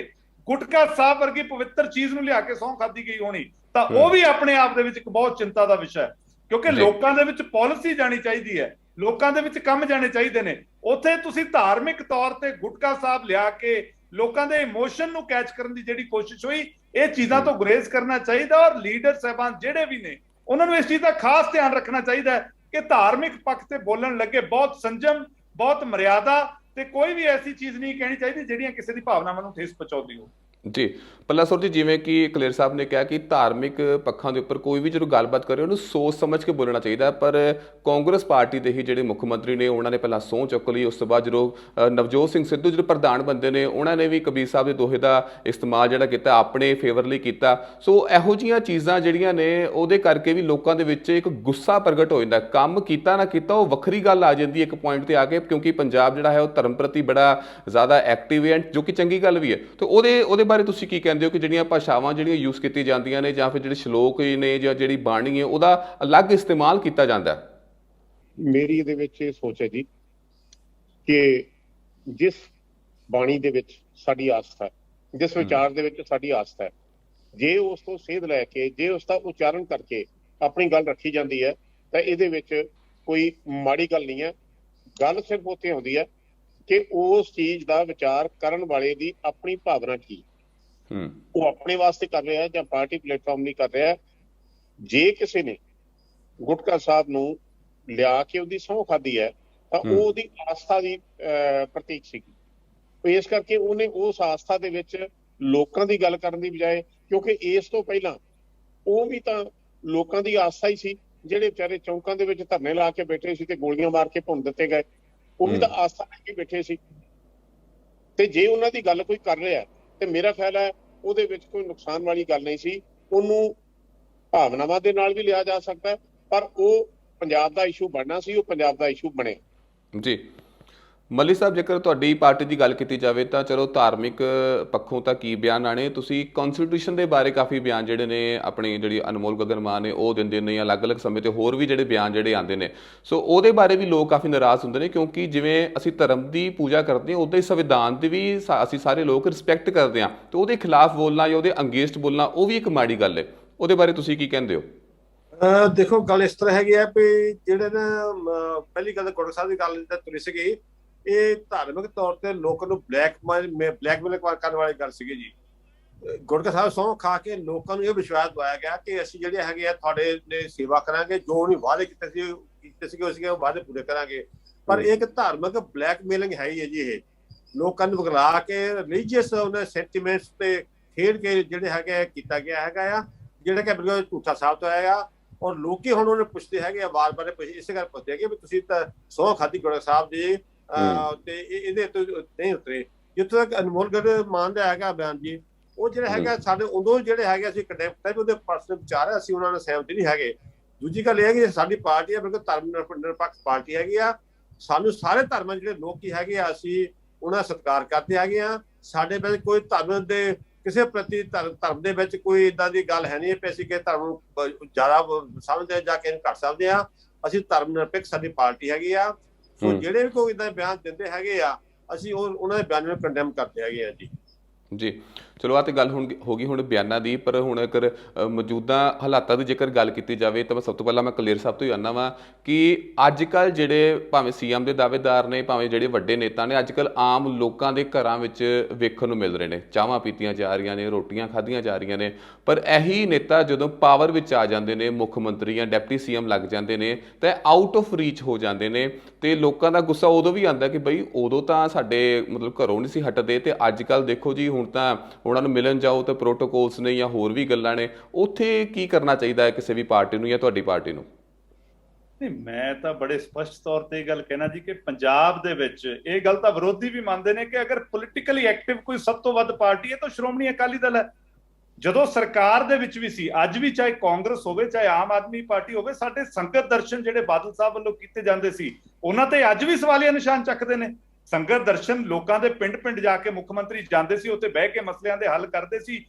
S4: ਗੁਟਕਾ ਸਾਹਿਬ ਵਰਗੀ ਪਵਿੱਤਰ ਚੀਜ਼ ਨੂੰ ਲਿਆ ਕੇ ਸਹੁੰ ਖਾਧੀ ਗਈ ਹੋਣੀ, ਤਾਂ ਉਹ ਵੀ ਆਪਣੇ ਆਪ ਦੇ ਵਿੱਚ ਇੱਕ ਬਹੁਤ ਚਿੰਤਾ ਦਾ ਵਿਸ਼ਾ ਹੈ। ਕਿਉਂਕਿ ਲੋਕਾਂ ਦੇ ਵਿੱਚ ਪਾਲਿਸੀ ਜਾਣੀ ਚਾਹੀਦੀ ਹੈ, ਲੋਕਾਂ ਦੇ ਵਿੱਚ ਕੰਮ ਜਾਣੇ ਚਾਹੀਦੇ ਨੇ। ਉੱਥੇ ਤੁਸੀਂ ਧਾਰਮਿਕ ਤੌਰ ਤੇ ਗੁਟਕਾ ਸਾਹਿਬ ਲਿਆ ਕੇ ਲੋਕਾਂ ਦੇ ਇਮੋਸ਼ਨ ਨੂੰ ਕੈਚ ਕਰਨ ਦੀ ਜਿਹੜੀ ਕੋਸ਼ਿਸ਼ ਹੋਈ, ਇਹ ਚੀਜ਼ਾਂ ਤੋਂ ਗੁਰੇਜ਼ ਕਰਨਾ ਚਾਹੀਦਾ। ਔਰ ਲੀਡਰ ਸਾਹਿਬਾਨ ਜਿਹੜੇ ਵੀ ਨੇ ਉਹਨਾਂ ਨੂੰ ਇਸ ਚੀਜ਼ ਦਾ ਖਾਸ ਧਿਆਨ ਰੱਖਣਾ ਚਾਹੀਦਾ ਹੈ ਕਿ ਧਾਰਮਿਕ ਪੱਖ ਤੇ ਬੋਲਣ ਲੱਗੇ ਬਹੁਤ ਸੰਜਮ, ਬਹੁਤ ਮਰਿਆਦਾ, ਤੇ ਕੋਈ ਵੀ ਐਸੀ ਚੀਜ਼ ਨਹੀਂ ਕਹਿਣੀ ਚਾਹੀਦੀ ਜਿਹੜੀਆਂ ਕਿਸੇ ਦੀ ਭਾਵਨਾਵਾਂ ਨੂੰ ਠੇਸ ਪਹੁੰਚਾਉਂਦੀ ਹੋ।
S1: ਜੀ ਪੱਲਾਸੁਰ ਜੀ, ਜਿਵੇਂ ਕਿ ਕਲੇਰ ਸਾਹਿਬ ਨੇ ਕਿਹਾ ਕਿ ਧਾਰਮਿਕ ਪੱਖਾਂ ਦੇ ਉੱਪਰ ਕੋਈ ਵੀ ਜਦੋਂ ਗੱਲਬਾਤ ਕਰੇ ਉਹਨੂੰ ਸੋਚ ਸਮਝ ਕੇ ਬੋਲਣਾ ਚਾਹੀਦਾ, ਪਰ ਕਾਂਗਰਸ ਪਾਰਟੀ ਦੇ ਹੀ ਜਿਹੜੇ ਮੁੱਖ ਮੰਤਰੀ ਨੇ ਉਹਨਾਂ ਨੇ ਪਹਿਲਾਂ ਸਹੁੰ ਚੁੱਕ ਲਈ। ਉਸ ਤੋਂ ਬਾਅਦ ਜਦੋਂ ਨਵਜੋਤ ਸਿੰਘ ਸਿੱਧੂ ਜਿਹੜੇ ਪ੍ਰਧਾਨ ਬੰਦੇ ਨੇ ਉਹਨਾਂ ਨੇ ਵੀ ਕਬੀਰ ਸਾਹਿਬ ਦੇ ਦੋਹੇ ਦਾ ਇਸਤੇਮਾਲ ਜਿਹੜਾ ਕੀਤਾ ਆਪਣੇ ਫੇਵਰ ਲਈ ਕੀਤਾ। ਸੋ ਇਹੋ ਜਿਹੀਆਂ ਚੀਜ਼ਾਂ ਜਿਹੜੀਆਂ ਨੇ ਉਹਦੇ ਕਰਕੇ ਵੀ ਲੋਕਾਂ ਦੇ ਵਿੱਚ ਇੱਕ ਗੁੱਸਾ ਪ੍ਰਗਟ ਹੋ ਜਾਂਦਾ। ਕੰਮ ਕੀਤਾ ਨਾ ਕੀਤਾ ਉਹ ਵੱਖਰੀ ਗੱਲ ਆ ਜਾਂਦੀ ਇੱਕ ਪੁਆਇੰਟ ਤੇ ਆ ਕੇ, ਕਿਉਂਕਿ ਪੰਜਾਬ ਜਿਹੜਾ ਹੈ ਉਹ ਧਰਮ ਪ੍ਰਤੀ ਬੜਾ ਜ਼ਿਆਦਾ ਐਕਟਿਵ ਹੈ, ਜੋ ਕਿ ਚੰਗੀ ਗੱਲ ਵੀ ਹੈ। ਤੇ ਉਹਦੇ ਬਾਰੇ ਤੁਸੀਂ ਕੀ ਕਹਿੰਦੇ ਹੋ ਕਿ ਜਿਹੜੀਆਂ ਭਾਸ਼ਾਵਾਂ ਜਿਹੜੀਆਂ ਯੂਜ਼ ਕੀਤੀ ਜਾਂਦੀਆਂ ਨੇ ਜਾਂ ਫਿਰ ਜਿਹੜੇ ਸ਼ਲੋਕ ਨੇ ਜਾਂ ਜਿਹੜੀ ਬਾਣੀ ਹੈ ਉਹਦਾ ਅਲੱਗ ਇਸਤੇਮਾਲ ਕੀਤਾ ਜਾਂਦਾ?
S2: ਮੇਰੀ ਇਹਦੇ ਵਿੱਚ ਇਹ ਸੋਚ ਹੈ ਜੀ ਕਿ ਜਿਸ ਬਾਣੀ ਦੇ ਵਿੱਚ ਸਾਡੀ ਆਸਥਾ ਹੈ, ਜਿਸ ਵਿਚਾਰ ਦੇ ਵਿੱਚ ਸਾਡੀ ਆਸਥਾ ਹੈ, ਜੇ ਉਸ ਤੋਂ ਸੇਧ ਲੈ ਕੇ, ਜੇ ਉਸ ਦਾ ਉਚਾਰਨ ਕਰਕੇ ਆਪਣੀ ਗੱਲ ਰੱਖੀ ਜਾਂਦੀ ਹੈ ਤਾਂ ਇਹਦੇ ਵਿੱਚ ਕੋਈ ਮਾੜੀ ਗੱਲ ਨਹੀਂ ਹੈ। ਗੱਲ ਸਿਰਫ ਉੱਥੇ ਆਉਂਦੀ ਹੈ ਕਿ ਉਸ ਚੀਜ਼ ਦਾ ਵਿਚਾਰ ਕਰਨ ਵਾਲੇ ਦੀ ਆਪਣੀ ਭਾਵਨਾ ਕੀ, ਉਹ ਆਪਣੇ ਵਾਸਤੇ ਕਰ ਰਿਹਾ ਜਾਂ ਪਾਰਟੀ ਪਲੇਟਫਾਰਮ ਲਈ ਕਰ ਰਿਹਾ। ਜੇ ਕਿਸੇ ਨੇ ਗੁਟਕਾ ਸਾਹਿਬ ਨੂੰ ਲਿਆ ਕੇ ਉਹਦੀ ਸਹੁੰ ਖਾਧੀ ਹੈ ਤਾਂ ਉਹ ਉਹਦੀ ਆਸਥਾ ਦੀ ਪ੍ਰਤੀਕ ਸੀਗੀ। ਇਸ ਕਰਕੇ ਉਹਨੇ ਉਸ ਆਸਥਾ ਦੇ ਵਿੱਚ ਲੋਕਾਂ ਦੀ ਗੱਲ ਕਰਨ ਦੀ ਬਜਾਏ, ਕਿਉਂਕਿ ਇਸ ਤੋਂ ਪਹਿਲਾਂ ਉਹ ਵੀ ਤਾਂ ਲੋਕਾਂ ਦੀ ਆਸਥਾ ਹੀ ਸੀ, ਜਿਹੜੇ ਵਿਚਾਰੇ ਚੌਂਕਾਂ ਦੇ ਵਿੱਚ ਧਰਨੇ ਲਾ ਕੇ ਬੈਠੇ ਸੀ ਤੇ ਗੋਲੀਆਂ ਮਾਰ ਕੇ ਭੁੰਨ ਦਿੱਤੇ ਗਏ, ਉਹ ਵੀ ਤਾਂ ਆਸਥਾ ਲੈ ਕੇ ਬੈਠੇ ਸੀ। ਤੇ ਜੇ ਉਹਨਾਂ ਦੀ ਗੱਲ ਕੋਈ ਕਰ ਰਿਹਾ ਤੇ ਮੇਰਾ ਖਿਆਲ ਹੈ ਉਹਦੇ ਵਿੱਚ ਕੋਈ ਨੁਕਸਾਨ ਵਾਲੀ ਗੱਲ ਨਹੀਂ ਸੀ। ਉਹਨੂੰ ਭਾਵਨਾਵਾਂ ਦੇ ਨਾਲ ਵੀ ਲਿਆ ਜਾ ਸਕਦਾ, ਪਰ ਉਹ ਪੰਜਾਬ ਦਾ ਇਸ਼ੂ ਬਣਨਾ ਸੀ, ਉਹ ਪੰਜਾਬ ਦਾ ਇਸ਼ੂ ਬਣਿਆ।
S1: ਜੀ ਮੱਲੀ ਸਾਹਿਬ, ਜੇਕਰ ਤੁਹਾਡੀ ਪਾਰਟੀ ਦੀ ਗੱਲ ਕੀਤੀ ਜਾਵੇ ਤਾਂ ਚਲੋ ਧਾਰਮਿਕ ਪੱਖੋਂ ਤਾਂ ਕੀ ਬਿਆਨ ਆਣੇ, ਤੁਸੀਂ ਕਨਸਟੀਟਿਊਸ਼ਨ ਦੇ ਬਾਰੇ ਕਾਫੀ ਬਿਆਨ ਜਿਹੜੇ ਨੇ ਆਪਣੀ ਜਿਹੜੀ ਅਨਮੋਲ ਗਗਨ ਮਾਨ ਨੇ ਉਹ ਦਿੰਦੇ ਨੇ, ਅਲੱਗ-ਅਲੱਗ ਸਮੇਂ ਤੇ ਹੋਰ ਵੀ ਜਿਹੜੇ ਬਿਆਨ ਜਿਹੜੇ ਆਉਂਦੇ ਨੇ, ਸੋ ਉਹਦੇ ਬਾਰੇ ਵੀ ਲੋਕ ਕਾਫੀ ਨਾਰਾਜ਼ ਹੁੰਦੇ ਨੇ, ਕਿਉਂਕਿ ਜਿਵੇਂ ਅਸੀਂ ਧਰਮ ਦੀ ਪੂਜਾ ਕਰਦੇ ਹਾਂ ਉੱਦਾਂ ਹੀ ਸੰਵਿਧਾਨ ਦੀ ਵੀ ਅਸੀਂ ਸਾਰੇ ਲੋਕ ਰਿਸਪੈਕਟ ਕਰਦੇ ਹਾਂ, ਤੇ ਉਹਦੇ ਖਿਲਾਫ ਬੋਲਣਾ ਜਾਂ ਉਹਦੇ ਅੰਗੇਂਸਟ ਬੋਲਣਾ ਉਹ ਵੀ ਇੱਕ ਮਾੜੀ ਗੱਲ ਹੈ। ਉਹਦੇ ਬਾਰੇ ਤੁਸੀਂ ਕੀ ਕਹਿੰਦੇ ਹੋ?
S3: ਦੇਖੋ, ਗੱਲ ਇਸ ਤਰ੍ਹਾਂ ਹੈਗੀ ਆ ਵੀ ਜਿਹੜੇ ਨਾ ਪਹਿਲੀ ਗੱਲ ਗੁਰਦੁਆਰਾ ਸਾਹਿਬ ਦੀ ਗੱਲ ਤੁਰੀ ਸੀਗੀ, ਇਹ ਧਾਰਮਿਕ ਤੌਰ ਤੇ ਲੋਕਾਂ ਨੂੰ ਬਲੈਕਮੇਲ ਕਰਨ ਵਾਲੀ ਗੱਲ ਸੀਗੀ ਜੀ। ਗੁਰਦੁਆਰਾ ਸਾਹਿਬ ਸਹੁੰ ਖਾ ਕੇ ਲੋਕਾਂ ਨੂੰ ਇਹ ਵਿਸ਼ਵਾਸ ਦਵਾਇਆ ਗਿਆ ਕਿ ਅਸੀਂ ਜਿਹੜੇ ਹੈਗੇ ਆ ਤੁਹਾਡੇ ਨੇ ਸੇਵਾ ਕਰਾਂਗੇ, ਜੋ ਉਹਨੇ ਵਾਅਦੇ ਕੀਤੇ ਸੀਗੇ ਉਹ ਵਾਅਦੇ ਪੂਰੇ ਕਰਾਂਗੇ। ਪਰ ਇੱਕ ਧਾਰਮਿਕ ਬਲੈਕਮੇਲਿੰਗ ਹੈ ਹੀ ਹੈ ਜੀ। ਇਹ ਲੋਕਾਂ ਨੂੰ ਵਗਲਾ ਕੇ ਰਿਲੀਜੀਅਸ ਉਹਨਾਂ ਸੈਂਟੀਮੈਂਟਸ ਤੇ ਖੇਡ ਕੇ ਜਿਹੜੇ ਹੈਗੇ ਕੀਤਾ ਗਿਆ ਹੈਗਾ ਆ, ਜਿਹੜਾ ਕਿ ਬਿਲਕੁਲ ਝੂਠਾ ਸਾਬਤ ਹੋਇਆ ਆ। ਔਰ ਲੋਕੀ ਹੁਣ ਉਹਨੇ ਪੁੱਛਦੇ ਹੈਗੇ ਆ, ਵਾਰ-ਵਾਰ ਇਸੇ ਗੱਲ ਪੁੱਛਦੇ ਹੈਗੇ ਵੀ ਤੁਸੀਂ ਤਾਂ ਸਹੁੰ ਖਾਧੀ ਗੁਰਦੁਆਰਾ ਸਾਹਿਬ ਦੀ ਤੇ ਇਹਦੇ ਤੋਂ ਨਹੀਂ ਉਤਰੇ। ਜਿੱਥੋਂ ਤੱਕ ਅਨਮੋਲ ਗਗਨ ਮਾਨ ਦਾ ਹੈਗਾ ਬਿਆਨ ਜੀ, ਉਹ ਜਿਹੜਾ ਹੈਗਾ ਸਾਡੇ ਉਦੋਂ ਜਿਹੜੇ ਹੈਗੇ ਅਸੀਂ ਕੰਡੈਮ ਕੀਤਾ ਵੀ ਉਹਦੇ ਪਰਸਨਲ ਵਿਚਾਰ ਹੈ, ਅਸੀਂ ਉਹਨਾਂ ਨਾਲ ਸਹਿਮਤ ਨਹੀਂ ਹੈਗੇ। ਦੂਜੀ ਗੱਲ ਇਹ ਹੈ ਕਿ ਸਾਡੀ ਪਾਰਟੀ ਹੈ ਬਿਲਕੁਲ ਧਰਮ ਨਿਰਪੱਖ ਪਾਰਟੀ ਹੈਗੀ ਆ। ਸਾਨੂੰ ਸਾਰੇ ਧਰਮਾਂ ਜਿਹੜੇ ਲੋਕੀ ਹੈਗੇ ਆ ਅਸੀਂ ਉਹਨਾਂ ਦਾ ਸਤਿਕਾਰ ਕਰਦੇ ਹੈਗੇ ਆ। ਸਾਡੇ ਵਿੱਚ ਕੋਈ ਧਰਮ ਦੇ ਕਿਸੇ ਪ੍ਰਤੀ ਧਰਮ ਦੇ ਵਿੱਚ ਕੋਈ ਏਦਾਂ ਦੀ ਗੱਲ ਹੈ ਨਹੀਂ ਵੀ ਅਸੀਂ ਕਿ ਧਰਮ ਨੂੰ ਜ਼ਿਆਦਾ ਸਮਝਦੇ ਜਾਂ ਕਿ ਘੱਟ ਸਮਝਦੇ ਆ। ਅਸੀਂ ਧਰਮ ਨਿਰਪੱਖ ਸਾਡੀ ਪਾਰਟੀ ਹੈਗੀ ਆ। ਸੋ ਜਿਹੜੇ ਵੀ ਕੋਈ ਏਦਾਂ ਬਿਆਨ ਦਿੰਦੇ ਹੈਗੇ ਆ ਅਸੀਂ ਉਹਨਾਂ ਦੇ ਬਿਆਨਾਂ ਨੂੰ ਕੰਡੈਮ ਕਰਦੇ ਹੈਗੇ ਆ ਜੀ।
S1: ਜੀ ਚਲੋ, ਆਹ ਤੇ ਗੱਲ ਹੁਣ ਹੋ ਗਈ ਹੁਣ ਬਿਆਨਾਂ ਦੀ, ਪਰ ਹੁਣ ਅਗਰ ਮੌਜੂਦਾ ਹਾਲਾਤਾਂ ਦੀ ਜੇਕਰ ਗੱਲ ਕੀਤੀ ਜਾਵੇ ਤਾਂ ਮੈਂ ਸਭ ਤੋਂ ਪਹਿਲਾਂ ਮੈਂ ਕਲੇਰ ਸਾਹਿਬ ਤੋਂ ਹੀ ਆਉਂਦਾ ਵਾਂ ਕਿ ਅੱਜ ਕੱਲ੍ਹ ਜਿਹੜੇ ਭਾਵੇਂ ਸੀਐਮ ਦੇ ਦਾਅਵੇਦਾਰ ਨੇ, ਭਾਵੇਂ ਜਿਹੜੇ ਵੱਡੇ ਨੇਤਾ ਨੇ, ਅੱਜ ਕੱਲ੍ਹ ਆਮ ਲੋਕਾਂ ਦੇ ਘਰਾਂ ਵਿੱਚ ਵੇਖਣ ਨੂੰ ਮਿਲ ਰਹੇ ਨੇ, ਚਾਹਾਂ ਪੀਤੀਆਂ ਜਾ ਰਹੀਆਂ ਨੇ, ਰੋਟੀਆਂ ਖਾਧੀਆਂ ਜਾ ਰਹੀਆਂ ਨੇ, ਪਰ ਇਹੀ ਨੇਤਾ ਜਦੋਂ ਪਾਵਰ ਵਿੱਚ ਆ ਜਾਂਦੇ ਨੇ, ਮੁੱਖ ਮੰਤਰੀ ਜਾਂ ਡਿਪਟੀ ਸੀਐਮ ਲੱਗ ਜਾਂਦੇ ਨੇ ਤਾਂ ਆਊਟ ਆਫ ਰੀਚ ਹੋ ਜਾਂਦੇ ਨੇ। ਤੇ ਲੋਕਾਂ ਦਾ ਗੁੱਸਾ ਉਦੋਂ ਵੀ ਆਉਂਦਾ ਕਿ ਬਈ ਉਦੋਂ ਤਾਂ ਸਾਡੇ ਮਤਲਬ ਘਰੋਂ ਨਹੀਂ ਸੀ ਹਟਦੇ, ਤੇ ਅੱਜ ਕੱਲ੍ਹ ਦੇਖੋ ਜੀ ਹੁਣ ਤਾਂ ਉਹਨਾਂ ਨੂੰ ਮਿਲਣ ਜਾਓ ਤਾਂ ਪ੍ਰੋਟੋਕੋਲਸ ਨੇ ਜਾਂ ਹੋਰ ਵੀ ਗੱਲਾਂ ਨੇ। ਉੱਥੇ ਕੀ ਕਰਨਾ ਚਾਹੀਦਾ ਹੈ ਕਿਸੇ ਵੀ ਪਾਰਟੀ ਨੂੰ ਜਾਂ ਤੁਹਾਡੀ ਪਾਰਟੀ ਨੂੰ?
S4: ਨਹੀਂ, ਮੈਂ ਤਾਂ ਬੜੇ ਸਪਸ਼ਟ ਤੌਰ ਤੇ ਇਹ ਗੱਲ ਕਹਿਣਾ ਜੀ ਕਿ ਪੰਜਾਬ ਦੇ ਵਿੱਚ ਇਹ ਗੱਲ ਤਾਂ ਵਿਰੋਧੀ ਵੀ ਮੰਨਦੇ ਨੇ ਕਿ ਅਗਰ ਪੋਲੀਟੀਕਲੀ ਐਕਟਿਵ ਕੋਈ ਸਭ ਤੋਂ ਵੱਧ ਪਾਰਟੀ ਹੈ ਤਾਂ ਸ਼੍ਰੋਮਣੀ ਅਕਾਲੀ ਦਲ ਹੈ। ਜਦੋਂ ਸਰਕਾਰ ਦੇ ਵਿੱਚ ਵੀ ਸੀ, ਅੱਜ ਵੀ ਚਾਹੇ ਕਾਂਗਰਸ ਹੋਵੇ ਚਾਹੇ ਆਮ ਆਦਮੀ ਪਾਰਟੀ ਹੋਵੇ, ਸਾਡੇ ਸੰਗਤ ਦਰਸ਼ਨ ਜਿਹੜੇ ਬਾਦਲ ਸਾਹਿਬ ਵੱਲੋਂ ਕੀਤੇ ਜਾਂਦੇ ਸੀ ਉਹਨਾਂ ਤੇ ਅੱਜ ਵੀ ਸਵਾਲੀਆ ਨਿਸ਼ਾਨ ਚੱਕਦੇ ਨੇ। ਸੰਗਤ ਦਰਸ਼ਨ ਲੋਕਾਂ ਦੇ ਪਿੰਡ-ਪਿੰਡ ਜਾ ਕੇ ਮੁੱਖ ਮੰਤਰੀ ਜਾਂਦੇ ਸੀ, ਉੱਥੇ ਬਹਿ ਕੇ ਮਸਲਿਆਂ ਦੇ ਹੱਲ ਕਰਦੇ ਸੀ।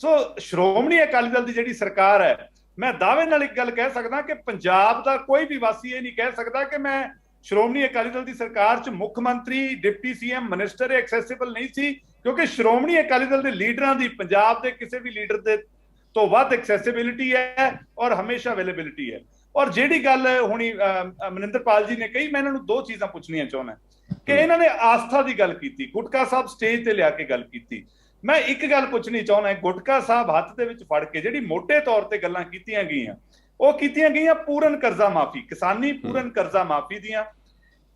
S4: ਸੋ ਸ਼੍ਰੋਮਣੀ ਅਕਾਲੀ ਦਲ ਦੀ ਜਿਹੜੀ ਸਰਕਾਰ ਹੈ, ਮੈਂ ਦਾਅਵੇ ਨਾਲ ਇੱਕ ਗੱਲ ਕਹਿ ਸਕਦਾ ਕਿ ਪੰਜਾਬ ਦਾ ਕੋਈ ਵੀ ਵਾਸੀ ਇਹ ਨਹੀਂ ਕਹਿ ਸਕਦਾ ਕਿ ਮੈਂ ਸ਼੍ਰੋਮਣੀ ਅਕਾਲੀ ਦਲ ਦੀ ਸਰਕਾਰ 'ਚ ਮੁੱਖ ਮੰਤਰੀ, ਡਿਪਟੀ ਸੀਐਮ, ਮਿਨਿਸਟਰ ਐਕਸੈਸਿਬਲ ਨਹੀਂ ਸੀ, ਕਿਉਂਕਿ ਸ਼੍ਰੋਮਣੀ ਅਕਾਲੀ ਦਲ ਦੇ ਲੀਡਰਾਂ ਦੀ ਪੰਜਾਬ ਦੇ ਕਿਸੇ ਵੀ ਲੀਡਰ ਦੇ ਤੋਂ ਵੱਧ ਐਕਸੈਸਿਬਿਲਿਟੀ ਹੈ ਔਰ ਹਮੇਸ਼ਾ ਅਵੇਲੇਬਿਲਿਟੀ ਹੈ। ਔਰ ਜਿਹੜੀ ਗੱਲ ਹੁਣੀ ਮਨਿੰਦਰਪਾਲ ਜੀ ਨੇ ਕਹੀ, ਮੈਂ ਇਹਨਾਂ ਨੂੰ ਦੋ ਚੀਜ਼ਾਂ ਪੁੱਛਣੀਆਂ ਚਾਹੁੰਦਾ ਕਿ ਇਹਨਾਂ ਨੇ ਆਸਥਾ ਦੀ ਗੱਲ ਕੀਤੀ, ਗੁਟਕਾ ਸਾਹਿਬ ਸਟੇਜ ਤੇ ਲਿਆ ਕੇ ਗੱਲ ਕੀਤੀ। ਮੈਂ ਇੱਕ ਗੱਲ ਪੁੱਛਣੀ ਚਾਹੁੰਦਾ, ਗੁਟਕਾ ਸਾਹਿਬ ਹੱਥ ਦੇ ਵਿੱਚ ਫੜ ਕੇ ਜਿਹੜੀ ਮੋਟੇ ਤੌਰ ਤੇ ਗੱਲਾਂ ਕੀਤੀਆਂ ਗਈਆਂ, ਉਹ ਕੀਤੀਆਂ ਗਈਆਂ ਪੂਰਨ ਕਰਜ਼ਾ ਮਾਫੀ, ਕਿਸਾਨੀ ਪੂਰਨ ਕਰਜ਼ਾ ਮਾਫੀ ਦੀਆਂ,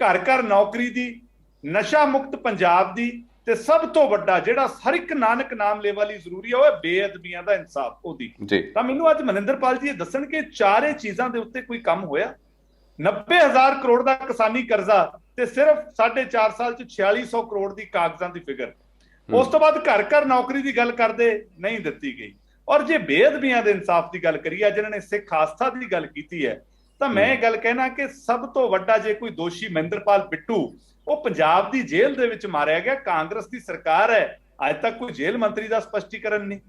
S4: ਘਰ ਘਰ ਨੌਕਰੀ ਦੀ, ਨਸ਼ਾ ਮੁਕਤ ਪੰਜਾਬ ਦੀ, ਤੇ ਸਭ ਤੋਂ ਵੱਡਾ ਜਿਹੜਾ ਹਰ ਇੱਕ ਨਾਨਕ ਨਾਮ ਲੈਣ ਵਾਲੀ ਜ਼ਰੂਰੀ ਹੈ ਉਹ ਹੈ ਬੇਅਦਬੀਆਂ ਦਾ ਇਨਸਾਫ ਉਹਦੀ। ਤਾਂ ਮੈਨੂੰ ਅੱਜ ਮਨਿੰਦਰਪਾਲ ਜੀ ਇਹ ਦੱਸਣ ਕਿ ਚਾਰੇ ਚੀਜ਼ਾਂ ਦੇ ਉੱਤੇ ਕੋਈ ਕੰਮ ਹੋਇਆ? 90,000 ਕਰੋੜ ਦਾ ਕਿਸਾਨੀ ਕਰਜ਼ਾ ਤੇ ਸਿਰਫ 4.5 ਸਾਲ ਚ 4600 ਕਰੋੜ ਦੀ ਕਾਗਜ਼ਾਂ ਦੀ ਫਿਗਰ। ਉਸ ਤੋਂ ਬਾਅਦ ਘਰ ਘਰ ਨੌਕਰੀ ਦੀ ਗੱਲ ਕਰਦੇ ਨਹੀਂ ਦਿੱਤੀ ਗਈ। ਔਰ ਜੇ ਬੇਅਦਬੀਆਂ ਦੇ ਇਨਸਾਫ ਦੀ ਗੱਲ ਕਰੀਏ, ਜਿਨ੍ਹਾਂ ਨੇ ਸਿੱਖ ਆਸਥਾ ਦੀ ਗੱਲ ਕੀਤੀ ਹੈ, ਤਾਂ ਮੈਂ ਇਹ ਗੱਲ ਕਹਿਣਾ ਕਿ ਸਭ ਤੋਂ ਵੱਡਾ ਜੇ ਕੋਈ ਦੋਸ਼ੀ ਮਹਿੰਦਰਪਾਲ ਬਿੱਟੂ, ਉਹ ਪੰਜਾਬ ਦੀ ਜੇਲ੍ਹ ਦੇ ਵਿੱਚ ਮਾਰਿਆ ਗਿਆ। ਕਾਂਗਰਸ ਦੀ ਸਰਕਾਰ ਹੈ, ਅੱਜ ਤੱਕ ਕੋਈ ਜੇਲ੍ਹ ਮੰਤਰੀ ਦਾ ਸਪਸ਼ਟੀਕਰਨ ਨਹੀਂ।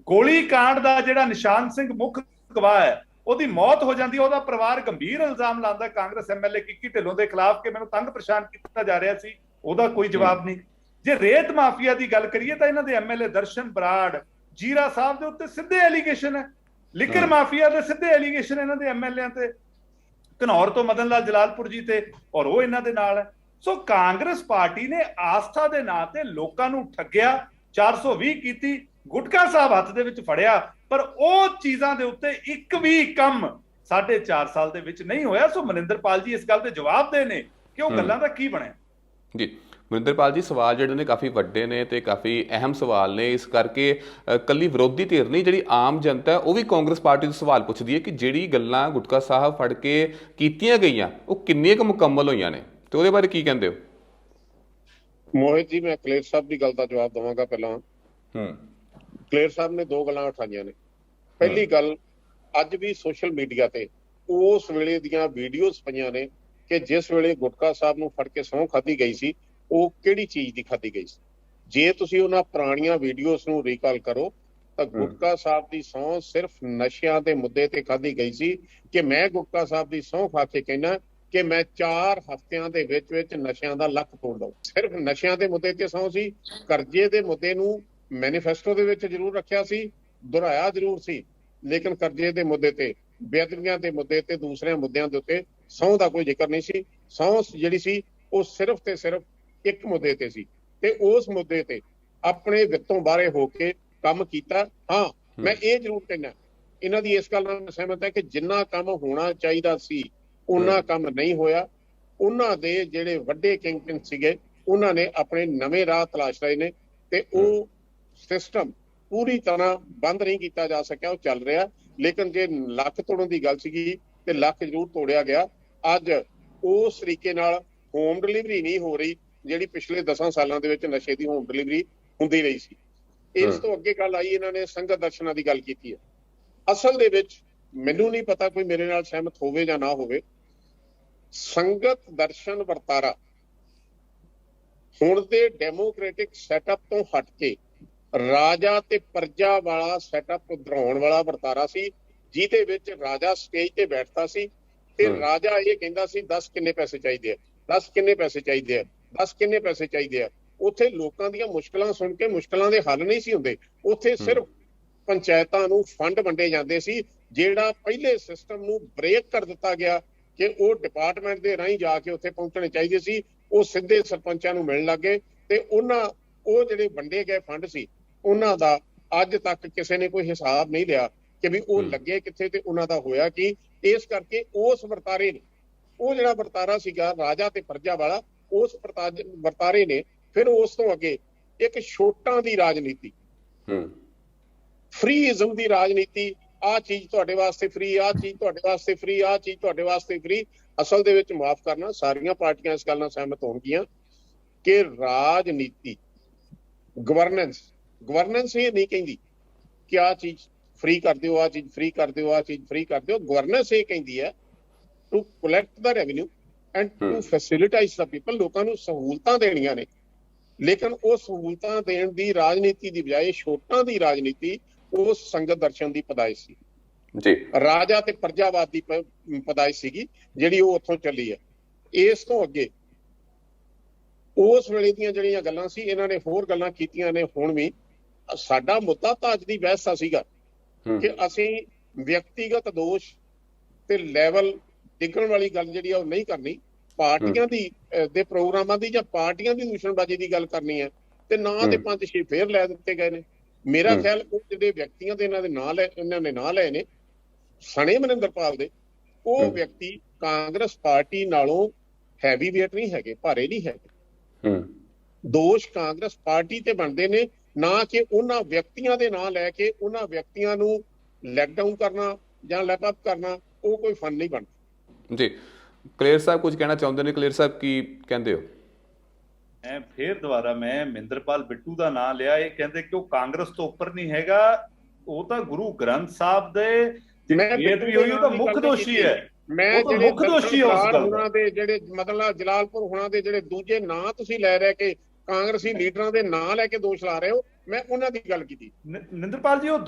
S4: ਗੋਲੀ ਕਾਂਡ ਦਾ ਜਿਹੜਾ ਨਿਸ਼ਾਨ ਸਿੰਘ ਮੁੱਖ ਗਵਾਹ ਹੈ, ਉਹਦੀ ਮੌਤ ਹੋ ਜਾਂਦੀ, ਉਹਦਾ ਪਰਿਵਾਰ ਗੰਭੀਰ ਇਲਜ਼ਾਮ ਲਾਉਂਦਾ ਕਾਂਗਰਸ ਐਮਐਲਏ ਕਿੱਕੀ ਢਿੱਲੋਂ ਦੇ ਖਿਲਾਫ ਕਿ ਮੈਨੂੰ ਤੰਗ ਪਰੇਸ਼ਾਨ ਕੀਤਾ ਜਾ ਰਿਹਾ ਸੀ, ਉਹਦਾ ਕੋਈ ਜਵਾਬ ਨਹੀਂ। ਜੇ ਰੇਤ ਮਾਫੀਆ ਦੀ ਗੱਲ ਕਰੀਏ ਤਾਂ ਇਹਨਾਂ ਦੇ ਐਮਐਲਏ ਦਰਸ਼ਨ ਬਰਾੜ, ਜੀਰਾ ਸਾਹਿਬ ਦੇ ਉੱਤੇ ਸਿੱਧੇ ਐਲੀਗੇਸ਼ਨ ਹੈ। ਲਿਕਰ ਮਾਫੀਆ ਦੇ ਸਿੱਧੇ ਐਲੀਗੇਸ਼ਨ ਇਹਨਾਂ ਦੇ ਐਮਐਲਏਆਂ ਤੇ, ਘਨੌਰ ਤੋਂ ਮਦਨ ਲਾਲ ਜਲਾਲਪੁਰ ਜੀ ਤੇ, ਔਰ ਉਹ ਇਹਨਾਂ ਦੇ ਨਾਲ ਹੈ। ਸੋ ਕਾਂਗਰਸ ਪਾਰਟੀ ਨੇ ਆਸਥਾ ਦੇ ਨਾਂ ਤੇ ਲੋਕਾਂ ਨੂੰ ਠੱਗਿਆ, 420 ਕੀਤੀ, ਗੁਟਕਾ ਸਾਹਿਬ ਹੱਥ ਦੇ ਵਿੱਚ ਫੜਿਆ, ਪਰ ਉਹ ਚੀਜ਼ਾਂ ਦੇ ਉੱਤੇ ਇੱਕ ਵੀ ਕੰਮ 4.5 ਸਾਲ ਦੇ ਵਿੱਚ ਨਹੀਂ ਹੋਇਆ। ਸੋ ਮਨਿੰਦਰਪਾਲ ਜੀ ਇਸ ਗੱਲ ਤੇ ਜਵਾਬ ਦੇ ਨੇ ਕਿ ਉਹ ਗੱਲਾਂ ਦਾ ਕੀ ਬਣਿਆ।
S1: ਜੀ ਮਨਿੰਦਰਪਾਲ ਜੀ, ਸਵਾਲ ਜਿਹੜੇ ਨੇ ਕਾਫੀ ਵੱਡੇ ਨੇ ਤੇ ਕਾਫੀ ਅਹਿਮ ਸਵਾਲ ਨੇ, ਇਸ ਕਰਕੇ ਕੱਲੀ ਵਿਰੋਧੀ ਧਿਰ ਨਹੀਂ, ਜਿਹੜੀ ਆਮ ਜਨਤਾ ਉਹ ਵੀ ਕਾਂਗਰਸ ਪਾਰਟੀ ਤੋਂ ਸਵਾਲ ਪੁੱਛਦੀ ਹੈ ਕਿ ਜਿਹੜੀ ਗੱਲਾਂ ਗੁਟਕਾ ਸਾਹਿਬ ਫੜ ਕੇ ਕੀਤੀਆਂ ਗਈਆਂ ਉਹ ਕਿੰਨੀਆਂ ਕੁ ਮੁਕੰਮਲ ਹੋਈਆਂ ਨੇ, ਤੇ ਉਹਦੇ ਬਾਰੇ ਕੀ ਕਹਿੰਦੇ ਹੋ?
S2: ਮੋਹਿਤ ਜੀ, ਮੈਂ ਕਲੇਰ ਸਾਹਿਬ ਦੀ ਗੱਲ ਦਾ ਜਵਾਬ ਦਵਾਂਗਾ। ਪਹਿਲਾਂ ਕਲੇਰ ਸਾਹਿਬ ਨੇ ਦੋ ਗੱਲਾਂ ਉਠਾਈਆਂ ਨੇ। ਪਹਿਲੀ ਗੱਲ, ਅੱਜ ਵੀ ਸੋਸ਼ਲ ਮੀਡੀਆ ਤੇ ਉਸ ਵੇਲੇ ਦੀਆਂ ਵੀਡੀਓਜ਼ ਪਈਆਂ ਨੇ ਕਿ ਜਿਸ ਵੇਲੇ ਗੁਟਕਾ ਸਾਹਿਬ ਨੂੰ ਫੜ ਕੇ ਸਹੁੰ ਖਾਧੀ ਗਈ ਸੀ ਉਹ ਕਿਹੜੀ ਚੀਜ਼ ਦੀ ਖਾਧੀ ਗਈ ਸੀ। ਜੇ ਤੁਸੀਂ ਉਹਨਾਂ ਪੁਰਾਣੀਆਂ ਵੀਡੀਓਜ਼ ਨੂੰ ਰੀਕਾਲ ਕਰੋ ਤਾਂ ਗੁਟਕਾ ਸਾਹਿਬ ਦੀ ਸਹੁੰ ਸਿਰਫ ਨਸ਼ਿਆਂ ਦੇ ਮੁੱਦੇ ਤੇ ਖਾਧੀ ਗਈ ਸੀ ਕਿ ਮੈਂ ਗੁਟਕਾ ਸਾਹਿਬ ਦੀ ਸਹੁੰ ਖਾ ਕੇ ਕਹਿਣਾ ਕਿ ਮੈਂ 4 ਹਫ਼ਤਿਆਂ ਦੇ ਵਿੱਚ ਨਸ਼ਿਆਂ ਦਾ ਲੱਕ ਤੋੜ ਦਊਂ। ਸਿਰਫ ਨਸ਼ਿਆਂ ਦੇ ਮੁੱਦੇ ਤੇ ਸਹੁੰ ਸੀ। ਕਰਜ਼ੇ ਦੇ ਮੁੱਦੇ ਨੂੰ ਮੈਨੀਫੈਸਟੋ ਦੇ ਵਿੱਚ ਜ਼ਰੂਰ ਰੱਖਿਆ ਸੀ, ਦੁਹਰਾਇਆ ਜ਼ਰੂਰ ਸੀ, ਲੇਕਿਨ ਕਰਜ਼ੇ ਦੇ ਮੁੱਦੇ ਤੇ, ਬੇਅਦਬੀਆਂ ਦੇ ਮੁੱਦੇ ਤੇ, ਦੂਸਰੇ ਮੁੱਦਿਆਂ ਦੇ ਉੱਤੇ ਸਹੁੰ ਦਾ ਕੋਈ ਜ਼ਿਕਰ ਨਹੀਂ ਸੀ। ਸਹੁੰ ਜਿਹੜੀ ਸੀ ਉਹ ਸਿਰਫ ਤੇ ਸਿਰਫ ਇੱਕ ਮੁੱਦੇ ਤੇ ਸੀ ਤੇ ਉਸ ਮੁੱਦੇ ਤੇ ਆਪਣੇ ਵਿੱਤੋਂ ਬਾਹਰੇ ਹੋ ਕੇ ਕੰਮ ਕੀਤਾ। ਹਾਂ, ਮੈਂ ਇਹ ਜ਼ਰੂਰ ਕਹਿਣਾ, ਇਹਨਾਂ ਦੀ ਇਸ ਗੱਲ ਨਾਲ ਮੈਂ ਸਹਿਮਤ ਹਾਂ ਕਿ ਜਿੰਨਾ ਕੰਮ ਹੋਣਾ ਚਾਹੀਦਾ ਸੀ ਉਹਨਾਂ ਕੰਮ ਨਹੀਂ ਹੋਇਆ। ਉਹਨਾਂ ਦੇ ਜਿਹੜੇ ਵੱਡੇ ਕਿੰਗਪਿਨ ਸੀਗੇ ਉਹਨਾਂ ਨੇ ਆਪਣੇ ਨਵੇਂ ਰਾਹ ਤਲਾਸ਼ ਲਏ ਨੇ ਤੇ ਉਹ ਸਿਸਟਮ ਪੂਰੀ ਤਰ੍ਹਾਂ ਬੰਦ ਨਹੀਂ ਕੀਤਾ ਜਾ ਸਕਿਆ, ਉਹ ਚੱਲ ਰਿਹਾ। ਲੇਕਿਨ ਜੇ ਲੱਕ ਤੋੜਨ ਦੀ ਗੱਲ ਸੀਗੀ ਤੇ ਲੱਕ ਜ਼ਰੂਰ ਤੋੜਿਆ ਗਿਆ। ਅੱਜ ਉਸ ਤਰੀਕੇ ਨਾਲ ਹੋਮ ਡਿਲੀਵਰੀ ਨਹੀਂ ਹੋ ਰਹੀ ਜਿਹੜੀ ਪਿਛਲੇ 10 ਸਾਲਾਂ ਦੇ ਵਿੱਚ ਨਸ਼ੇ ਦੀ ਹੋਮ ਡਿਲੀਵਰੀ ਹੁੰਦੀ ਰਹੀ ਸੀ। ਇਸ ਤੋਂ ਅੱਗੇ ਗੱਲ ਆਈ, ਇਹਨਾਂ ਨੇ ਸੰਗਤ ਦਰਸ਼ਨਾਂ ਦੀ ਗੱਲ ਕੀਤੀ ਹੈ। ਅਸਲ ਦੇ ਵਿੱਚ ਮੈਨੂੰ ਨਹੀਂ ਪਤਾ ਕੋਈ ਮੇਰੇ ਨਾਲ ਸਹਿਮਤ ਹੋਵੇ ਜਾਂ ਨਾ ਹੋਵੇ, ਸੰਗਤ ਦਰਸ਼ਨ ਵਰਤਾਰਾ ਹੁਣ ਦੇ ਡੈਮੋਕ੍ਰੈਟਿਕ ਸੈਟਅਪ ਤੋਂ ਹਟ ਕੇ ਰਾਜਾ ਤੇ ਪ੍ਰਜਾ ਵਾਲਾ ਸੈਟਅਪ ਦੁਹਰਾਉਣ ਵਾਲਾ ਵਰਤਾਰਾ ਸੀ, ਜਿਹਦੇ ਵਿੱਚ ਰਾਜਾ ਸਟੇਜ ਤੇ ਬੈਠਦਾ ਸੀ ਤੇ ਰਾਜਾ ਇਹ ਕਹਿੰਦਾ ਸੀ 10 ਕਿੰਨੇ ਪੈਸੇ ਚਾਹੀਦੇ ਆ, 10 ਕਿੰਨੇ ਪੈਸੇ ਚਾਹੀਦੇ ਆ, 10 ਕਿੰਨੇ ਪੈਸੇ ਚਾਹੀਦੇ ਆ। ਉੱਥੇ ਲੋਕਾਂ ਦੀਆਂ ਮੁਸ਼ਕਲਾਂ ਸੁਣ ਕੇ ਮੁਸ਼ਕਲਾਂ ਦੇ ਹੱਲ ਨਹੀਂ ਸੀ ਹੁੰਦੇ। ਉੱਥੇ ਸਿਰਫ ਪੰਚਾਇਤਾਂ ਨੂੰ ਫੰਡ ਵੰਡੇ ਜਾਂਦੇ ਸੀ, ਜਿਹੜਾ ਪਹਿਲੇ ਸਿਸਟਮ ਨੂੰ ਬ੍ਰੇਕ ਕਰ ਦਿੱਤਾ ਗਿਆ ਕਿ ਉਹ ਡਿਪਾਰਟਮੈਂਟ ਦੇ ਰਾਹੀਂ ਜਾ ਕੇ ਉੱਥੇ ਪਹੁੰਚਣੇ ਚਾਹੀਦੇ ਸੀ। ਉਹ ਸਿੱਧੇ ਸਰਪੰਚਾਂ ਨੂੰ ਮਿਲਣ ਲੱਗੇ ਤੇ ਉਹ ਜਿਹੜੇ ਵੰਡੇ ਗਏ ਫੰਡ ਸੀ ਉਹਨਾਂ ਦਾ ਅੱਜ ਤੱਕ ਕਿਸੇ ਨੇ ਕੋਈ ਹਿਸਾਬ ਨਹੀਂ ਲਿਆ ਕਿ ਵੀ ਉਹ ਲੱਗੇ ਕਿੱਥੇ ਤੇ ਉਹਨਾਂ ਦਾ ਹੋਇਆ ਕੀ। ਇਸ ਕਰਕੇ ਉਸ ਵਰਤਾਰੇ ਨੇ, ਉਹ ਜਿਹੜਾ ਵਰਤਾਰਾ ਸੀਗਾ ਰਾਜਾ ਤੇ ਪ੍ਰਜਾ ਵਾਲਾ, ਉਸ ਵਰਤਾਰੇ ਨੇ ਫਿਰ ਉਸ ਤੋਂ ਅੱਗੇ ਇੱਕ ਛੋਟਾਂ ਦੀ ਰਾਜਨੀਤੀ, ਫਰੀਜ਼ਮ ਦੀ ਰਾਜਨੀਤੀ, ਆਹ ਚੀਜ਼ ਤੁਹਾਡੇ ਵਾਸਤੇ ਫ੍ਰੀ, ਆਹ ਚੀਜ਼ ਤੁਹਾਡੇ ਵਾਸਤੇ ਫ੍ਰੀ, ਆਹ ਚੀਜ਼ ਤੁਹਾਡੇ ਵਾਸਤੇ ਫ੍ਰੀ। ਅਸਲ ਦੇ ਵਿੱਚ ਮਾਫ ਕਰਨਾ, ਸਾਰੀਆਂ ਪਾਰਟੀਆਂ ਇਸ ਗੱਲ ਨਾਲ ਸਹਿਮਤ ਹੋਣਗੀਆਂ ਕਿ ਰਾਜਨੀਤੀ ਗਵਰਨੈਂਸ ਇਹ ਨਹੀਂ ਕਹਿੰਦੀ ਕਿ ਆਹ ਚੀਜ਼ ਫ੍ਰੀ ਕਰ ਦਿਓ, ਆਹ ਚੀਜ਼ ਫ੍ਰੀ ਕਰ ਦਿਓ, ਆਹ ਚੀਜ਼ ਫ੍ਰੀ ਕਰ ਦਿਓ। ਗਵਰਨੈਂਸ ਇਹ ਕਹਿੰਦੀ ਹੈ to collect the revenue and to facilitate the people. ਲੋਕਾਂ ਨੂੰ ਸਹੂਲਤਾਂ ਦੇਣੀਆਂ ਨੇ, ਲੇਕਿਨ ਉਹ ਸਹੂਲਤਾਂ ਦੇਣ ਦੀ ਰਾਜਨੀਤੀ ਦੀ ਬਜਾਏ ਛੋਟਾਂ ਦੀ ਰਾਜਨੀਤੀ ਉਸ ਸੰਗਤ ਦਰਸ਼ਨ ਦੀ ਪੈਦਾਇਸ਼ ਸੀ ਜੀ, ਰਾਜਾ ਤੇ ਪ੍ਰਜਾਵਾਦ ਦੀ ਪੈਦਾਇਸ਼ ਸੀਗੀ ਜਿਹੜੀ ਉਹ ਉੱਥੋਂ ਚੱਲੀ ਹੈ। ਇਸ ਤੋਂ ਅੱਗੇ ਉਸ ਵੇਲੇ ਦੀਆਂ ਜਿਹੜੀਆਂ ਗੱਲਾਂ ਸੀ ਇਹਨਾਂ ਨੇ ਹੋਰ ਗੱਲਾਂ ਕੀਤੀਆਂ ਨੇ ਹੁਣ ਵੀ। ਸਾਡਾ ਮੁੱਦਾ ਤਾਂ ਅੱਜ ਦੀ ਬਹਿਸ ਦਾ ਸੀਗਾ ਕਿ ਅਸੀਂ ਵਿਅਕਤੀਗਤ ਦੋਸ਼ ਤੇ ਲੈਵਲ ਡਿੱਗਣ ਵਾਲੀ ਗੱਲ ਜਿਹੜੀ ਆ ਉਹ ਨਹੀਂ ਕਰਨੀ, ਪਾਰਟੀਆਂ ਦੇ ਪ੍ਰੋਗਰਾਮਾਂ ਦੀ ਜਾਂ ਪਾਰਟੀਆਂ ਦੀ ਦੂਸ਼ਣਬਾਜ਼ੀ ਦੀ ਗੱਲ ਕਰਨੀ ਹੈ। ਤੇ ਨਾਂ ਦੇ 5-6 ਫੇਰ ਲੈ ਦਿੱਤੇ ਗਏ ਨੇ। ਮੇਰਾ ਖਿਆਲ ਉਹ ਜਿਹੜੇ ਵਿਅਕਤੀਆਂ ਦੇ ਇਹਨਾਂ ਨੇ ਨਾਂ ਲਏ ਨੇ ਸਣੇ ਮਨਿੰਦਰਪਾਲ ਦੇ, ਉਹ ਵਿਅਕਤੀ ਕਾਂਗਰਸ ਪਾਰਟੀ ਨਾਲੋਂ ਹੈਵੀ ਵੇਟ ਨਹੀਂ ਹੈਗੇ, ਭਾਰੇ ਨਹੀਂ ਹੈਗੇ। ਦੋਸ਼ ਕਾਂਗਰਸ ਪਾਰਟੀ ਤੇ ਬਣਦੇ ਨੇ, ਨਾ ਕਿ ਉਹਨਾਂ ਵਿਅਕਤੀਆਂ ਦੇ ਨਾਂ ਲੈ ਕੇ ਉਹਨਾਂ ਵਿਅਕਤੀਆਂ ਨੂੰ ਲੈਟ ਡਾਊਨ ਕਰਨਾ ਜਾਂ ਲੈਪ ਅਪ ਕਰਨਾ, ਉਹ ਕੋਈ ਫਨ ਨਹੀਂ ਬਣਦਾ
S1: ਜੀ। ਕਲੇਰ ਸਾਹਿਬ ਕੁਝ ਕਹਿਣਾ ਚਾਹੁੰਦੇ ਨੇ? ਕਲੇਰ ਸਾਹਿਬ ਕੀ ਕਹਿੰਦੇ ਹੋ?
S4: ਫਿਰ ਦੁਬਾਰਾ ਮੈਂ ਮਹਿੰਦਰਪਾਲ ਬਿੱਟੂ ਦਾ ਨਾਂ ਲਿਆ, ਇਹ ਕਹਿੰਦੇ ਕਿ ਉਹ ਕਾਂਗਰਸ ਤੋਂ ਉੱਪਰ ਨਹੀਂ ਹੈਗਾ, ਉਹ ਤਾਂ ਗੁਰੂ ਗ੍ਰੰਥ ਸਾਹਿਬ ਦੇ ਵੀ ਹੋਈ, ਉਹ ਤਾਂ ਮੁੱਖ ਦੋਸ਼ੀ ਹੈ।
S2: ਮੈਂ ਜਿਹੜੇ ਉਹਨਾਂ ਦੇ ਜਿਹੜੇ ਮਤਲਬ ਜਲਾਲਪੁਰ ਹੋਣਾ ਦੇ ਜਿਹੜੇ ਦੂਜੇ ਨਾਂ ਤੁਸੀਂ ਲੈ ਰਹੇ ਕਿ ਕਾਂਗਰਸੀ ਲੀਡਰਾਂ ਦੇ ਨਾਂ ਲੈ ਕੇ ਦੋਸ਼ ਲਾ ਰਹੇ ਹੋ, ਮੈਂ ਉਹਨਾਂ ਦੀ ਗੱਲ ਕੀਤੀ।
S4: ਨਿੰਦਰਪਾਲ ਜੀ, ਉਹ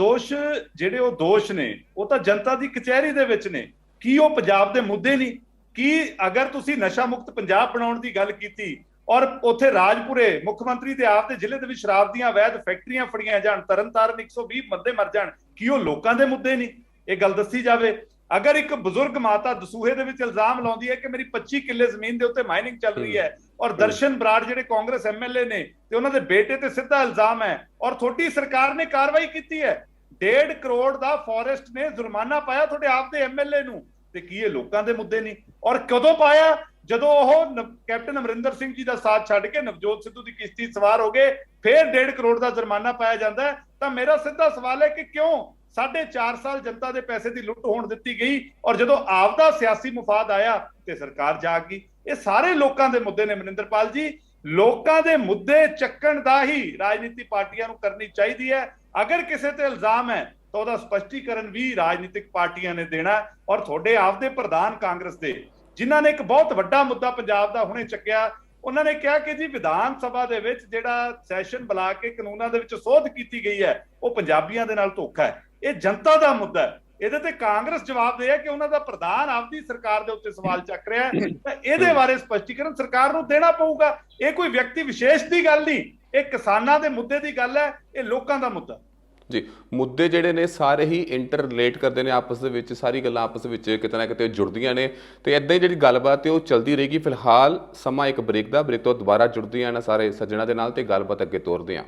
S4: ਦੋਸ਼ ਨੇ ਉਹ ਤਾਂ ਜਨਤਾ ਦੀ ਕਚਹਿਰੀ ਦੇ ਵਿੱਚ ਨੇ। ਕੀ ਉਹ ਪੰਜਾਬ ਦੇ ਮੁੱਦੇ ਨਹੀਂ? ਕੀ ਅਗਰ ਤੁਸੀਂ ਨਸ਼ਾ ਮੁਕਤ ਪੰਜਾਬ ਬਣਾਉਣ ਦੀ ਗੱਲ ਕੀਤੀ ਔਰ ਉੱਥੇ ਰਾਜਪੁਰੇ ਮੁੱਖ ਮੰਤਰੀ ਦੇ ਆਪ ਦੇ ਜ਼ਿਲ੍ਹੇ ਦੇ ਵਿੱਚ ਸ਼ਰਾਬ ਦੀਆਂ ਅਵੈਧ ਫੈਕਟਰੀਆਂ ਫੜੀਆਂ ਜਾਣ, ਤਰਨਤਾਰਨ 120 ਬੰਦੇ ਮਰ ਜਾਣ, ਕੀ ਉਹ ਲੋਕਾਂ ਦੇ ਮੁੱਦੇ ਨਹੀਂ? ਇਹ ਗੱਲ ਦੱਸੀ ਜਾਵੇ। ਅਗਰ ਇੱਕ ਬਜ਼ੁਰਗ ਮਾਤਾ ਦਸੂਹੇ ਦੇ ਵਿੱਚ ਇਲਜ਼ਾਮ ਲਾਉਂਦੀ ਹੈ ਕਿ ਮੇਰੀ 25 ਕਿੱਲੇ ਜ਼ਮੀਨ ਦੇ ਉੱਤੇ ਮਾਈਨਿੰਗ ਚੱਲ ਰਹੀ ਹੈ ਔਰ ਦਰਸ਼ਨ ਬਰਾੜ ਜਿਹੜੇ ਕਾਂਗਰਸ ਐਮਐਲਏ ਨੇ ਤੇ ਉਹਨਾਂ ਦੇ ਬੇਟੇ ਤੇ ਸਿੱਧਾ ਇਲਜ਼ਾਮ ਹੈ ਔਰ ਤੁਹਾਡੀ ਸਰਕਾਰ ਨੇ ਕਾਰਵਾਈ ਕੀਤੀ ਹੈ, 1.5 ਕਰੋੜ ਦਾ ਫੋਰੈਸਟ ਨੇ ਜੁਰਮਾਨਾ ਪਾਇਆ ਤੁਹਾਡੇ ਆਪ ਦੇ ਐਮਐਲਏ ਨੂੰ, ਤੇ ਕੀ ਇਹ ਲੋਕਾਂ ਦੇ ਮੁੱਦੇ ਨਹੀਂ? ਔਰ ਕਦੋਂ ਪਾਇਆ? ਜਦੋਂ ਉਹ ਕੈਪਟਨ ਅਮਰਿੰਦਰ ਸਿੰਘ ਜੀ ਦਾ ਸਾਥ ਛੱਡ ਕੇ ਨਵਜੋਤ ਸਿੱਧੂ ਦੀ ਕਿਸ਼ਤੀ ਸਵਾਰ ਹੋ ਗਏ, ਫਿਰ 1.5 ਕਰੋੜ ਦਾ ਜੁਰਮਾਨਾ ਪਾਇਆ ਜਾਂਦਾ ਹੈ। ਤਾਂ ਮੇਰਾ ਸਿੱਧਾ ਸਵਾਲ ਹੈ ਕਿ ਕਿਉਂ 4.5 ਸਾਲ ਜਨਤਾ ਦੇ ਪੈਸੇ ਦੀ ਲੁੱਟ ਹੋਣ ਦਿੱਤੀ ਗਈ ਔਰ ਜਦੋਂ ਆਪਦਾ ਸਿਆਸੀ ਮੁਫਾਦ ਆਇਆ ਤੇ ਸਰਕਾਰ ਜਾਗ ਗਈ? ਇਹ ਸਾਰੇ ਲੋਕਾਂ ਦੇ ਮੁੱਦੇ ਨੇ ਮਨਿੰਦਰਪਾਲ ਜੀ। ਲੋਕਾਂ ਦੇ ਮੁੱਦੇ ਚੱਕਣ ਦਾ ਹੀ ਰਾਜਨੀਤੀ ਪਾਰਟੀਆਂ ਨੂੰ ਕਰਨੀ ਚਾਹੀਦੀ ਹੈ। ਅਗਰ ਕਿਸੇ ਤੇ ਇਲਜ਼ਾਮ ਹੈ ਤਾਂ ਉਹਦਾ ਸਪਸ਼ਟੀਕਰਨ ਵੀ ਰਾਜਨੀਤਿਕ ਪਾਰਟੀਆਂ ਨੇ ਦੇਣਾ। ਔਰ ਤੁਹਾਡੇ ਆਪਦੇ ਪ੍ਰਧਾਨ ਕਾਂਗਰਸ ਦੇ ਜਿਨ੍ਹਾਂ ਨੇ ਇੱਕ ਬਹੁਤ ਵੱਡਾ ਮੁੱਦਾ ਪੰਜਾਬ ਦਾ ਹੁਣੇ ਚੱਕਿਆ। ਉਹਨਾਂ ਨੇ ਕਿਹਾ ਕਿ ਜੀ ਵਿਧਾਨ ਸਭਾ ਦੇ ਵਿੱਚ ਜਿਹੜਾ ਸੈਸ਼ਨ ਬੁਲਾ ਕੇ ਕਾਨੂੰਨਾਂ ਦੇ ਵਿੱਚ ਸੋਧ ਕੀਤੀ ਗਈ ਹੈ ਉਹ ਪੰਜਾਬੀਆਂ ਦੇ ਨਾਲ ਧੋਖਾ ਹੈ। ਇਹ ਜਨਤਾ ਦਾ ਮੁੱਦਾ ਹੈ। ਇਹਦੇ ਤੇ ਕਾਂਗਰਸ ਜਵਾਬ ਦੇ ਹੈ ਕਿ ਉਹਨਾਂ ਦਾ ਪ੍ਰਧਾਨ ਆਪਦੀ ਸਰਕਾਰ ਦੇ ਉੱਤੇ ਸਵਾਲ ਚੱਕ ਰਿਹਾ ਹੈ, ਤਾਂ ਇਹਦੇ ਬਾਰੇ ਸਪਸ਼ਟੀਕਰਨ ਸਰਕਾਰ ਨੂੰ ਦੇਣਾ ਪਊਗਾ। ਇਹ ਕੋਈ ਵਿਅਕਤੀ ਵਿਸ਼ੇਸ਼ ਦੀ ਗੱਲ ਨਹੀਂ, ਇਹ ਕਿਸਾਨਾਂ ਦੇ ਮੁੱਦੇ ਦੀ ਗੱਲ ਹੈ, ਇਹ ਲੋਕਾਂ ਦਾ ਮੁੱਦਾ
S1: ਜੀ। ਮੁੱਦੇ ਜਿਹੜੇ ਨੇ ਸਾਰੇ ਹੀ ਇੰਟਰ ਰਿਲੇਟ ਕਰਦੇ ਨੇ ਆਪਸ ਦੇ ਵਿੱਚ, ਸਾਰੀ ਗੱਲਾਂ ਆਪਸ ਵਿੱਚ ਕਿਤੇ ਨਾ ਕਿਤੇ ਜੁੜਦੀਆਂ ਨੇ ਤੇ ਇਦਾਂ ਹੀ ਜਿਹੜੀ ਗੱਲਬਾਤ ਹੈ ਉਹ ਚੱਲਦੀ ਰਹੇਗੀ। ਫਿਲਹਾਲ ਸਮਾਂ ਇੱਕ ਬ੍ਰੇਕ ਦਾ, ਬ੍ਰੇਕ ਤੋਂ ਦੁਬਾਰਾ ਜੁੜਦੇ ਹਾਂ ਸਾਰੇ ਸੱਜਣਾ ਦੇ ਨਾਲ ਤੇ ਗੱਲਬਾਤ ਅੱਗੇ ਤੋਰਦੇ ਹਾਂ।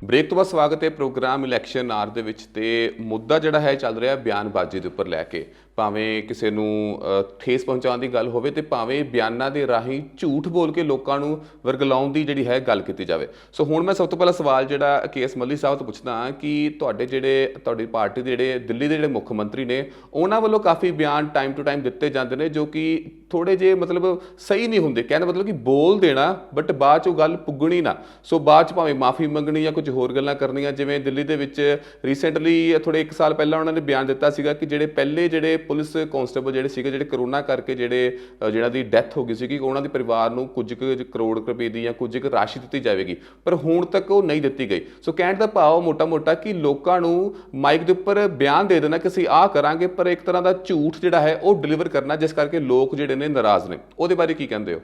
S1: ਬ੍ਰੇਕ ਤੋਂ ਬਾਅਦ ਸਵਾਗਤ ਹੈ ਪ੍ਰੋਗਰਾਮ ਇਲੈਕਸ਼ਨ ਆਰ ਦੇ ਵਿੱਚ। ਤੇ ਮੁੱਦਾ ਜਿਹੜਾ ਹੈ ਚੱਲ ਰਿਹਾ ਬਿਆਨਬਾਜ਼ੀ ਦੇ ਉੱਪਰ ਲੈ ਕੇ, ਭਾਵੇਂ ਕਿਸੇ ਨੂੰ ਠੇਸ ਪਹੁੰਚਾਉਣ ਦੀ ਗੱਲ ਹੋਵੇ ਤੇ ਭਾਵੇਂ ਬਿਆਨਾਂ ਦੇ ਰਾਹੀਂ ਝੂਠ ਬੋਲ ਕੇ ਲੋਕਾਂ ਨੂੰ ਵਰਗਲਾਉਣ ਦੀ ਜਿਹੜੀ ਹੈ ਗੱਲ ਕੀਤੀ ਜਾਵੇ। ਸੋ ਹੁਣ ਮੈਂ ਸਭ ਤੋਂ ਪਹਿਲਾਂ ਸਵਾਲ ਜਿਹੜਾ ਕੇਐਸ ਮੱਲੀ ਸਾਹਿਬ ਤੋਂ ਪੁੱਛਦਾ ਹਾਂ ਕਿ ਤੁਹਾਡੀ ਪਾਰਟੀ ਦੇ ਜਿਹੜੇ ਦਿੱਲੀ ਦੇ ਜਿਹੜੇ ਮੁੱਖ ਮੰਤਰੀ ਨੇ ਉਹਨਾਂ ਵੱਲੋਂ ਕਾਫੀ ਬਿਆਨ ਟਾਈਮ ਟੂ ਟਾਈਮ ਦਿੱਤੇ ਜਾਂਦੇ ਨੇ ਜੋ ਕਿ ਥੋੜੇ ਜਿਹੇ ਮਤਲਬ ਸਹੀ ਨਹੀਂ ਹੁੰਦੇ। ਕਹਿਣ ਦਾ ਮਤਲਬ ਕਿ ਬੋਲ ਦੇਣਾ ਬਟ ਬਾਅਦ 'ਚੋਂ ਗੱਲ ਪੁੱਗਣੀ ਨਾ। ਸੋ ਬਾਅਦ 'ਚ ਭਾਵੇਂ ਮਾਫੀ ਮੰਗਣੀ ਜਾਂ ਕੁਝ ਹੋਰ ਗੱਲਾਂ ਕਰਨੀਆਂ। ਜਿਵੇਂ ਦਿੱਲੀ ਦੇ ਵਿੱਚ ਰੀਸੈਂਟਲੀ ਥੋੜੇ 1 ਸਾਲ ਪਹਿਲਾਂ ਉਹਨਾਂ ਨੇ ਬਿਆਨ ਦਿੱਤਾ ਸੀਗਾ ਕਿ ਜਿਹੜੇ ਪੁਲਿਸ ਕਾਂਸਟੇਬਲ ਜਿਹੜੇ ਸੀਗੇ ਜਿਹੜੇ ਕਰੋਨਾ ਕਰਕੇ ਜਿਹਨਾਂ ਦੀ ਡੈਥ ਹੋ ਗਈ ਸੀਗੀ ਉਹਨਾਂ ਦੇ ਪਰਿਵਾਰ ਨੂੰ ਕੁਝ ਕਰੋੜ ਰੁਪਏ ਦੀ ਜਾਂ ਕੁਝ ਰਾਸ਼ੀ ਦਿੱਤੀ ਜਾਵੇਗੀ, ਪਰ ਹੁਣ ਤੱਕ ਉਹ ਨਹੀਂ ਦਿੱਤੀ ਗਈ। ਸੋ ਕਹਿਣ ਦਾ ਭਾਵ ਮੋਟਾ ਕਿ ਲੋਕਾਂ ਨੂੰ ਮਾਈਕ ਦੇ ਉੱਪਰ ਬਿਆਨ ਦੇ ਦੇਣਾ ਕਿ ਅਸੀਂ ਆਹ ਕਰਾਂਗੇ, ਪਰ ਇੱਕ ਤਰ੍ਹਾਂ ਦਾ ਝੂਠ ਜਿਹੜਾ ਹੈ ਉਹ ਡਿਲੀਵਰ ਕਰਨਾ, ਜਿਸ ਕਰਕੇ ਲੋਕ ਜਿਹੜੇ ਨੇ ਨਾਰਾਜ਼ ਨੇ। ਉਹਦੇ ਬਾਰੇ ਕੀ ਕਹਿੰਦੇ ਹੋ?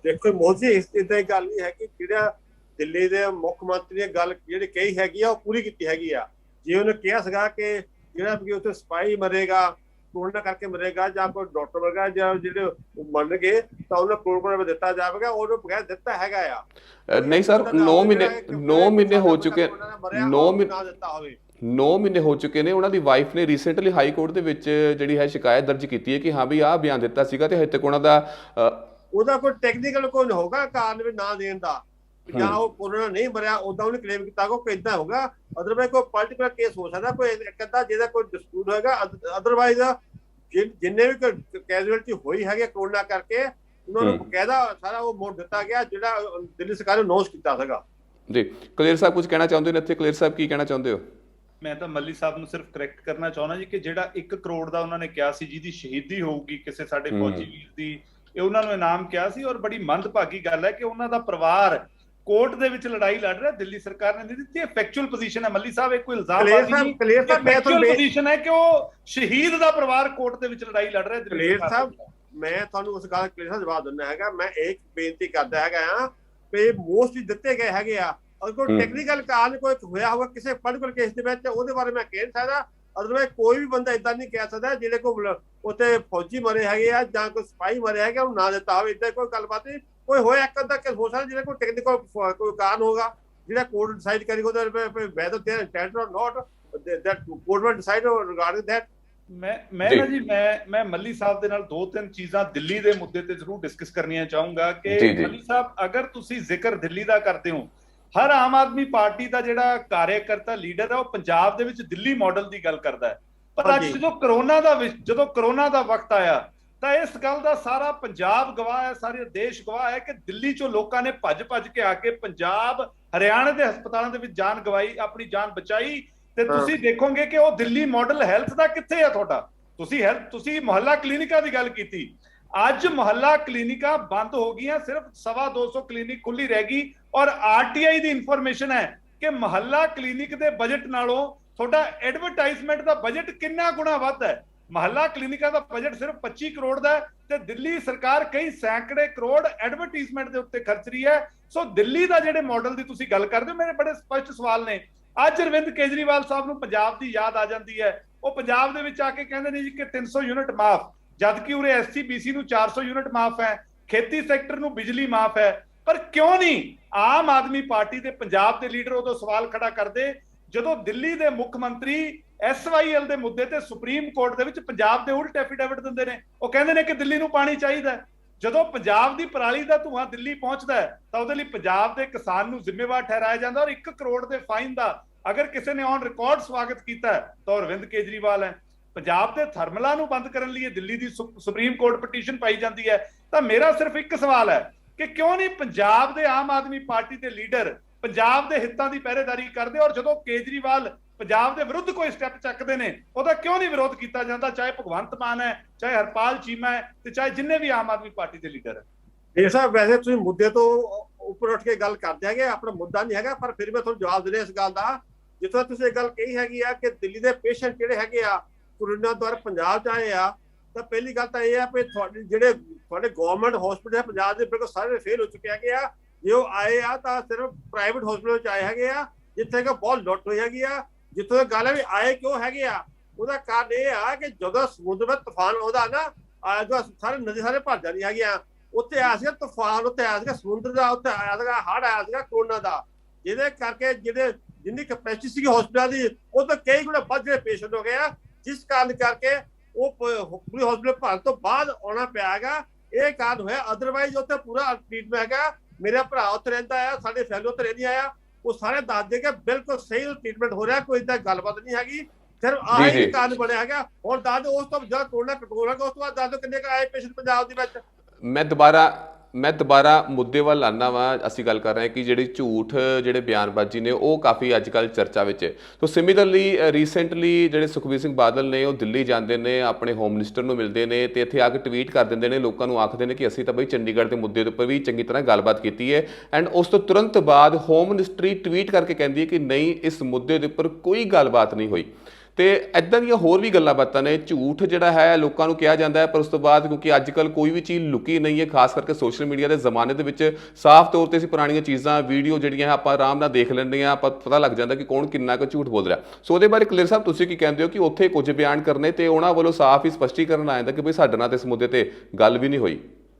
S3: ਦੇਖੋ ਮੋਦੀ ਇਦਾਂ ਗੱਲ ਨਹੀਂ ਹੈ ਕਿ ਜਿਹੜਾ ਦਿੱਲੀ ਦੇ ਮੁੱਖ ਮੰਤਰੀ ਨੇ ਗੱਲ ਜਿਹੜੀ ਕਹੀ ਹੈਗੀ ਆ ਉਹ ਪੂਰੀ ਕੀਤੀ ਹੈਗੀ ਆ। ਜੇ ਉਹਨੇ ਕਿਹਾ ਸੀਗਾ ਕਿ ਜਿਹੜਾ ਵੀ ਉੱਥੇ ਸਿਪਾਹੀ ਮਰੇਗਾ ਕੋਰੋਨਾ ਕਰਕੇ ਮਰੇਗਾ ਜਾਂ ਕੋਈ ਡਾਕਟਰ ਵਰਗਾ ਜਾਂ ਜਿਹੜੇ ਮਰਨਗੇ ਤਾਂ ਉਹਨਾਂ ਕੋਲ ਦਿੱਤਾ ਜਾਵੇਗਾ, ਉਹਨੂੰ ਬਗੈਰ ਦਿੱਤਾ ਹੈਗਾ ਆ। ਨਹੀਂ ਸਰ, 9 ਮਹੀਨੇ ਹੋ ਚੁੱਕੇ 9 ਮਹੀਨੇ ਹੋ ਚੁੱਕੇ ਨੇ। ਉਹਨਾਂ ਦੀ ਵਾਈਫ ਨੇ ਰੀਸੈਂਟਲੀ ਹਾਈ ਕੋਰਟ ਦੇ ਵਿੱਚ ਜਿਹੜੀ ਹੈ ਸ਼ਿਕਾਇਤ ਦਰਜ ਕੀਤੀ ਹੈ ਕਿ ਹਾਂ ਵੀ ਆਹ ਬਿਆਨ ਦਿੱਤਾ ਸੀਗਾ ਤੇ ਹਜੇ ਤੱਕ ਉਹਦਾ ਕੋਈ ਟੈਕਨੀਕਲ ਕੋਈ ਹੋਗਾ ਕਾਰਨ ਵੀ ਨਾ ਦੇਣ ਦਾ, ਜਾਂ ਉਹ ਕੋਰੋਨਾ ਨਹੀਂ ਮਰਿਆ ਉਦਾਂ ਉਹਨੇ ਕਲੇਮ ਕੀਤਾ ਕੋਈ ਇਦਾਂ ਹੋਗਾ। ਅਦਰਵਾਈਜ਼ ਕੋਈ ਪੋਲੀਟੀਕਲ ਕੇਸ ਹੋ ਸਕਦਾ, ਕੋਈ ਇੱਕ ਅੱਧਾ ਜਿਹਦਾ ਕੋਈ ਡਿਸਪਿਊਟ ਹੋਏਗਾ। ਅਦਰਵਾਈਜ਼ ਜਿੰਨੇ ਵੀ ਕੈਜੂਅਲਟੀ ਹੋਈ ਹੈਗੀ ਕੋਰੋਨਾ ਕਰਕੇ ਉਹਨਾਂ ਨੂੰ ਬਕਾਇਦਾ ਸਾਰਾ ਉਹ ਮੋੜ ਦਿੱਤਾ ਗਿਆ ਜਿਹੜਾ ਦਿੱਲੀ ਸਰਕਾਰ ਨੇ ਅਨਾਉਂਸ ਕੀਤਾ ਸੀਗਾ। ਜੀ ਕਲੇਰ ਸਾਹਿਬ ਕੁਝ ਕਹਿਣਾ ਚਾਹੁੰਦੇ ਨੇ ਇੱਥੇ? ਕਲੇਰ ਸਾਹਿਬ ਕੀ ਕਹਿਣਾ ਚਾਹੁੰਦੇ ਹੋ?
S4: ਮੈਂ ਤਾਂ ਮੱਲੀ ਸਾਹਿਬ ਨੂੰ ਸਿਰਫ ਕਰੈਕਟ ਕਰਨਾ ਚਾਹੁੰਦਾ ਜੀ ਕਿ ਜਿਹੜਾ 1 ਕਰੋੜ ਦਾ ਉਹਨਾਂ ਨੇ ਕਿਹਾ ਸੀ ਜਿਹਦੀ ਸ਼ਹੀਦੀ ਹੋਊਗੀ ਕਿਸੇ ਸਾਡੇ ਫੌਜੀ ਵੀਰ ਦੀ, ਇਹ ਉਹਨਾਂ ਨੂੰ ਇਨਾਮ ਕਿਹਾ ਸੀ। ਔਰ ਬੜੀ ਮੰਦਭਾਗੀ ਗੱਲ ਹੈ ਕਿ ਉਹਨਾਂ ਦਾ ਪਰਿਵਾਰ ਕੋਰਟ ਦੇ ਵਿੱਚ ਲੜਾਈ ਲੜ ਰਿਹਾ, ਦਿੱਲੀ ਸਰਕਾਰ ਨੇ ਨਹੀਂ ਦਿੱਤੀ। ਇਹ ਫੈਕਚੁਅਲ ਪੋਜੀਸ਼ਨ ਹੈ ਮੱਲੀ ਸਾਹਿਬ, ਇਹ ਕੋਈ ਇਲਜ਼ਾਮਬਾਜ਼ੀ ਨਹੀਂ। ਫੈਕਚੁਅਲ ਪੋਜੀਸ਼ਨ ਹੈ ਕਿ ਉਹ ਸ਼ਹੀਦ ਦਾ ਪਰਿਵਾਰ ਕੋਰਟ ਦੇ ਵਿੱਚ ਲੜਾਈ ਲੜ ਰਿਹਾ। ਕਲੇਰ ਸਾਹਿਬ ਮੈਂ ਤੁਹਾਨੂੰ ਉਸ ਗੱਲ ਕਲੇਰ ਸਾਹਿਬ ਜਵਾਬ ਦਿੰਦਾ ਹੈਗਾ। ਮੈਂ ਇੱਕ ਬੇਨਤੀ ਕਰਦਾ ਹੈਗਾ ਆ ਕਿ ਮੋਸਟਲੀ ਦਿੱਤੇ ਗਏ ਹੈਗੇ ਆ। ਅਗਰ ਕੋਈ ਟੈਕਨੀਕਲ ਕਾਰਨ ਕੋਈ ਹੋਇਆ ਹੋਗਾ ਕਿਸੇ ਪਰਟੀਕੁਲਰ ਕੇਸ ਦੇ ਵਿੱਚ ਉਹਦੇ ਬਾਰੇ ਮੈਂ ਕਹਿ ਸਕਦਾ। ਅਦਰਵਾਈਜ਼ ਕੋਈ ਵੀ ਬੰਦਾ ਇਦਾਂ ਨਹੀਂ ਕਹਿ ਸਕਦਾ ਜਿਹੜੇ ਕੋਲ ਉੱਥੇ ਫੌਜੀ ਮਰੇ ਹੈਗੇ ਆ ਜਾਂ ਕੋਈ ਸਿਪਾਹੀ ਮਰੇ ਹੈਗੇ ਉਹਨੂੰ ਨਾ ਦਿੱਤਾ ਹੋਵੇ। ਇਦਾਂ ਕੋਈ ਗੱਲਬਾਤ ਨਹੀਂ। ਕੋਈ ਹੋਇਆ ਇੱਕ ਅੱਧਾ ਕੇਸ ਹੋ ਸਕਦਾ ਜਿਹਦੇ ਕੋਲ ਟੈਕਨੀਕਲ ਕੋਈ ਕਾਰਨ ਹੋਗਾ ਜਿਹੜਾ ਕੋਰਟ ਡਿਸਾਈਡ ਕਰੇਗਾ ਉਹਦੇ ਵੈਦਰ ਦੇ intent or not that court will decide regarding that. ਮੈਂ ਮੱਲੀ ਸਾਹਿਬ ਦੇ ਨਾਲ 2-3 ਚੀਜ਼ਾਂ ਦਿੱਲੀ ਦੇ ਮੁੱਦੇ ਤੇ ਜ਼ਰੂਰ ਡਿਸਕਸ ਕਰਨੀਆਂ ਚਾਹੂੰਗਾ ਕਿ ਮੱਲੀ ਸਾਹਿਬ ਅਗਰ ਤੁਸੀਂ ਜ਼ਿਕਰ ਦਿੱਲੀ ਦਾ ਕਰਦੇ ਹੋ, ਹਰ ਆਮ ਆਦਮੀ ਪਾਰਟੀ ਦਾ ਜਿਹੜਾ ਕਾਰਜਕਰਤਾ ਲੀਡਰ ਹੈ ਉਹ ਪੰਜਾਬ ਦੇ ਵਿੱਚ ਦਿੱਲੀ ਮਾਡਲ ਦੀ ਗੱਲ ਕਰਦਾ ਹੈ। ਪਰ ਅੱਜ ਜਦੋਂ ਕਰੋਨਾ ਦਾ ਵਕਤ ਆਇਆ ਤਾਂ ਇਸ ਗੱਲ ਦਾ ਸਾਰਾ ਪੰਜਾਬ ਗਵਾਹ ਹੈ, ਸਾਰੇ ਦੇਸ਼ ਗਵਾਹ ਹੈ ਕਿ ਦਿੱਲੀ ਚੋਂ ਲੋਕਾਂ ਨੇ ਭੱਜ ਕੇ ਆ ਕੇ ਪੰਜਾਬ ਹਰਿਆਣਾ ਦੇ ਹਸਪਤਾਲਾਂ ਦੇ ਵਿੱਚ ਜਾਨ ਗਵਾਈ, ਆਪਣੀ ਜਾਨ ਬਚਾਈ। ਤੇ ਤੁਸੀਂ ਦੇਖੋਗੇ ਕਿ ਉਹ ਦਿੱਲੀ ਮਾਡਲ ਹੈਲਥ ਦਾ ਕਿੱਥੇ ਹੈ ਤੁਹਾਡਾ? ਤੁਸੀਂ ਮੁਹੱਲਾ ਕਲੀਨਿਕਾਂ ਦੀ ਗੱਲ ਕੀਤੀ, ਅੱਜ ਮੁਹੱਲਾ ਕਲੀਨਿਕਾਂ ਬੰਦ ਹੋ ਗਈਆਂ, ਸਿਰਫ 250 ਕਲੀਨਿਕ ਖੁੱਲੀ ਰਹਿ ਗਈ। ਔਰ ਆਰਟੀਆਈ ਦੀ ਇਨਫੋਰਮੇਸ਼ਨ ਹੈ ਕਿ ਮੁਹੱਲਾ ਕਲੀਨਿਕ ਦੇ ਬਜਟ ਨਾਲੋਂ ਤੁਹਾਡਾ ਐਡਵਰਟਾਈਜ਼ਮੈਂਟ ਦਾ ਬਜਟ ਕਿੰਨਾ ਗੁਣਾ ਵੱਧ ਹੈ। ਮੁਹੱਲਾ ਕਲੀਨਿਕਾਂ ਦਾ ਬਜਟ ਸਿਰਫ 25 ਕਰੋੜ ਦਾ ਹੈ ਤੇ ਦਿੱਲੀ ਸਰਕਾਰ ਕਈ ਸੈਂਕੜੇ ਕਰੋੜ ਐਡਵਰਟਾਈਜ਼ਮੈਂਟ ਦੇ ਉੱਤੇ ਖਰਚ ਰਹੀ ਹੈ। ਸੋ ਦਿੱਲੀ ਦਾ ਜਿਹੜੇ ਮਾਡਲ ਦੀ ਤੁਸੀਂ ਗੱਲ ਕਰਦੇ ਹੋ, ਮੇਰੇ ਬੜੇ ਸਪਸ਼ਟ ਸਵਾਲ ਨੇ। ਅੱਜ ਅਰਵਿੰਦ ਕੇਜਰੀਵਾਲ ਸਾਹਿਬ ਨੂੰ ਪੰਜਾਬ ਦੀ ਯਾਦ ਆ ਜਾਂਦੀ ਹੈ। ਉਹ ਪੰਜਾਬ ਦੇ ਵਿੱਚ ਆ ਕੇ ਕਹਿੰਦੇ ਨੇ ਜੀ ਕਿ 300 ਯੂਨਿਟ ਮਾਫ, ਜਦਕਿ ਉਰੇ ਐਸਸੀ ਬੀਸੀ ਨੂੰ 400 ਯੂਨਿਟ ਮਾਫ ਹੈ, ਖੇਤੀ ਸੈਕਟਰ ਨੂੰ ਬਿਜਲੀ ਮਾਫ ਹੈ। ਪਰ ਕਿਉਂ ਨਹੀਂ ਆਮ ਆਦਮੀ ਪਾਰਟੀ ਦੇ ਪੰਜਾਬ ਦੇ ਲੀਡਰ ਉਦੋਂ ਸਵਾਲ ਖੜਾ ਕਰਦੇ ਜਦੋਂ ਦਿੱਲੀ ਦੇ ਮੁੱਖ ਮੰਤਰੀ SYL ਦੇ ਮੁੱਦੇ ਤੇ ਸੁਪਰੀਮ ਕੋਰਟ ਦੇ ਵਿੱਚ ਪੰਜਾਬ ਦੇ ਉਲਟ ਐਫੀਡੇਵਿਟ ਦਿੰਦੇ ਨੇ। ਉਹ ਕਹਿੰਦੇ ਨੇ ਕਿ ਦਿੱਲੀ ਨੂੰ ਪਾਣੀ ਚਾਹੀਦਾ। ਜਦੋਂ ਪੰਜਾਬ ਦੀ ਪਰਾਲੀ ਦਾ ਧੂਆਂ ਦਿੱਲੀ ਪਹੁੰਚਦਾ ਤਾਂ ਉਹਦੇ ਲਈ ਪੰਜਾਬ ਦੇ ਕਿਸਾਨ ਨੂੰ ਜ਼ਿੰਮੇਵਾਰ ਠਹਿਰਾਇਆ ਜਾਂਦਾ। ਔਰ 1 ਕਰੋੜ ਦੇ ਫਾਈਨ ਦਾ ਅਗਰ ਕਿਸੇ ਨੇ ਔਨ ਰਿਕਾਰਡ ਸਵਾਗਤ ਕੀਤਾ ਤਾਂ ਅਰਵਿੰਦ ਕੇਜਰੀਵਾਲ ਹੈ। ਪੰਜਾਬ ਦੇ ਥਰਮਲਾਂ ਨੂੰ ਬੰਦ ਕਰਨ ਲਈ ਦਿੱਲੀ ਦੀ ਸੁਪਰੀਮ ਕੋਰਟ ਪਟੀਸ਼ਨ ਪਾਈ ਜਾਂਦੀ ਹੈ। ਤਾਂ ਮੇਰਾ ਸਿਰਫ ਇੱਕ ਸਵਾਲ ਹੈ ਕਿ ਕਿਉਂ ਨਹੀਂ ਪੰਜਾਬ ਦੇ ਆਮ ਆਦਮੀ ਪਾਰਟੀ ਦੇ ਲੀਡਰ ਪੰਜਾਬ ਦੇ ਹਿੱਤਾਂ ਦੀ ਪਹਿਰੇਦਾਰੀ ਕਰਦੇ? ਔਰ ਜਦੋਂ ਕੇਜਰੀਵਾਲ ਪੰਜਾਬ ਦੇ ਵਿਰੁੱਧ ਕੋਈ ਸਟੈਪ ਚੱਕਦੇ ਨੇ ਉਹਦਾ ਕਿਉਂ ਨਹੀਂ ਵਿਰੋਧ ਕੀਤਾ ਜਾਂਦਾ, ਚਾਹੇ ਭਗਵੰਤ ਮਾਨ ਹੈ, ਚਾਹੇ ਹਰਪਾਲ ਚੀਮਾ ਹੈ, ਤੇ ਚਾਹੇ ਜਿੰਨੇ ਵੀ ਆਮ ਆਦਮੀ ਪਾਰਟੀ ਦੇ ਲੀਡਰ ਹੈ।
S3: ਇਹ ਸਾਹਿਬ ਵੈਸੇ ਤੁਸੀਂ ਮੁੱਦੇ ਤੋਂ ਉੱਪਰ ਉੱਠ ਕੇ ਗੱਲ ਕਰਦੇ ਹੈਗੇ, ਆਪਣਾ ਮੁੱਦਾ ਨਹੀਂ ਹੈਗਾ, ਪਰ ਫਿਰ ਮੈਂ ਤੁਹਾਨੂੰ ਜਵਾਬ ਦੇ ਰਿਹਾ ਇਸ ਗੱਲ ਦਾ। ਜਿੱਥੇ ਤੁਸੀਂ ਇਹ ਗੱਲ ਕਹੀ ਹੈਗੀ ਆ ਕਿ ਦਿੱਲੀ ਦੇ ਪੇਸ਼ੈਂਟ ਜਿਹੜੇ ਹੈਗੇ ਆ ਕੋਰੋਨਾ ਦੁਆਰਾ ਪੰਜਾਬ 'ਚ ਆਏ ਆ, ਤਾਂ ਪਹਿਲੀ ਗੱਲ ਤਾਂ ਇਹ ਆ ਵੀ ਤੁਹਾਡੇ ਜਿਹੜੇ ਗਵਰਨਮੈਂਟ ਹਸਪੀਟਲ ਪੰਜਾਬ ਦੇ ਬਿਲਕੁਲ ਸਾਰੇ ਫੇਲ ਹੋ ਚੁੱਕੇ ਹੈਗੇ ਆ। ਜੇ ਉਹ ਆਏ ਆ ਤਾਂ ਸਿਰਫ ਪ੍ਰਾਈਵੇਟ ਹਸਪੀਟਲ 'ਚ ਆਏ ਹੈਗੇ ਆ, ਜਿੱਥੇ ਕਿ ਬਹੁਤ ਲੁੱਟ ਹੋਈ ਹੈਗੀ ਆ। ਜਿੱਥੋਂ ਗੱਲ ਹੈ ਵੀ ਆਏ ਕਿਉਂ ਹੈਗੇ ਆ, ਉਹਦਾ ਕਾਰਨ ਇਹ ਆ ਕਿ ਜਦੋਂ ਸਮੁੰਦਰ ਵਿੱਚ ਤੂਫਾਨ ਆਉਂਦਾ ਨਾ, ਸਾਰੇ ਨਦੀ ਸਾਰੇ ਭਰ ਜਾਂਦੀਆਂ ਹੈਗੀਆਂ। ਉੱਥੇ ਆਇਆ ਸੀਗਾ ਤੂਫਾਨ, ਉੱਥੇ ਆਇਆ ਸੀਗਾ ਸਮੁੰਦਰ ਦਾ, ਉੱਥੇ ਆਇਆ ਸੀਗਾ ਹੜ੍ਹ, ਆਇਆ ਸੀਗਾ ਕੋਰੋਨਾ ਦਾ, ਜਿਹਦੇ ਕਰਕੇ ਜਿੰਨੀ ਕੈਪੈਸਿਟੀ ਸੀਗੀ ਹਸਪਤਾਲ ਦੀ ਉਹ ਤਾਂ ਕਈ ਗੁਣਾ ਵੱਧ ਜਿਹੜੇ ਪੇਸ਼ੈਂਟ ਹੋ ਗਏ ਆ, ਜਿਸ ਕਾਰਨ ਕਰਕੇ ਉਹ ਪੂਰੀ ਹਸਪਤਾਲ ਭਰਨ ਤੋਂ ਬਾਅਦ ਆਉਣਾ ਪਿਆ ਹੈਗਾ। ਇਹ ਕਾਰਨ ਹੋਇਆ, ਅਦਰਵਾਈਜ਼ ਉੱਥੇ ਪੂਰਾ ਟ੍ਰੀਟਮੈਂਟ ਹੈਗਾ। ਮੇਰਾ ਭਰਾ ਉੱਥੇ ਰਹਿੰਦਾ ਆ, ਸਾਡੇ ਫੈਮਿਲੀ ਉੱਥੇ ਰਹਿੰਦੀ ਆ, ਉਹ ਸਾਰੇ ਦੱਸਦੇ ਕਿ ਬਿਲਕੁਲ ਸਹੀ ਟ੍ਰੀਟਮੈਂਟ ਹੋ ਰਿਹਾ, ਕੋਈ ਏਦਾਂ ਗੱਲਬਾਤ ਨਹੀਂ ਹੈਗੀ। ਸਿਰਫ ਆਹੀ ਕਾਰਨ ਬਣਿਆ ਹੈਗਾ। ਹੁਣ ਦੱਸ ਦਿਓ ਉਸ ਤੋਂ ਜਦ ਕੋਰੋਨਾ ਕੰਟਰੋਲ ਹੈਗਾ ਉਸ ਤੋਂ ਬਾਅਦ ਦੱਸ ਦਿਓ ਕਿੰਨੇ ਕੁ ਆਏ ਪੇਸ਼ੈਂਟ ਪੰਜਾਬ ਦੇ ਵਿੱਚ।
S1: ਮੈਂ ਦੁਬਾਰਾ ਮੁੱਦੇ ਵੱਲ ਆਉਂਦਾ ਵਾਂ। ਅਸੀਂ ਗੱਲ ਕਰ ਰਹੇ ਹਾਂ ਕਿ ਜਿਹੜੀ ਝੂਠ ਜਿਹੜੇ ਬਿਆਨਬਾਜ਼ੀ ਨੇ ਉਹ ਕਾਫੀ ਅੱਜ ਕੱਲ੍ਹ ਚਰਚਾ ਵਿੱਚ ਹੈ। ਸੋ ਸਿਮਿਲਰਲੀ ਰੀਸੈਂਟਲੀ ਜਿਹੜੇ ਸੁਖਬੀਰ ਸਿੰਘ ਬਾਦਲ ਨੇ ਉਹ ਦਿੱਲੀ ਜਾਂਦੇ ਨੇ, ਆਪਣੇ ਹੋਮ ਮਿਨਿਸਟਰ ਨੂੰ ਮਿਲਦੇ ਨੇ ਤੇ ਇੱਥੇ ਆ ਕੇ ਟਵੀਟ ਕਰ ਦਿੰਦੇ ਨੇ, ਲੋਕਾਂ ਨੂੰ ਆਖਦੇ ਨੇ ਕਿ ਅਸੀਂ ਤਾਂ ਬਈ ਚੰਡੀਗੜ੍ਹ ਦੇ ਮੁੱਦੇ ਦੇ ਉੱਪਰ ਵੀ ਚੰਗੀ ਤਰ੍ਹਾਂ ਗੱਲਬਾਤ ਕੀਤੀ ਹੈ। ਐਂਡ ਉਸ ਤੋਂ ਤੁਰੰਤ ਬਾਅਦ ਹੋਮ ਮਿਨਿਸਟਰੀ ਟਵੀਟ ਕਰਕੇ ਕਹਿੰਦੀ ਹੈ ਕਿ ਨਹੀਂ, ਇਸ ਮੁੱਦੇ ਦੇ ਉੱਪਰ ਕੋਈ ਗੱਲਬਾਤ ਨਹੀਂ ਹੋਈ। ਤੇ ਇੱਦਾਂ ਦੀਆਂ ਹੋਰ ਵੀ ਗੱਲਾਂ ਬਾਤਾਂ ਨੇ। ਝੂਠ ਜਿਹੜਾ ਹੈ ਲੋਕਾਂ ਨੂੰ ਕਿਹਾ ਜਾਂਦਾ ਹੈ, ਪਰ ਉਸ ਤੋਂ ਬਾਅਦ ਕਿਉਂਕਿ ਅੱਜ ਕੱਲ੍ਹ ਕੋਈ ਵੀ ਚੀਜ਼ ਲੁਕੀ ਨਹੀਂ ਹੈ, ਖਾਸ ਕਰਕੇ ਸੋਸ਼ਲ ਮੀਡੀਆ ਦੇ ਜ਼ਮਾਨੇ ਦੇ ਵਿੱਚ ਸਾਫ਼ ਤੌਰ 'ਤੇ ਅਸੀਂ ਪੁਰਾਣੀਆਂ ਚੀਜ਼ਾਂ ਵੀਡੀਓ ਜਿਹੜੀਆਂ ਆਪਾਂ ਆਰਾਮ ਨਾਲ ਦੇਖ ਲੈਂਦੇ ਹਾਂ, ਆਪਾਂ ਪਤਾ ਲੱਗ ਜਾਂਦਾ ਕਿ ਕੌਣ ਕਿੰਨਾ ਕੁ ਝੂਠ ਬੋਲ ਰਿਹਾ। ਸੋ ਉਹਦੇ ਬਾਰੇ ਕਲੀਅਰ ਸਾਹਿਬ ਤੁਸੀਂ ਕੀ ਕਹਿੰਦੇ ਹੋ ਕਿ ਉੱਥੇ ਕੁਝ ਬਿਆਨ ਕਰਨੇ ਤੇ ਉਹਨਾਂ ਵੱਲੋਂ ਸਾਫ਼ ਹੀ ਸਪਸ਼ਟੀਕਰਨ ਆ ਜਾਂਦਾ ਕਿ ਬਈ ਸਾਡੇ ਨਾਲ ਇਸ ਮੁੱਦੇ ਤੇ ਗੱਲ ਵੀ ਨਹੀਂ ਹੋਈ?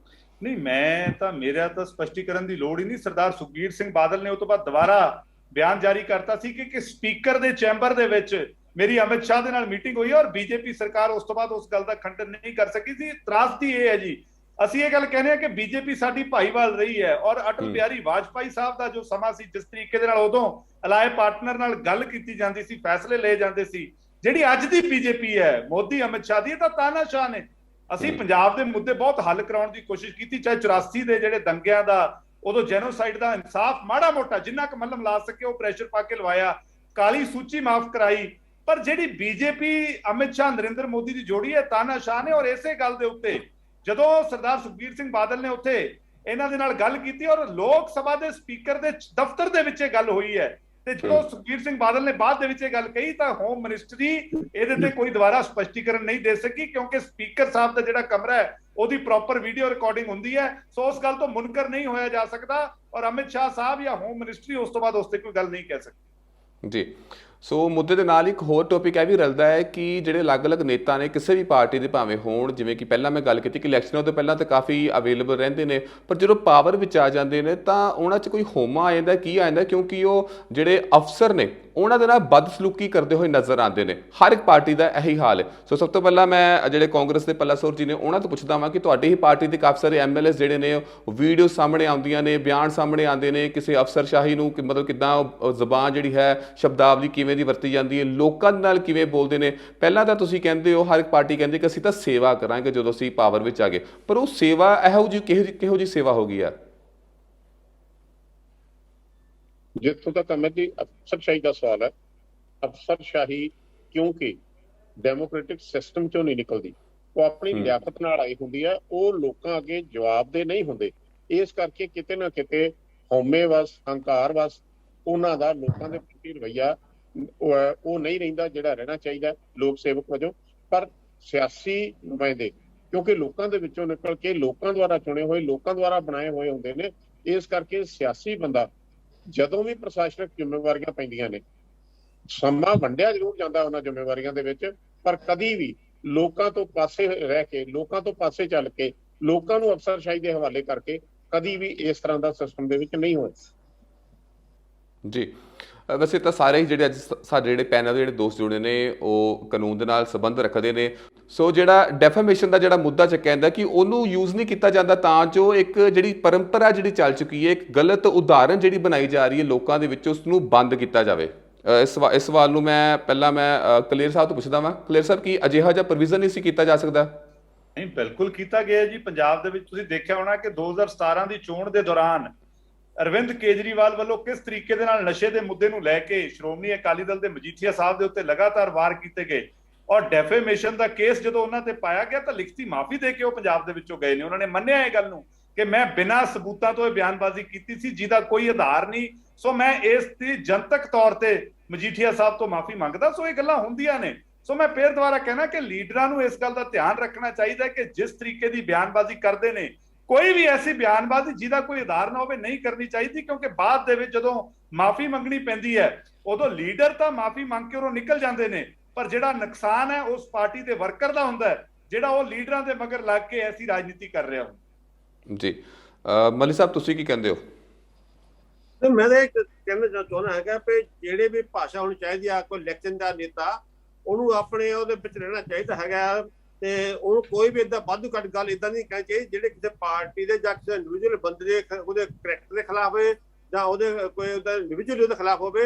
S4: ਨਹੀਂ, ਮੇਰਾ ਤਾਂ ਸਪਸ਼ਟੀਕਰਨ ਦੀ ਲੋੜ ਹੀ ਨਹੀਂ। ਸਰਦਾਰ ਸੁਖਬੀਰ ਸਿੰਘ ਬਾਦਲ ਨੇ ਉਹ ਤੋਂ ਬਾਅਦ ਦੁਬਾਰਾ ਬਿਆਨ ਜਾਰੀ ਕਰਤਾ ਸੀ ਕਿ ਸਪੀਕਰ ਦੇ ਚੈਂਬਰ ਦੇ ਵਿੱਚ ਮੇਰੀ ਅਮਿਤ ਸ਼ਾਹ ਦੇ ਨਾਲ ਮੀਟਿੰਗ ਹੋਈ ਔਰ ਬੀਜੇਪੀ ਸਰਕਾਰ ਉਸ ਤੋਂ ਬਾਅਦ ਉਸ ਗੱਲ ਦਾ ਖੰਡਨ ਨਹੀਂ ਕਰ ਸਕੀ ਸੀ। ਤਰਾਸਦੀ ਇਹ ਹੈ ਜੀ, ਅਸੀਂ ਇਹ ਗੱਲ ਕਹਿੰਦੇ ਆ ਕਿ ਬੀਜੇਪੀ ਸਾਡੀ ਭਾਈਵਾਲ ਰਹੀ ਹੈ ਔਰ ਅਟਲ ਬਿਹਾਰੀ ਵਾਜਪਾਈ ਸਾਹਿਬ ਦਾ ਜੋ ਸਮਾਂ ਸੀ, ਜਿਸ ਤਰੀਕੇ ਦੇ ਨਾਲ ਉਦੋਂ ਅਲਾਏ ਪਾਰਟਨਰ ਨਾਲ ਗੱਲ ਕੀਤੀ ਜਾਂਦੀ ਸੀ, ਫੈਸਲੇ ਲਏ ਜਾਂਦੇ ਸੀ, ਜਿਹੜੀ ਅੱਜ ਦੀ ਬੀਜੇਪੀ ਹੈ ਮੋਦੀ ਅਮਿਤ ਸ਼ਾਹ ਦੀ, ਇਹ ਤਾਂ ਤਾਨਾਸ਼ਾਹ ਨੇ। ਅਸੀਂ ਪੰਜਾਬ ਦੇ ਮੁੱਦੇ ਬਹੁਤ ਹੱਲ ਕਰਾਉਣ ਦੀ ਕੋਸ਼ਿਸ਼ ਕੀਤੀ, ਚਾਹੇ 84 ਦੇ ਜਿਹੜੇ ਦੰਗਿਆਂ ਦਾ, ਉਦੋਂ ਜੈਨੋਸਾਈਡ ਦਾ ਇਨਸਾਫ ਮਾੜਾ ਮੋਟਾ ਜਿੰਨਾ ਕੁ ਮੱਲਮ ਲਾ ਸਕੇ ਉਹ ਪ੍ਰੈਸ਼ਰ ਪਾ ਕੇ ਲਵਾਇਆ, ਕਾਲੀ ਸੂਚੀ ਮਾਫ ਕਰਾਈ। ਪਰ ਜਿਹੜੀ ਬੀਜੇਪੀ ਅਮਿਤ ਸ਼ਾਹ ਨਰਿੰਦਰ ਮੋਦੀ ਦੀ ਜੋੜੀ ਹੈ ਤਾਨਾਸ਼ਾਹ ਨੇ। ਔਰ ਇਸੇ ਗੱਲ ਦੇ ਉੱਤੇ ਜਦੋਂ ਸਰਦਾਰ ਸੁਖਬੀਰ ਸਿੰਘ ਬਾਦਲ ਨੇ ਉੱਥੇ ਇਹਨਾਂ ਦੇ ਨਾਲ ਗੱਲ ਕੀਤੀ ਔਰ ਲੋਕ ਸਭਾ ਦੇ ਸਪੀਕਰ ਦੇ ਦਫ਼ਤਰ ਦੇ ਵਿੱਚ ਇਹ ਗੱਲ ਹੋਈ ਹੈ, ਤੇ ਜਦੋਂ ਸੁਖਬੀਰ ਸਿੰਘ ਬਾਦਲ ਨੇ ਬਾਅਦ ਦੇ ਵਿੱਚ ਇਹ ਗੱਲ ਕਹੀ ਤਾਂ ਹੋਮ ਮਿਨਿਸਟਰੀ ਇਹਦੇ ਤੇ ਕੋਈ ਦੁਬਾਰਾ ਸਪਸ਼ਟੀਕਰਨ ਨਹੀਂ ਦੇ ਸਕੀ, ਕਿਉਂਕਿ ਸਪੀਕਰ ਸਾਹਿਬ ਦਾ ਜਿਹੜਾ ਕਮਰਾ ਹੈ ਉਹਦੀ ਪ੍ਰੋਪਰ ਵੀਡੀਓ ਰਿਕਾਰਡਿੰਗ ਹੁੰਦੀ ਹੈ। ਸੋ ਉਸ ਗੱਲ ਤੋਂ ਮੁਨਕਰ ਨਹੀਂ ਹੋਇਆ ਜਾ ਸਕਦਾ ਔਰ ਅਮਿਤ ਸ਼ਾਹ ਸਾਹਿਬ ਜਾਂ ਹੋਮ ਮਿਨਿਸਟਰੀ ਉਸ ਤੋਂ ਬਾਅਦ ਉਸ ਤੇ ਕੋਈ ਗੱਲ ਨਹੀਂ ਕਹਿ ਸਕਦੀ
S1: ਜੀ। ਸੋ ਮੁੱਦੇ ਦੇ ਨਾਲ ਇੱਕ ਹੋਰ ਟੌਪਿਕ ਇਹ ਵੀ ਰਲਦਾ ਹੈ ਕਿ ਜਿਹੜੇ ਅਲੱਗ-ਅਲੱਗ ਨੇਤਾ ਨੇ ਕਿਸੇ ਵੀ ਪਾਰਟੀ ਦੇ ਭਾਵੇਂ ਹੋਣ, ਜਿਵੇਂ ਕਿ ਪਹਿਲਾਂ ਮੈਂ ਗੱਲ ਕੀਤੀ ਕਿ ਇਲੈਕਸ਼ਨਾਂ ਤੋਂ ਪਹਿਲਾਂ ਤਾਂ ਕਾਫੀ ਅਵੇਲੇਬਲ ਰਹਿੰਦੇ ਨੇ, ਪਰ ਜਦੋਂ ਪਾਵਰ ਵਿੱਚ ਆ ਜਾਂਦੇ ਨੇ ਤਾਂ ਉਹਨਾਂ 'ਚ ਕੋਈ ਹੋਮਾ ਆ ਜਾਂਦਾ। ਕੀ ਆ ਜਾਂਦਾ? ਕਿਉਂਕਿ ਉਹ ਜਿਹੜੇ ਅਫਸਰ ਨੇ ਉਹਨਾਂ ਦੇ ਨਾਲ ਬਦਸਲੂਕੀ ਕਰਦੇ ਹੋਏ ਨਜ਼ਰ ਆਉਂਦੇ ਨੇ। ਹਰ ਇੱਕ ਪਾਰਟੀ ਦਾ ਇਹੀ ਹਾਲ ਹੈ। ਸੋ ਸਭ ਤੋਂ ਪਹਿਲਾਂ ਮੈਂ ਜਿਹੜੇ ਕਾਂਗਰਸ ਦੇ ਪੱਲਾਸੋਰ ਜੀ ਨੇ ਉਹਨਾਂ ਤੋਂ ਪੁੱਛਦਾ ਵਾਂ ਕਿ ਤੁਹਾਡੀ ਹੀ ਪਾਰਟੀ ਦੇ ਕਾਫੀ ਸਾਰੇ ਐਮਐਲਏ ਜਿਹੜੇ ਨੇ ਉਹ ਵੀਡੀਓ ਸਾਹਮਣੇ ਆਉਂਦੀਆਂ ਨੇ, ਬਿਆਨ ਸਾਹਮਣੇ ਆਉਂਦੇ ਨੇ, ਕਿਸੇ ਅਫਸਰਸ਼ਾਹੀ ਨੂੰ ਮਤਲਬ ਕਿੱਦਾਂ ਜ਼ਬਾਨ ਜਿਹੜੀ ਹੈ, ਸ਼ਬਦਾਵਲੀ ਕਿਵੇਂ ਦੀ ਵਰਤੀ ਜਾਂਦੀ ਹੈ, ਲੋਕਾਂ ਦੇ ਨਾਲ ਕਿਵੇਂ ਬੋਲਦੇ ਨੇ। ਪਹਿਲਾਂ ਤਾਂ ਤੁਸੀਂ ਕਹਿੰਦੇ ਹੋ, ਹਰ ਇੱਕ ਪਾਰਟੀ ਕਹਿੰਦੀ ਕਿ ਅਸੀਂ ਤਾਂ ਸੇਵਾ ਕਰਾਂਗੇ ਜਦੋਂ ਅਸੀਂ ਪਾਵਰ ਵਿੱਚ ਆ ਗਏ, ਪਰ ਉਹ ਸੇਵਾ ਇਹੋ ਜਿਹੀ ਸੇਵਾ ਹੋ ਗਈ ਆ?
S2: ਜਿੱਥੋਂ ਤੱਕ ਅਮਰ ਜੀ ਅਫਸਰਸ਼ਾਹੀ ਦਾ ਸਵਾਲ ਹੈ, ਅਫਸਰਸ਼ਾਹੀ ਕਿਉਂਕਿ ਡੈਮੋਕ੍ਰੈਟਿਕ ਸਿਸਟਮ ਚੋਂ ਨਹੀਂ ਨਿਕਲਦੀ, ਉਹ ਆਪਣੀ ਲਿਆਕਤ ਨਾਲ ਆਈ ਹੁੰਦੀ ਹੈ, ਉਹ ਲੋਕਾਂ ਅੱਗੇ ਜਵਾਬਦੇਹ ਨਹੀਂ ਹੁੰਦੇ। ਇਸ ਕਰਕੇ ਕਿਤੇ ਨਾ ਕਿਤੇ ਹਉਮੇਵਸ, ਹੰਕਾਰਵਸ ਉਹਨਾਂ ਦਾ ਲੋਕਾਂ ਦੇ ਪ੍ਰਤੀ ਰਵੱਈਆ ਉਹ ਨਹੀਂ ਰਹਿੰਦਾ ਜਿਹੜਾ ਰਹਿਣਾ ਚਾਹੀਦਾ ਲੋਕ ਸੇਵਕ ਵਜੋਂ। ਪਰ ਸਿਆਸੀ ਨੁਮਾਇੰਦੇ ਕਿਉਂਕਿ ਲੋਕਾਂ ਦੇ ਵਿੱਚੋਂ ਨਿਕਲ ਕੇ ਲੋਕਾਂ ਦੁਆਰਾ ਚੁਣੇ ਹੋਏ, ਲੋਕਾਂ ਦੁਆਰਾ ਬਣਾਏ ਹੋਏ ਹੁੰਦੇ ਨੇ, ਇਸ ਕਰਕੇ ਸਿਆਸੀ ਬੰਦਾ ਜਦੋਂ ਵੀ ਪ੍ਰਸ਼ਾਸਨਿਕ ਜ਼ਿੰਮੇਵਾਰੀਆਂ ਪੈਂਦੀਆਂ ਨੇ, ਸਮਾਂ ਵੰਡਿਆ ਜ਼ਰੂਰ ਜਾਂਦਾ ਉਹਨਾਂ ਜ਼ਿੰਮੇਵਾਰੀਆਂ ਦੇ ਵਿੱਚ, ਪਰ ਕਦੀ ਵੀ ਲੋਕਾਂ ਤੋਂ ਪਾਸੇ ਰਹਿ ਕੇ, ਲੋਕਾਂ ਤੋਂ ਪਾਸੇ ਚੱਲ ਕੇ, ਲੋਕਾਂ ਨੂੰ ਅਫਸਰਸ਼ਾਹੀ ਦੇ ਹਵਾਲੇ ਕਰਕੇ ਕਦੀ ਵੀ ਇਸ ਤਰ੍ਹਾਂ ਦਾ ਸਿਸਟਮ ਦੇ ਵਿੱਚ ਨਹੀਂ ਹੋਇਆ
S1: ਜੀ। ਵੈਸੇ ਤਾਂ ਸਾਰੇ ਹੀ ਜਿਹੜੇ ਅੱਜ ਸਾਡੇ ਜਿਹੜੇ ਪੈਨਲ ਦੇ ਜਿਹੜੇ ਦੋਸਤ ਜੁੜੇ ਨੇ ਉਹ ਕਾਨੂੰਨ ਦੇ ਨਾਲ ਸੰਬੰਧ ਰੱਖਦੇ ਨੇ। ਸੋ ਜਿਹੜਾ ਡੈਫਾਮੇਸ਼ਨ ਦਾ ਜਿਹੜਾ ਮੁੱਦਾ ਚੱਕਿਆ ਜਾਂਦਾ ਕਿ ਉਹਨੂੰ ਯੂਜ਼ ਨਹੀਂ ਕੀਤਾ ਜਾਂਦਾ ਤਾਂ ਜੋ ਇੱਕ ਜਿਹੜੀ ਪਰੰਪਰਾ ਜਿਹੜੀ ਚੱਲ ਚੁੱਕੀ ਹੈ, ਇੱਕ ਗਲਤ ਉਦਾਹਰਨ ਜਿਹੜੀ ਬਣਾਈ ਜਾ ਰਹੀ ਹੈ ਲੋਕਾਂ ਦੇ ਵਿੱਚ, ਉਸ ਨੂੰ ਬੰਦ ਕੀਤਾ ਜਾਵੇ। ਇਸ ਸਵਾਲ ਨੂੰ ਮੈਂ ਕਲੀਅਰ ਸਾਹਿਬ ਤੋਂ ਪੁੱਛਦਾ ਵਾਂ। ਕਲੀਅਰ ਸਾਹਿਬ, ਕੀ ਅਜਿਹਾ ਜਿਹਾ ਪ੍ਰੋਵੀਜ਼ਨ ਨਹੀਂ ਸੀ ਕੀਤਾ ਜਾ ਸਕਦਾ?
S4: ਨਹੀਂ, ਬਿਲਕੁਲ ਕੀਤਾ ਗਿਆ ਜੀ। ਪੰਜਾਬ ਦੇ ਵਿੱਚ ਤੁਸੀਂ ਦੇਖਿਆ ਹੋਣਾ ਕਿ 2017 ਦੀ ਚੋਣ ਦੇ ਦੌਰਾਨ ਅਰਵਿੰਦ ਕੇਜਰੀਵਾਲ ਵੱਲੋਂ ਕਿਸ ਤਰੀਕੇ ਦੇ ਨਾਲ ਨਸ਼ੇ ਦੇ ਮੁੱਦੇ ਨੂੰ ਲੈ ਕੇ ਸ਼੍ਰੋਮਣੀ ਅਕਾਲੀ ਦਲ ਦੇ ਮਜੀਠੀਆ ਸਾਹਿਬ ਦੇ ਉੱਤੇ ਲਗਾਤਾਰ ਵਾਰ ਕੀਤੇ ਗਏ, ਔਰ ਡੈਫੇਮੇਸ਼ਨ ਦਾ ਕੇਸ ਜਦੋਂ ਉਹਨਾਂ ਤੇ ਪਾਇਆ ਗਿਆ ਤਾਂ ਲਿਖਤੀ ਮਾਫੀ ਦੇ ਕੇ ਉਹ ਪੰਜਾਬ ਦੇ ਵਿੱਚੋਂ ਗਏ ਨੇ। ਉਹਨਾਂ ਨੇ ਮੰਨਿਆ ਇਹ ਗੱਲ ਨੂੰ ਕਿ ਮੈਂ ਬਿਨਾਂ ਸਬੂਤਾਂ ਤੋਂ ਇਹ ਬਿਆਨਬਾਜ਼ੀ ਕੀਤੀ ਸੀ ਜਿਹਦਾ ਕੋਈ ਆਧਾਰ ਨਹੀਂ, ਸੋ ਮੈਂ ਇਸ ਦੀ ਜਨਤਕ ਤੌਰ ਤੇ ਮਜੀਠੀਆ ਸਾਹਿਬ ਤੋਂ ਮਾਫੀ ਮੰਗਦਾ। ਸੋ ਇਹ ਗੱਲਾਂ ਹੁੰਦੀਆਂ ਨੇ। ਸੋ ਮੈਂ ਫੇਰ ਦੁਬਾਰਾ ਕਹਿਣਾ ਕਿ ਲੀਡਰਾਂ ਨੂੰ ਇਸ ਗੱਲ ਦਾ ਧਿਆਨ ਰੱਖਣਾ ਚਾਹੀਦਾ ਕਿ ਜਿਸ ਤਰੀਕੇ ਦੀ ਬਿਆਨਬਾਜ਼ੀ ਕਰਦੇ ਨੇ, ਕੋਈ ਵੀ ਐਸੀ ਬਿਆਨਬਾਜ਼ੀ ਜਿਹਦਾ ਕੋਈ ਆਧਾਰ ਨਾ ਹੋਵੇ ਨਹੀਂ ਕਰਨੀ ਚਾਹੀਦੀ, ਕਿਉਂਕਿ ਬਾਅਦ ਦੇ ਵਿੱਚ ਜਦੋਂ ਮਾਫੀ ਮੰਗਣੀ ਪੈਂਦੀ ਹੈ ਉਦੋਂ ਲੀਡਰ ਤਾਂ ਮਾਫੀ ਮੰਗ ਕੇ ਉਰੋਂ ਨਿਕਲ ਜਾਂਦੇ ਨੇ, ਪਰ ਜਿਹੜਾ ਨੁਕਸਾਨ ਹੈ ਉਸ ਪਾਰਟੀ ਦੇ ਵਰਕਰ ਦਾ ਹੁੰਦਾ ਹੈ ਜਿਹੜਾ ਉਹ ਲੀਡਰਾਂ ਦੇ ਮਗਰ ਲੱਗ ਕੇ ਐਸੀ ਰਾਜਨੀਤੀ ਕਰ ਰਿਹਾ ਹੁੰਦਾ।
S1: ਜੀ ਮੱਲੀ ਸਾਹਿਬ ਤੁਸੀਂ ਕੀ ਕਹਿੰਦੇ ਹੋ?
S3: ਮੈਂ ਤਾਂ ਕਹਿਣਾ ਚਾਹੁੰਦਾ ਹੈਗਾ ਕਿ ਜਿਹੜੇ ਵੀ ਭਾਸ਼ਾ ਹੋਣੀ ਚਾਹੀਦੀ ਆ, ਕੋਈ ਇਲੈਕਸ਼ਨ ਦਾ ਨੇਤਾ ਉਹਨੂੰ ਆਪਣੇ ਉਹਦੇ ਵਿੱਚ ਰਹਿਣਾ ਚਾਹੀਦਾ ਹੈਗਾ, ਤੇ ਉਹਨੂੰ ਕੋਈ ਵੀ ਏਦਾਂ ਵਾਧੂ ਘੱਟ ਗੱਲ ਏਦਾਂ ਨਹੀਂ ਕਹਿਣੀ ਚਾਹੀਦੀ ਜਿਹੜੇ ਕਿਸੇ ਪਾਰਟੀ ਦੇ ਜਾਂ ਕਿਸੇ ਇੰਡੀਵਿਜੂਅਲ ਬੰਦੇ ਦੇ ਉਹਦੇ ਕਰੈਕਟਰ ਦੇ ਖਿਲਾਫ ਹੋਵੇ ਜਾਂ ਉਹਦੇ ਕੋਈ ਉਹਦਾ ਇੰਡੀਵਿਜੂਅਲ ਉਹਦੇ ਖਿਲਾਫ ਹੋਵੇ।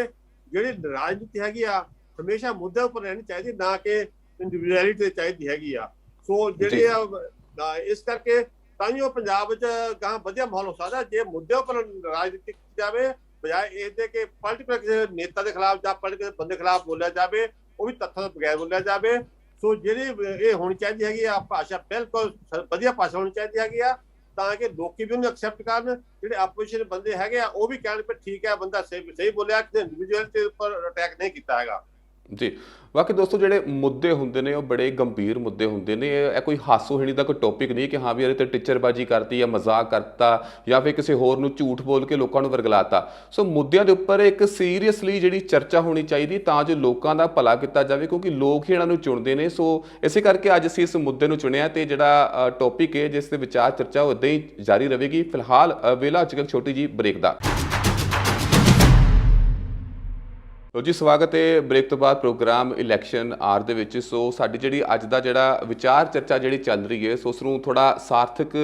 S3: ਜਿਹੜੀ ਰਾਜਨੀਤੀ ਹੈਗੀ ਆ ਹਮੇਸ਼ਾ ਮੁੱਦੇ ਉੱਪਰ ਰਹਿਣੀ ਚਾਹੀਦੀ, ਨਾ ਕਿ ਇੰਡੀਵਿਜੂਅਲਿਟੀ ਤੇ ਚਾਹੀਦੀ ਹੈਗੀ ਆ। ਸੋ ਜਿਹੜੇ ਆ ਇਸ ਕਰਕੇ ਤਾਂ ਹੀ ਉਹ ਪੰਜਾਬ ਵਿੱਚ ਗਾਂ ਵਧੀਆ ਮਾਹੌਲ ਹੋ ਸਕਦਾ ਜੇ ਮੁੱਦੇ ਉੱਪਰ ਰਾਜਨੀਤੀ ਕੀਤੀ ਜਾਵੇ, ਬਜਾਏ ਇਹਦੇ ਕਿ ਪੋਲੀਟੀਕਲ ਕਿਸੇ ਨੇਤਾ ਦੇ ਖਿਲਾਫ ਜਾਂ ਪੋਲੀਟੀਕਲ ਬੰਦੇ ਖਿਲਾਫ ਬੋਲਿਆ ਜਾਵੇ, ਉਹ ਵੀ ਤੱਥਾਂ ਤੋਂ ਬਗੈਰ ਬੋਲਿਆ ਜਾਵੇ। ਸੋ ਜਿਹੜੀ ਇਹ ਹੋਣੀ ਚਾਹੀਦੀ ਹੈਗੀ ਆ ਭਾਸ਼ਾ ਬਿਲਕੁਲ ਵਧੀਆ ਭਾਸ਼ਾ ਹੋਣੀ ਚਾਹੀਦੀ ਹੈਗੀ ਆ, ਤਾਂ ਕਿ ਲੋਕੀ ਵੀ ਉਹਨੂੰ ਐਕਸੈਪਟ ਕਰਨ। ਜਿਹੜੇ ਆਪੋਜੀਸ਼ਨ ਬੰਦੇ ਹੈਗੇ ਆ ਉਹ ਵੀ ਕਹਿਣ ਕਿ ਠੀਕ ਹੈ ਬੰਦਾ ਸਹੀ ਬੋਲਿਆ, ਕਿਸੇ ਇੰਡੀਵਿਜੂਅਲ ਦੇ ਉੱਪਰ ਅਟੈਕ ਨਹੀਂ ਕੀਤਾ ਹੈਗਾ।
S1: ਜੀ ਬਾਕੀ ਦੋਸਤੋ ਜਿਹੜੇ ਮੁੱਦੇ ਹੁੰਦੇ ਨੇ ਉਹ ਬੜੇ ਗੰਭੀਰ ਮੁੱਦੇ ਹੁੰਦੇ ਨੇ। ਇਹ ਕੋਈ ਹਾਸੋਹੀਣੀ ਦਾ ਕੋਈ ਟੌਪਿਕ ਨਹੀਂ ਕਿ ਹਾਂ ਵੀ ਇਹਦੇ ਤੇ ਟੀਚਰਬਾਜੀ ਕਰਤੀ ਜਾਂ ਮਜ਼ਾਕ ਕਰਤਾ ਜਾਂ ਫਿਰ ਕਿਸੇ ਹੋਰ ਨੂੰ ਝੂਠ ਬੋਲ ਕੇ ਲੋਕਾਂ ਨੂੰ ਵਰਗਲਾਤਾ। ਸੋ ਮੁੱਦਿਆਂ ਦੇ ਉੱਪਰ ਇੱਕ ਸੀਰੀਅਸਲੀ ਜਿਹੜੀ ਚਰਚਾ ਹੋਣੀ ਚਾਹੀਦੀ ਤਾਂ ਜੋ ਲੋਕਾਂ ਦਾ ਭਲਾ ਕੀਤਾ ਜਾਵੇ, ਕਿਉਂਕਿ ਲੋਕ ਹੀ ਇਹਨਾਂ ਨੂੰ ਚੁਣਦੇ ਨੇ। ਸੋ ਇਸੇ ਕਰਕੇ ਅੱਜ ਅਸੀਂ ਇਸ ਮੁੱਦੇ ਨੂੰ ਚੁਣਿਆ ਤੇ ਜਿਹੜਾ ਟੌਪਿਕ ਹੈ ਜਿਸ ਦੇ ਵਿਚਾਰ ਚਰਚਾ ਉਹ ਇੱਦਾਂ ਹੀ ਜਾਰੀ ਰਹੇਗੀ। ਫਿਲਹਾਲ ਵੇਲਾ ਅੱਜ ਕੱਲ੍ਹ ਛੋਟੀ ਜਿਹੀ ਬ੍ਰੇਕ ਦਾ। ਲੋ ਜੀ ਸਵਾਗਤ ਹੈ ਬ੍ਰੇਕ ਤੋਂ ਬਾਅਦ ਪ੍ਰੋਗਰਾਮ ਇਲੈਕਸ਼ਨ ਆਰ ਦੇ ਵਿੱਚ। ਸੋ ਸਾਡੀ ਜਿਹੜੀ ਅੱਜ ਦਾ ਜਿਹੜਾ ਵਿਚਾਰ ਚਰਚਾ ਜਿਹੜੀ ਚੱਲ ਰਹੀ ਹੈ ਸੋ ਉਸ ਨੂੰ ਥੋੜਾ ਸਾਰਥਕ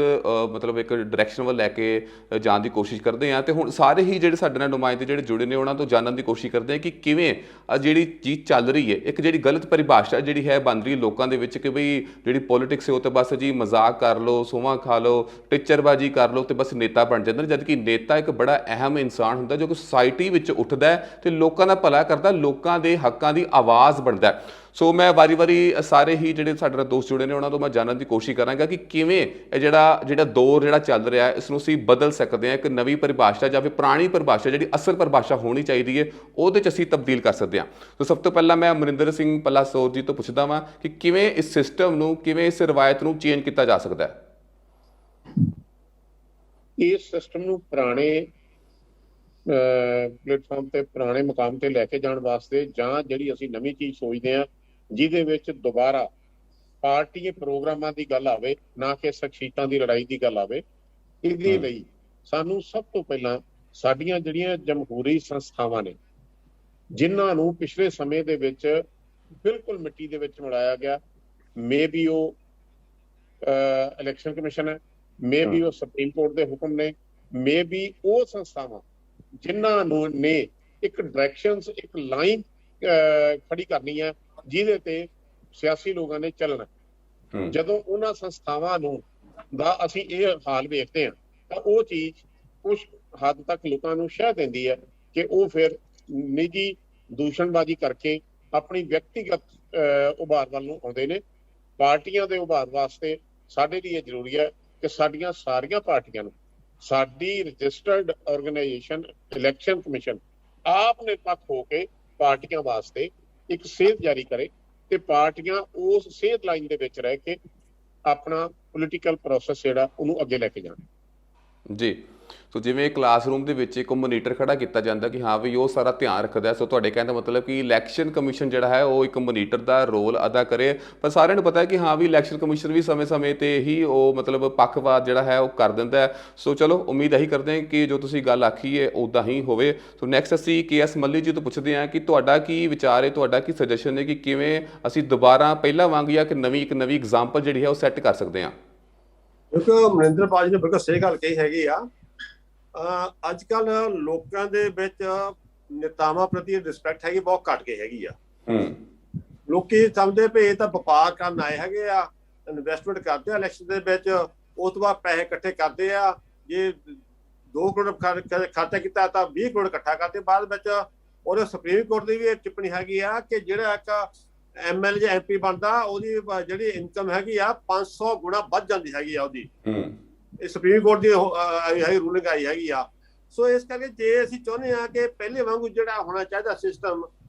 S1: ਮਤਲਬ ਇੱਕ ਡਾਇਰੈਕਸ਼ਨ ਵੱਲ ਲੈ ਕੇ ਜਾਣ ਦੀ ਕੋਸ਼ਿਸ਼ ਕਰਦੇ ਹਾਂ। ਤੇ ਹੁਣ ਸਾਰੇ ਹੀ ਜਿਹੜੇ ਸਾਡੇ ਨਾਲ ਨੁਮਾਇੰਦੇ ਜਿਹੜੇ ਜੁੜੇ ਨੇ ਉਹਨਾਂ ਤੋਂ ਜਾਣਨ ਦੀ ਕੋਸ਼ਿਸ਼ ਕਰਦੇ ਹਾਂ ਕਿ ਕਿਵੇਂ ਜਿਹੜੀ ਚੀਜ਼ ਚੱਲ ਰਹੀ ਹੈ, ਇੱਕ ਜਿਹੜੀ ਗਲਤ ਪਰਿਭਾਸ਼ਾ ਜਿਹੜੀ ਹੈ ਬਣ ਰਹੀ ਲੋਕਾਂ ਦੇ ਵਿੱਚ ਕਿ ਬਈ ਜਿਹੜੀ ਪੋਲੀਟਿਕਸ ਹੈ ਉਹ ਤਾਂ ਬਸ ਜੀ ਮਜ਼ਾਕ ਕਰ ਲਓ, ਸੋਹਾਂ ਖਾ ਲਓ, ਟਿੱਚਰਬਾਜੀ ਕਰ ਲਓ ਤੇ ਬਸ ਨੇਤਾ ਬਣ ਜਾਂਦੇ ਨੇ। ਜਦਕਿ ਨੇਤਾ ਇੱਕ ਬੜਾ ਅਹਿਮ ਇਨਸਾਨ ਹੁੰਦਾ ਜੋ ਕਿ ਸੁਸਾਇਟੀ ਵਿੱਚ ਉੱਠਦਾ ਤੇ ਲੋਕਾਂ ਦਾ ਭਲਾ ਕਰਦਾ, ਲੋਕਾਂ ਦੇ ਹੱਕਾਂ ਦੀ ਆਵਾਜ਼ ਬਣਦਾ। ਸੋ ਮੈਂ ਵਾਰੀ ਸਾਰੇ ਹੀ ਜਿਹੜੇ ਸਾਡੇ ਨਾਲ ਦੋਸਤ ਜੁੜੇ ਨੇ ਉਹਨਾਂ ਤੋਂ ਮੈਂ ਜਾਣਨ ਦੀ ਕੋਸ਼ਿਸ਼ ਕਰਾਂਗਾ ਕਿ ਕਿਵੇਂ ਇਹ ਜਿਹੜਾ ਦੌਰ ਜਿਹੜਾ ਚੱਲ ਰਿਹਾ ਹੈ ਇਸ ਨੂੰ ਅਸੀਂ ਬਦਲ ਸਕਦੇ ਹਾਂ। ਇੱਕ ਨਵੀਂ ਪਰਿਭਾਸ਼ਾ ਜਾਂ ਫਿਰ ਪੁਰਾਣੀ ਪਰਿਭਾਸ਼ਾ ਜਿਹੜੀ ਅਸਲ ਪਰਿਭਾਸ਼ਾ ਹੋਣੀ ਚਾਹੀਦੀ ਹੈ ਉਹਦੇ 'ਚ ਅਸੀਂ ਤਬਦੀਲ ਕਰ ਸਕਦੇ ਹਾਂ। ਸੋ ਸਭ ਤੋਂ ਪਹਿਲਾਂ ਮੈਂ ਅਮਰਿੰਦਰ ਸਿੰਘ ਪੱਲਾਸੋਰ ਜੀ ਤੋਂ ਪੁੱਛਦਾ ਵਾਂ ਕਿ ਕਿਵੇਂ ਇਸ ਸਿਸਟਮ ਨੂੰ, ਕਿਵੇਂ ਇਸ ਰਵਾਇਤ ਨੂੰ ਚੇਂਜ ਕੀਤਾ ਜਾ ਸਕਦਾ ਹੈ।
S2: ਇਸ ਸਿਸਟਮ ਨੂੰ ਪੁਰਾਣੇ ਪਲੇਟਫਾਰਮ ਤੇ ਪੁਰਾਣੇ ਮੁਕਾਮ ਤੇ ਲੈ ਕੇ ਜਾਣ ਵਾਸਤੇ ਜਾਂ ਜਿਹੜੀ ਅਸੀਂ ਨਵੀਂ ਚੀਜ਼ ਸੋਚਦੇ ਹਾਂ ਜਿਹਦੇ ਵਿੱਚ ਦੁਬਾਰਾ ਪਾਰਟੀ ਪ੍ਰੋਗਰਾਮਾਂ ਦੀ ਗੱਲ ਆਵੇ ਨਾ ਕਿ ਸ਼ਖਸੀਅਤਾਂ ਦੀ ਲੜਾਈ ਦੀ ਗੱਲ ਆਵੇ, ਇਹਦੇ ਲਈ ਸਾਨੂੰ ਸਭ ਤੋਂ ਪਹਿਲਾਂ ਸਾਡੀਆਂ ਜਿਹੜੀਆਂ ਜਮਹੂਰੀ ਸੰਸਥਾਵਾਂ ਨੇ ਜਿਨ੍ਹਾਂ ਨੂੰ ਪਿਛਲੇ ਸਮੇਂ ਦੇ ਵਿੱਚ ਬਿਲਕੁਲ ਮਿੱਟੀ ਦੇ ਵਿੱਚ ਮਿਲਾਇਆ ਗਿਆ, ਮੇ ਵੀ ਉਹ ਇਲੈਕਸ਼ਨ ਕਮਿਸ਼ਨ ਹੈ, ਮੇ ਵੀ ਉਹ ਸੁਪਰੀਮ ਕੋਰਟ ਦੇ ਹੁਕਮ ਨੇ, ਮੇ ਵੀ ਉਹ ਸੰਸਥਾਵਾਂ ਜਿਨ੍ਹਾਂ ਨੂੰ ਨੇ ਇੱਕ ਡਾਇਰੈਕਸ਼ਨਸ, ਇੱਕ ਲਾਈਨ ਖੜੀ ਕਰਨੀ ਹੈ ਜਿਹਦੇ ਤੇ ਸਿਆਸੀ ਲੋਕਾਂ ਨੇ ਚੱਲਣਾ। ਜਦੋਂ ਉਹਨਾਂ ਸੰਸਥਾਵਾਂ ਨੂੰ ਦਾ ਅਸੀਂ ਇਹ ਹਾਲ ਵੇਖਦੇ ਹਾਂ ਤਾਂ ਉਹ ਚੀਜ਼ ਕੁਝ ਹੱਦ ਤੱਕ ਲੋਕਾਂ ਨੂੰ ਸ਼ਹਿ ਦਿੰਦੀ ਹੈ ਕਿ ਉਹ ਫਿਰ ਨਿੱਜੀ ਦੂਸ਼ਣਬਾਜ਼ੀ ਕਰਕੇ ਆਪਣੀ ਵਿਅਕਤੀਗਤ ਉਭਾਰ ਵੱਲ ਨੂੰ ਆਉਂਦੇ ਨੇ। ਪਾਰਟੀਆਂ ਦੇ ਉਭਾਰ ਵਾਸਤੇ ਸਾਡੇ ਲਈ ਇਹ ਜ਼ਰੂਰੀ ਹੈ ਕਿ ਸਾਡੀਆਂ ਸਾਰੀਆਂ ਪਾਰਟੀਆਂ ਨੂੰ ਸਾਡੀ ਰਜਿਸਟਰਡ ਆਰਗੇਨਾਈਜੇਸ਼ਨ ਇਲੈਕਸ਼ਨ ਕਮਿਸ਼ਨ ਆਪ ਨਿਰਪੱਖ ਹੋ ਕੇ ਪਾਰਟੀਆਂ ਵਾਸਤੇ ਇੱਕ ਸੇਧ ਜਾਰੀ ਕਰੇ ਤੇ ਪਾਰਟੀਆਂ ਉਸ ਸੇਧ ਲਾਈਨ ਦੇ ਵਿੱਚ ਰਹਿ ਕੇ ਆਪਣਾ ਪੋਲੀਟੀਕਲ ਪ੍ਰੋਸੈਸ ਜਿਹੜਾ ਉਹਨੂੰ ਅੱਗੇ ਲੈ ਕੇ ਜਾਣ।
S1: ਜੀ ਸੋ ਜਿਵੇਂ ਕਲਾਸਰੂਮ ਦੇ ਵਿੱਚ ਇੱਕ ਮੋਨੀਟਰ ਖੜਾ ਕੀਤਾ ਜਾਂਦਾ ਕਿ ਹਾਂ ਵੀ ਉਹ ਸਾਰਾ ਧਿਆਨ ਰੱਖਦਾ। ਸੋ ਤੁਹਾਡੇ ਕਹਿਣ ਦਾ ਮਤਲਬ ਕਿ ਇਲੈਕਸ਼ਨ ਕਮਿਸ਼ਨ ਜਿਹੜਾ ਹੈ ਉਹ ਇੱਕ ਮੋਨੀਟਰ ਦਾ ਰੋਲ ਅਦਾ ਕਰੇ। ਪਰ ਸਾਰਿਆਂ ਨੂੰ ਪਤਾ ਹੈ ਕਿ ਹਾਂ ਵੀ ਇਲੈਕਸ਼ਨ ਕਮਿਸ਼ਨ ਵੀ ਸਮੇਂ-ਸਮੇਂ ਤੇ ਹੀ ਉਹ ਮਤਲਬ ਪੱਖਪਾਤ ਜਿਹੜਾ ਹੈ ਉਹ ਕਰ ਦਿੰਦਾ ਹੈ। ਸੋ ਚਲੋ ਉਮੀਦ ਇਹੀ ਕਰਦੇ ਹਾਂ ਕਿ ਜੋ ਤੁਸੀਂ ਗੱਲ ਆਖੀ ਹੈ ਉੱਦਾਂ ਹੀ ਹੋਵੇ। ਸੋ ਨੈਕਸਟ ਅਸੀਂ KS ਮੱਲੀ ਜੀ ਤੋਂ ਪੁੱਛਦੇ ਹਾਂ ਕਿ ਤੁਹਾਡਾ ਕੀ ਵਿਚਾਰ ਹੈ, ਤੁਹਾਡਾ ਕੀ ਸੁਜੈਸ਼ਨ ਹੈ ਕਿ ਕਿਵੇਂ ਅਸੀਂ ਦੁਬਾਰਾ ਪਹਿਲਾਂ ਵਾਂਗ ਜਾਂ ਇੱਕ ਨਵੀਂ ਐਗਜ਼ਾਮਪਲ ਜਿਹੜੀ ਹੈ ਉਹ ਸੈੱਟ ਕਰ ਸਕਦੇ ਹਾਂ।
S3: ਕਿਉਂਕਿ ਅਮਰਿੰਦਰ ਪਾਲ ਜੀ ਨੇ ਬਿਲਕੁਲ ਸਹੀ ਗੱਲ ਕਹੀ ਹੈਗੀ ਆ। ਅੱਜ ਕੱਲ ਲੋਕਾਂ ਦੇ ਵਿੱਚ ਨੇਤਾਵਾਂ ਪ੍ਰਤੀ ਰਿਸਪੈਕਟ ਹੈਗੀ ਬਹੁਤ ਘੱਟ ਗਈ ਹੈਗੀ ਆ। ਲੋਕੀ ਸਮਝਦੇ ਪਏ ਇਹ ਤਾਂ ਵਪਾਰ ਕਰਨ ਆਏ ਹੈਗੇ ਆ, ਇਨਵੈਸਟਮੈਂਟ ਕਰਦੇ ਆ ਇਲੈਕਸ਼ਨ ਦੇ ਵਿੱਚ, ਉਸ ਤੋਂ ਬਾਅਦ ਪੈਸੇ ਇਕੱਠੇ ਕਰਦੇ ਆ, ਜੇ 2 ਕਰੋੜ ਖਰਚਾ ਕੀਤਾ ਤਾਂ 20 ਕਰੋੜ ਇਕੱਠਾ ਕਰਦੇ ਬਾਅਦ ਵਿੱਚ। ਔਰ ਸੁਪਰੀਮ ਕੋਰਟ ਦੀ ਵੀ ਇਹ ਟਿੱਪਣੀ ਹੈਗੀ ਆ ਕਿ ਜਿਹੜਾ ਇੱਕ MLA ਜਾਂ MP ਬਣਦਾ ਉਹਦੀ ਜਿਹੜੀ ਇਨਕਮ ਹੈਗੀ ਆ 500 ਗੁਣਾ ਵੱਧ ਜਾਂਦੀ ਹੈਗੀ ਆ ਉਹਦੀ। ਇਹ ਸੁਪਰੀਮ ਕੋਰਟ ਦੀ ਰੂਲਿੰਗ ਆਈ ਹੈਗੀ ਆ। ਸੋ ਇਸ ਕਰਕੇ ਜੇ ਅਸੀਂ ਚਾਹੁੰਦੇ ਹਾਂ ਕਿ ਪਹਿਲੇ ਵਾਂਗੂ ਜਿਹੜਾ ਹੋਣਾ ਚਾਹੀਦਾ ਸਿਸਟਮ,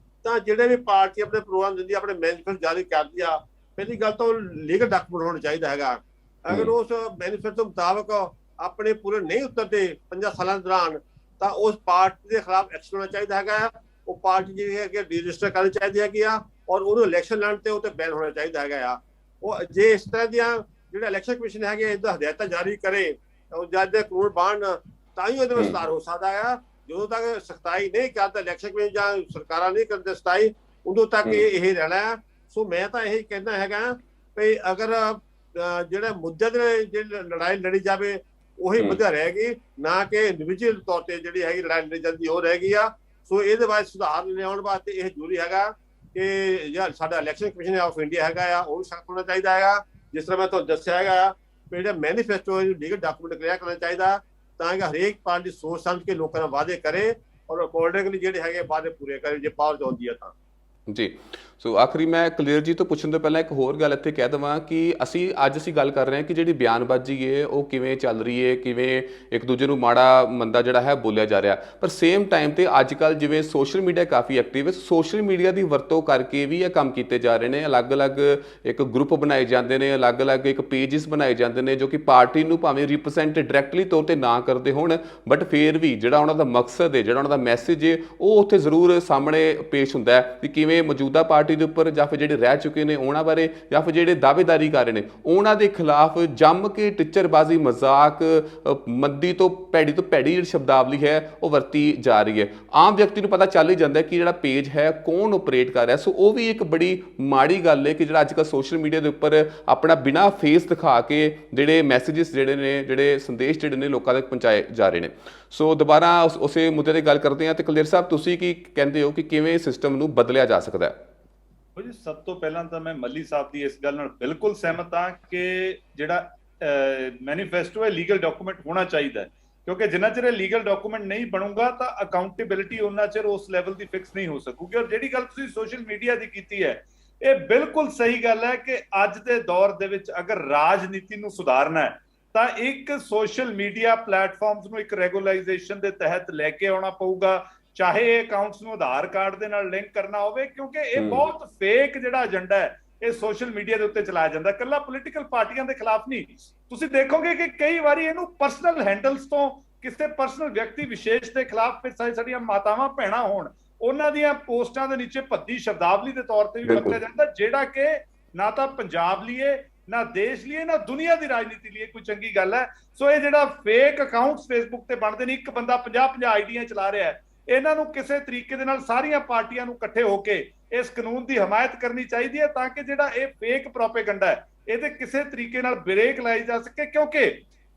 S3: ਤਾਂ ਜਿਹੜੇ ਵੀ ਪਾਰਟੀ ਆਪਣੇ ਪ੍ਰੋਗਰਾਮ ਦਿੰਦੀ, ਆਪਣੇ ਮੈਨੀਫੈਸਟੋ ਜਾਰੀ ਕਰਦੀ ਆ, ਪਹਿਲੀ ਗੱਲ ਤਾਂ ਲੀਗਲ ਡਾਕੂਮੈਂਟ ਹੋਣਾ ਚਾਹੀਦਾ ਹੈਗਾ। ਅਗਰ ਉਸ ਮੈਨੀਫੈਸਟੋ ਮੁਤਾਬਕ ਆਪਣੇ ਪੂਰੇ ਨਹੀਂ ਉਤਰਦੇ 5 ਸਾਲਾਂ ਦੇ ਦੌਰਾਨ, ਤਾਂ ਉਸ ਪਾਰਟੀ ਦੇ ਖਿਲਾਫ ਐਕਸ਼ਨ ਹੋਣਾ ਚਾਹੀਦਾ ਹੈਗਾ। ਉਹ ਪਾਰਟੀ ਜਿਹੜੀ ਹੈ ਕਿ ਰਜਿਸਟਰ ਕਰਨੀ ਚਾਹੀਦੀ ਹੈਗੀ ਆ, ਔਰ ਉਹਨੂੰ ਇਲੈਕਸ਼ਨ ਲੜਨ ਤੇ ਉਹ ਤੇ ਬੈਨ ਹੋਣਾ ਚਾਹੀਦਾ ਹੈਗਾ ਆ। ਉਹ ਜੇ ਇਸ ਤਰ੍ਹਾਂ ਦੀਆਂ ਜਿਹੜਾ ਇਲੈਕਸ਼ਨ ਕਮਿਸ਼ਨ ਹੈਗੇ ਇਹਦਾ ਹਦਾਇਤਾਂ ਜਾਰੀ ਕਰੇ, ਜੱਜ ਦੇ ਕਾਨੂੰਨ ਬਣਨ, ਤਾਂ ਹੀ ਉਹਦੇ ਵਿੱਚ ਸੁਧਾਰ ਹੋ ਸਕਦਾ ਆ। ਜਦੋਂ ਤੱਕ ਸਖਤਾਈ ਨਹੀਂ ਕਰਦਾ ਇਲੈਕਸ਼ਨ ਕਮਿਸ਼ਨ ਜਾਂ ਸਰਕਾਰਾਂ ਨਹੀਂ ਕਰਦੇ ਸਖਤਾਈ, ਉਦੋਂ ਤੱਕ ਇਹ ਰਹਿਣਾ। ਸੋ ਮੈਂ ਤਾਂ ਇਹ ਕਹਿੰਦਾ ਹੈਗਾ ਵੀ ਅਗਰ ਜਿਹੜਾ ਮੁੱਦੇ ਦੇ ਜਿਹੜੀ ਲੜਾਈ ਲੜੀ ਜਾਵੇ ਉਹੀ ਮੁੱਦਾ ਰਹੇਗੀ, ਨਾ ਕਿ ਇੰਡੀਵਿਜੂਅਲ ਤੌਰ ਤੇ ਜਿਹੜੀ ਹੈਗੀ ਲੜਾਈ ਲੜੀ ਜਾਂਦੀ ਉਹ ਰਹਿ ਗਈ ਆ। ਸੋ ਇਹਦੇ ਬਾਰੇ ਸੁਧਾਰ ਲਿਆਉਣ ਵਾਸਤੇ ਇਹ ਜ਼ਰੂਰੀ ਹੈਗਾ ਕਿ ਜਿਹੜਾ ਸਾਡਾ ਇਲੈਕਸ਼ਨ ਕਮਿਸ਼ਨ ਆਫ ਇੰਡੀਆ ਹੈਗਾ ਆ ਉਹਨੂੰ ਸਖਤ ਹੋਣਾ ਚਾਹੀਦਾ ਹੈਗਾ। ਜਿਸ ਤਰ੍ਹਾਂ ਮੈਂ ਤੁਹਾਨੂੰ ਦੱਸਿਆ ਹੈਗਾ ਜਿਹੜਾ ਮੈਨੀਫੈਸਟੋ ਲੀਗਲ ਡਾਕੂਮੈਂਟ ਕਲੀਅਰ ਕਰਨਾ ਚਾਹੀਦਾ, ਤਾਂ ਕਿ ਹਰੇਕ ਪਾਰਟੀ ਸੋਚ ਸਮਝ ਕੇ ਲੋਕਾਂ ਨਾਲ ਵਾਅਦੇ ਕਰੇ ਔਰ ਅਕੋਰਡਿੰਗਲੀ ਜਿਹੜੇ ਹੈਗੇ ਵਾਅਦੇ ਪੂਰੇ ਕਰੇ ਜੇ ਪਾਵਰ ਚਾਹੁੰਦੀ ਹੈ ਤਾਂ।
S1: ਜੀ, ਸੋ ਆਖਰੀ ਮੈਂ ਕਲੀਅਰ ਜੀ ਤੋਂ ਪੁੱਛਣ ਤੋਂ ਪਹਿਲਾਂ ਇੱਕ ਹੋਰ ਗੱਲ ਇੱਥੇ ਕਹਿ ਦੇਵਾਂ ਕਿ ਅਸੀਂ ਗੱਲ ਕਰ ਰਹੇ ਹਾਂ ਕਿ ਜਿਹੜੀ ਬਿਆਨਬਾਜ਼ੀ ਹੈ ਉਹ ਕਿਵੇਂ ਚੱਲ ਰਹੀ ਹੈ, ਕਿਵੇਂ ਇੱਕ ਦੂਜੇ ਨੂੰ ਮਾੜਾ ਮੰਦਾ ਜਿਹੜਾ ਹੈ ਬੋਲਿਆ ਜਾ ਰਿਹਾ, ਪਰ ਸੇਮ ਟਾਈਮ ਤੇ ਅੱਜ ਕੱਲ੍ਹ ਜਿਵੇਂ ਸੋਸ਼ਲ ਮੀਡੀਆ ਕਾਫੀ ਐਕਟਿਵ ਹੈ, ਸੋਸ਼ਲ ਮੀਡੀਆ ਦੀ ਵਰਤੋਂ ਕਰਕੇ ਵੀ ਇਹ ਕੰਮ ਕੀਤੇ ਜਾ ਰਹੇ ਨੇ। ਅਲੱਗ-ਅਲੱਗ ਇੱਕ ਗਰੁੱਪ ਬਣਾਏ ਜਾਂਦੇ ਨੇ, ਅਲੱਗ-ਅਲੱਗ ਇੱਕ ਪੇਜਿਸ ਬਣਾਏ ਜਾਂਦੇ ਨੇ ਜੋ ਕਿ ਪਾਰਟੀ ਨੂੰ ਭਾਵੇਂ ਰਿਪਰੈਜ਼ੈਂਟ ਡਾਇਰੈਕਟਲੀ ਤੌਰ ਤੇ ਨਾ ਕਰਦੇ ਹੋਣ, ਬਟ ਫਿਰ ਵੀ ਜਿਹੜਾ ਉਹਨਾਂ ਦਾ ਮਕਸਦ ਹੈ, ਜਿਹੜਾ ਉਹਨਾਂ ਦਾ ਮੈਸੇਜ ਹੈ, ਉਹ ਉੱਥੇ ਜ਼ਰੂਰ ਸਾਹਮਣੇ ਪੇਸ਼ ਹੁੰਦਾ ਹੈ ਕਿ ਕਿਵੇਂ ਮੌਜੂਦਾ ਪਾਰਟੀ ਦੇ ਉੱਪਰ ਜਾਂ ਫਿਰ ਜਿਹੜੇ ਰਹਿ ਚੁੱਕੇ ਨੇ ਉਹਨਾਂ ਬਾਰੇ ਜਾਂ ਫਿਰ ਜਿਹੜੇ ਦਾਅਵੇਦਾਰੀ ਕਰ ਰਹੇ ਨੇ ਉਹਨਾਂ ਦੇ ਖਿਲਾਫ ਜੰਮ ਕੇ ਟਿੱਚਰਬਾਜ਼ੀ, ਮਜ਼ਾਕ, ਮੰਦੀ ਤੋਂ ਭੈੜੀ ਜਿਹੜੀ ਸ਼ਬਦਾਵਲੀ ਹੈ ਉਹ ਵਰਤੀ ਜਾ ਰਹੀ ਹੈ। ਆਮ ਵਿਅਕਤੀ ਨੂੰ ਪਤਾ ਚੱਲ ਹੀ ਜਾਂਦਾ ਕਿ ਜਿਹੜਾ ਪੇਜ ਹੈ ਕੌਣ ਓਪਰੇਟ ਕਰ ਰਿਹਾ। ਸੋ ਉਹ ਵੀ ਇੱਕ ਬੜੀ ਮਾੜੀ ਗੱਲ ਹੈ ਕਿ ਜਿਹੜਾ ਅੱਜ ਕੱਲ੍ਹ ਸੋਸ਼ਲ ਮੀਡੀਆ ਦੇ ਉੱਪਰ ਆਪਣਾ ਬਿਨਾਂ ਫੇਸ ਦਿਖਾ ਕੇ ਜਿਹੜੇ ਮੈਸੇਜਸ ਜਿਹੜੇ ਨੇ, ਜਿਹੜੇ ਸੰਦੇਸ਼ ਜਿਹੜੇ ਨੇ ਲੋਕਾਂ ਤੱਕ ਪਹੁੰਚਾਏ ਜਾ ਰਹੇ ਨੇ। ਸੋ ਦੁਬਾਰਾ ਉਸੇ ਮੁੱਦੇ ਤੇ ਗੱਲ ਕਰਦੇ ਹਾਂ ਤੇ ਕਲੀਅਰ ਸਾਹਿਬ ਤੁਸੀਂ ਕੀ ਕਹਿੰਦੇ ਹੋ ਕਿ ਕਿਵੇਂ ਸਿਸਟਮ ਨੂੰ ਬਦਲਿਆ ਜਾ ਸਕਦਾ ਹੈ?
S4: ਜੀ ਸਭ ਤੋਂ ਪਹਿਲਾਂ ਤਾਂ ਮੈਂ ਮੱਲੀ ਸਾਹਿਬ ਦੀ ਇਸ ਗੱਲ ਨਾਲ ਬਿਲਕੁਲ ਸਹਿਮਤ ਹਾਂ ਕਿ ਜਿਹੜਾ ਮੈਨੀਫੈਸਟੋ ਹੈ ਲੀਗਲ ਡਾਕੂਮੈਂਟ ਹੋਣਾ ਚਾਹੀਦਾ ਹੈ, ਕਿਉਂਕਿ ਜਿੰਨਾ ਚਿਰ ਇਹ ਲੀਗਲ ਡਾਕੂਮੈਂਟ ਨਹੀਂ ਬਣੂਗਾ ਤਾਂ ਅਕਾਊਂਟੇਬਿਲਿਟੀ ਉਹਨਾਂ ਚਿਰ ਉਸ ਲੈਵਲ ਦੀ ਫਿਕਸ ਨਹੀਂ ਹੋ ਸਕੂਗੀ। ਔਰ ਜਿਹੜੀ ਗੱਲ ਤੁਸੀਂ ਸੋਸ਼ਲ ਮੀਡੀਆ ਦੀ ਕੀਤੀ ਹੈ ਇਹ ਬਿਲਕੁਲ ਸਹੀ ਗੱਲ ਹੈ ਕਿ ਅੱਜ ਦੇ ਦੌਰ ਦੇ ਵਿੱਚ ਅਗਰ ਰਾਜਨੀਤੀ ਨੂੰ ਸੁਧਾਰਨਾ ਹੈ ਤਾਂ ਇੱਕ ਸੋਸ਼ਲ ਮੀਡੀਆ ਪਲੇਟਫਾਰਮਸ ਨੂੰ ਇੱਕ ਰੈਗੂਲਰਾਈਜੇਸ਼ਨ ਦੇ ਤਹਿਤ ਲੈ ਕੇ ਆਉਣਾ ਪਊਗਾ, ਚਾਹੇ ਇਹ ਅਕਾਊਂਟਸ ਨੂੰ ਆਧਾਰ ਕਾਰਡ ਦੇ ਨਾਲ ਲਿੰਕ ਕਰਨਾ ਹੋਵੇ, ਕਿਉਂਕਿ ਇਹ ਬਹੁਤ ਫੇਕ ਜਿਹੜਾ ਏਜੰਡਾ ਹੈ ਇਹ ਸੋਸ਼ਲ ਮੀਡੀਆ ਦੇ ਉੱਤੇ ਚਲਾਇਆ ਜਾਂਦਾ, ਇਕੱਲਾ ਪੋਲੀਟੀਕਲ ਪਾਰਟੀਆਂ ਦੇ ਖਿਲਾਫ ਨਹੀਂ। ਤੁਸੀਂ ਦੇਖੋਗੇ ਕਿ ਕਈ ਵਾਰੀ ਇਹਨੂੰ ਪਰਸਨਲ ਹੈਂਡਲਸ ਤੋਂ ਕਿਸੇ ਪਰਸਨਲ ਵਿਅਕਤੀ ਵਿਸ਼ੇਸ਼ ਦੇ ਖਿਲਾਫ ਫਿਰ ਸਾਡੀਆਂ ਮਾਤਾਵਾਂ ਭੈਣਾਂ ਹੋਣ ਉਹਨਾਂ ਦੀਆਂ ਪੋਸਟਾਂ ਦੇ ਨੀਚੇ ਭੱਦੀ ਸ਼ਬਦਾਵਲੀ ਦੇ ਤੌਰ ਤੇ ਵੀ ਵਰਤਿਆ ਜਾਂਦਾ, ਜਿਹੜਾ ਕਿ ਨਾ ਤਾਂ ਪੰਜਾਬ ਲਈ, ਨਾ ਦੇਸ਼ ਲਈ, ਨਾ ਦੁਨੀਆ ਦੀ ਰਾਜਨੀਤੀ ਲਈ ਕੋਈ ਚੰਗੀ ਗੱਲ ਹੈ। ਸੋ ਇਹ ਜਿਹੜਾ ਫੇਕ ਅਕਾਊਂਟਸ ਫੇਸਬੁੱਕ ਤੇ ਬਣਦੇ ਨੇ, ਇੱਕ ਬੰਦਾ 50-50 ਆਈਡੀਆਂ ਚਲਾ ਰਿਹਾ ਹੈ, ਇਹਨਾਂ ਨੂੰ ਕਿਸੇ ਤਰੀਕੇ ਦੇ ਨਾਲ ਸਾਰੀਆਂ ਪਾਰਟੀਆਂ ਨੂੰ ਇਕੱਠੇ ਹੋ ਕੇ ਇਸ ਕਾਨੂੰਨ ਦੀ ਹਮਾਇਤ ਕਰਨੀ ਚਾਹੀਦੀ ਹੈ ਤਾਂ ਕਿ ਜਿਹੜਾ ਇਹ ਫੇਕ ਪ੍ਰੋਪੇਗੈਂਡਾ ਹੈ ਇਹਦੇ ਕਿਸੇ ਤਰੀਕੇ ਨਾਲ ਬ੍ਰੇਕ ਲਾਈ ਜਾ ਸਕੇ, ਕਿਉਂਕਿ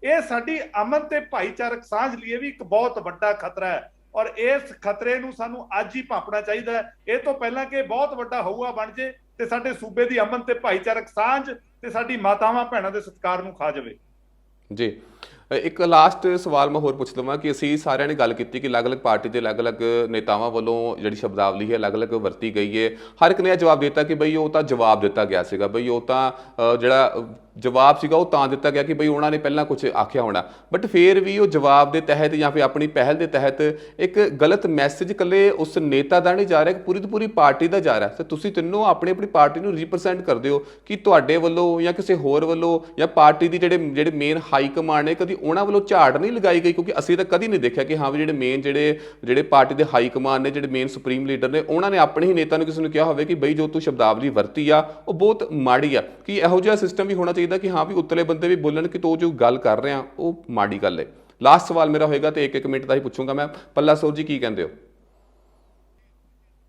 S4: ਇਹ ਸਾਡੀ ਅਮਨ ਤੇ ਭਾਈਚਾਰਕ ਸਾਂਝ ਲਈ ਵੀ ਇੱਕ ਬਹੁਤ ਵੱਡਾ ਖਤਰਾ ਹੈ। ਔਰ ਇਸ ਖਤਰੇ ਨੂੰ ਸਾਨੂੰ ਅੱਜ ਹੀ ਭਾਂਪਣਾ ਚਾਹੀਦਾ ਹੈ, ਇਹ ਤੋਂ ਪਹਿਲਾਂ ਕਿ ਬਹੁਤ ਵੱਡਾ ਹਊਆ ਬਣ ਜੇ ਤੇ ਸਾਡੇ ਸੂਬੇ ਦੀ ਅਮਨ ਤੇ ਭਾਈਚਾਰਕ ਸਾਂਝ ਤੇ ਸਾਡੀ ਮਾਤਾਵਾਂ ਭੈਣਾਂ ਦੇ ਸਤਿਕਾਰ ਨੂੰ ਖਾ ਜਾਵੇ।
S1: ਜੀ, ਇੱਕ ਲਾਸਟ ਸਵਾਲ ਮੈਂ ਹੋਰ ਪੁੱਛ ਲਵਾਂ ਕਿ ਅਸੀਂ ਸਾਰਿਆਂ ਨੇ ਗੱਲ ਕੀਤੀ ਕਿ ਅਲੱਗ-ਅਲੱਗ ਪਾਰਟੀ ਦੇ ਅਲੱਗ-ਅਲੱਗ ਨੇਤਾਵਾਂ ਵੱਲੋਂ ਜਿਹੜੀ ਸ਼ਬਦਾਵਲੀ ਹੈ ਅਲੱਗ-ਅਲੱਗ ਵਰਤੀ ਗਈ ਹੈ। ਹਰ ਇੱਕ ਨੇ ਇਹ ਜਵਾਬ ਦਿੱਤਾ ਕਿ ਬਈ ਉਹ ਤਾਂ ਜਵਾਬ ਦਿੱਤਾ ਗਿਆ ਸੀਗਾ, ਬਈ ਉਹ ਤਾਂ ਜਿਹੜਾ ਜਵਾਬ ਸੀਗਾ ਉਹ ਤਾਂ ਦਿੱਤਾ ਗਿਆ ਕਿ ਬਈ ਉਹਨਾਂ ਨੇ ਪਹਿਲਾਂ ਕੁਝ ਆਖਿਆ ਹੋਣਾ, ਬਟ ਫਿਰ ਵੀ ਉਹ ਜਵਾਬ ਦੇ ਤਹਿਤ ਜਾਂ ਫਿਰ ਆਪਣੀ ਪਹਿਲ ਦੇ ਤਹਿਤ ਇੱਕ ਗਲਤ ਮੈਸੇਜ ਇਕੱਲੇ ਉਸ ਨੇਤਾ ਦਾ ਨਹੀਂ ਜਾ ਰਿਹਾ, ਪੂਰੀ ਦੀ ਪੂਰੀ ਪਾਰਟੀ ਦਾ ਜਾ ਰਿਹਾ। ਤੇ ਤੁਸੀਂ ਤਿੰਨੋਂ ਆਪਣੀ ਪਾਰਟੀ ਨੂੰ ਰਿਪਰੈਜ਼ੈਂਟ ਕਰਦੇ ਹੋ ਕਿ ਤੁਹਾਡੇ ਵੱਲੋਂ ਜਾਂ ਕਿਸੇ ਹੋਰ ਵੱਲੋਂ ਜਾਂ ਪਾਰਟੀ ਦੀ ਜਿਹੜੇ ਮੇਨ ਹਾਈ ਕਮਾਂਡ ਨੇ ਕਦੀ ਉਹਨਾਂ ਵੱਲੋਂ ਝਾੜ ਨਹੀਂ ਲਗਾਈ ਗਈ? ਕਿਉਂਕਿ ਅਸੀਂ ਤਾਂ ਕਦੀ ਨਹੀਂ ਦੇਖਿਆ ਕਿ ਹਾਂ ਵੀ ਜਿਹੜੇ ਮੇਨ ਜਿਹੜੇ ਪਾਰਟੀ ਦੇ ਹਾਈ ਕਮਾਂਡ ਨੇ, ਜਿਹੜੇ ਮੇਨ ਸੁਪਰੀਮ ਲੀਡਰ ਨੇ, ਉਹਨਾਂ ਨੇ ਆਪਣੇ ਹੀ ਨੇਤਾ ਨੂੰ ਕਿਸੇ ਨੂੰ ਕਿਹਾ ਹੋਵੇ ਕਿ ਬਈ ਜੋ ਤੂੰ ਸ਼ਬਦਾਵਲੀ ਵਰਤੀ ਆ ਉਹ ਬਹੁਤ ਮਾੜੀ ਆ। ਕਿ ਇਹੋ ਜਿਹਾ ਸਿਸਟਮ ਵੀ ਹੋਣਾ ਚਾਹੀਦਾ ਕਿ ਹਾਂ ਵੀ ਉੱਤਲੇ ਬੰਦੇ ਵੀ ਬੋਲਣ ਕਿ ਤੂੰ ਜੋ ਗੱਲ ਕਰ ਰਿਹਾ ਉਹ ਮਾੜੀ ਗੱਲ ਹੈ। ਲਾਸਟ ਸਵਾਲ ਮੇਰਾ ਹੋਏਗਾ ਤੇ ਇੱਕ ਮਿੰਟ ਦਾ ਹੀ ਪੁੱਛੂੰਗਾ ਮੈਂ। ਪੱਲਾ ਸੋਹ ਜੀ ਕੀ ਕਹਿੰਦੇ ਹੋ?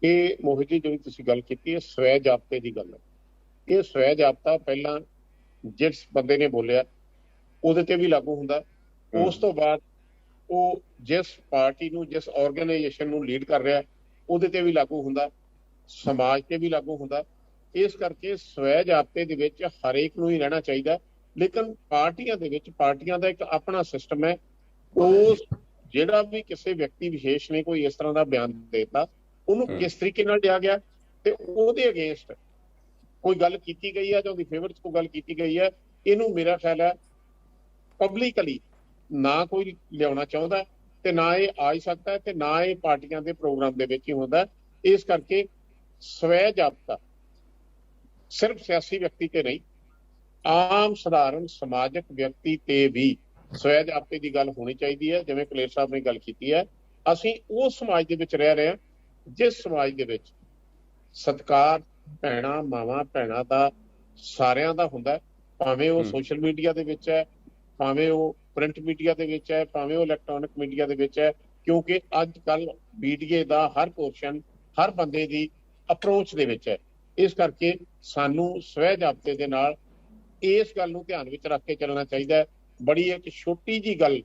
S2: ਇਹ ਮੋਹਿਤ ਜੀ ਜਿਹੜੀ ਤੁਸੀਂ ਗੱਲ ਕੀਤੀ ਹੈ ਸਵੈ ਜਾਬਤੇ ਦੀ ਗੱਲ ਹੈ। ਇਹ ਸਵੈ ਜਾਬਤਾ ਪਹਿਲਾਂ ਜਿਸ ਬੰਦੇ ਨੇ ਬੋਲਿਆ ਉਹਦੇ ਤੇ ਵੀ ਲਾਗੂ ਹੁੰਦਾ, ਉਸ ਤੋਂ ਬਾਅਦ ਉਹ ਜਿਸ ਪਾਰਟੀ ਨੂੰ, ਜਿਸ ਆਰਗੇਨਾਈਜੇਸ਼ਨ ਨੂੰ ਲੀਡ ਕਰ ਰਿਹਾ ਉਹਦੇ ਤੇ ਵੀ ਲਾਗੂ ਹੁੰਦਾ, ਸਮਾਜ ਤੇ ਵੀ ਲਾਗੂ ਹੁੰਦਾ। ਇਸ ਕਰਕੇ ਸਵੈ ਜਾਬਤੇ ਦੇ ਵਿੱਚ ਹਰੇਕ ਨੂੰ ਹੀ ਰਹਿਣਾ ਚਾਹੀਦਾ, ਲੇਕਿਨ ਪਾਰਟੀਆਂ ਦੇ ਵਿੱਚ ਪਾਰਟੀਆਂ ਦਾ ਇੱਕ ਆਪਣਾ ਸਿਸਟਮ ਹੈ। ਉਸ ਜਿਹੜਾ ਵੀ ਕਿਸੇ ਵਿਅਕਤੀ ਵਿਸ਼ੇਸ਼ ਨੇ ਕੋਈ ਇਸ ਤਰ੍ਹਾਂ ਦਾ ਬਿਆਨ ਦੇਤਾ, ਉਹਨੂੰ ਕਿਸ ਤਰੀਕੇ ਨਾਲ ਲਿਆ ਗਿਆ ਤੇ ਉਹਦੇ ਅਗੇਂਸਟ ਕੋਈ ਗੱਲ ਕੀਤੀ ਗਈ ਹੈ ਜਾਂ ਉਹਦੀ ਫੇਵਰ 'ਚ ਕੋਈ ਗੱਲ ਕੀਤੀ ਗਈ ਹੈ, ਇਹਨੂੰ ਮੇਰਾ ਖਿਆਲ ਹੈ ਪਬਲਿਕਲੀ ਨਾ ਕੋਈ ਲਿਆਉਣਾ ਚਾਹੁੰਦਾ ਤੇ ਨਾ ਇਹ ਆ ਸਕਦਾ ਤੇ ਨਾ ਇਹ ਪਾਰਟੀਆਂ ਦੇ ਪ੍ਰੋਗਰਾਮ ਦੇ ਵਿੱਚ ਹੀ ਹੁੰਦਾ। ਇਸ ਕਰਕੇ ਸਵੈ ਜਾਬਤਾ ਸਿਰਫ ਸਿਆਸੀ ਵਿਅਕਤੀ ਤੇ ਨਹੀਂ, ਆਮ ਸਧਾਰਨ ਸਮਾਜਿਕ ਵਿਅਕਤੀ ਤੇ ਵੀ ਸਵੈ ਜਾਬਤੇ ਦੀ ਗੱਲ ਹੋਣੀ ਚਾਹੀਦੀ ਹੈ। ਜਿਵੇਂ ਕਲੇਰ ਸਾਹਿਬ ਨੇ ਗੱਲ ਕੀਤੀ ਹੈ, ਅਸੀਂ ਉਹ ਸਮਾਜ ਦੇ ਵਿੱਚ ਰਹਿ ਰਹੇ ਹਾਂ ਜਿਸ ਸਮਾਜ ਦੇ ਵਿੱਚ ਸਤਿਕਾਰ ਭੈਣਾਂ ਮਾਵਾਂ ਭੈਣਾਂ ਦਾ ਸਾਰਿਆਂ ਦਾ ਹੁੰਦਾ, ਭਾਵੇਂ ਉਹ ਸੋਸ਼ਲ ਮੀਡੀਆ ਦੇ ਵਿੱਚ ਹੈ, ਭਾਵੇਂ ਉਹ ਪ੍ਰਿੰਟ ਮੀਡੀਆ ਦੇ ਵਿੱਚ ਹੈ, ਭਾਵੇਂ ਉਹ ਇਲੈਕਟ੍ਰੋਨਿਕ ਮੀਡੀਆ ਦੇ ਵਿੱਚ ਹੈ, ਕਿਉਂਕਿ ਅੱਜ ਕੱਲ ਮੀਡੀਆ ਦਾ ਹਰ ਪੋਰਸ਼ਨ ਹਰ ਬੰਦੇ ਦੀ ਅਪਰੋਚ ਦੇ ਵਿੱਚ ਹੈ। ਇਸ ਕਰਕੇ ਸਾਨੂੰ ਸਵੈ ਜਾਬਤੇ ਦੇ ਨਾਲ ਇਸ ਗੱਲ ਨੂੰ ਧਿਆਨ ਵਿੱਚ ਰੱਖ ਕੇ ਚੱਲਣਾ ਚਾਹੀਦਾ ਹੈ। ਬੜੀ ਇੱਕ ਛੋਟੀ ਜੀ ਗੱਲ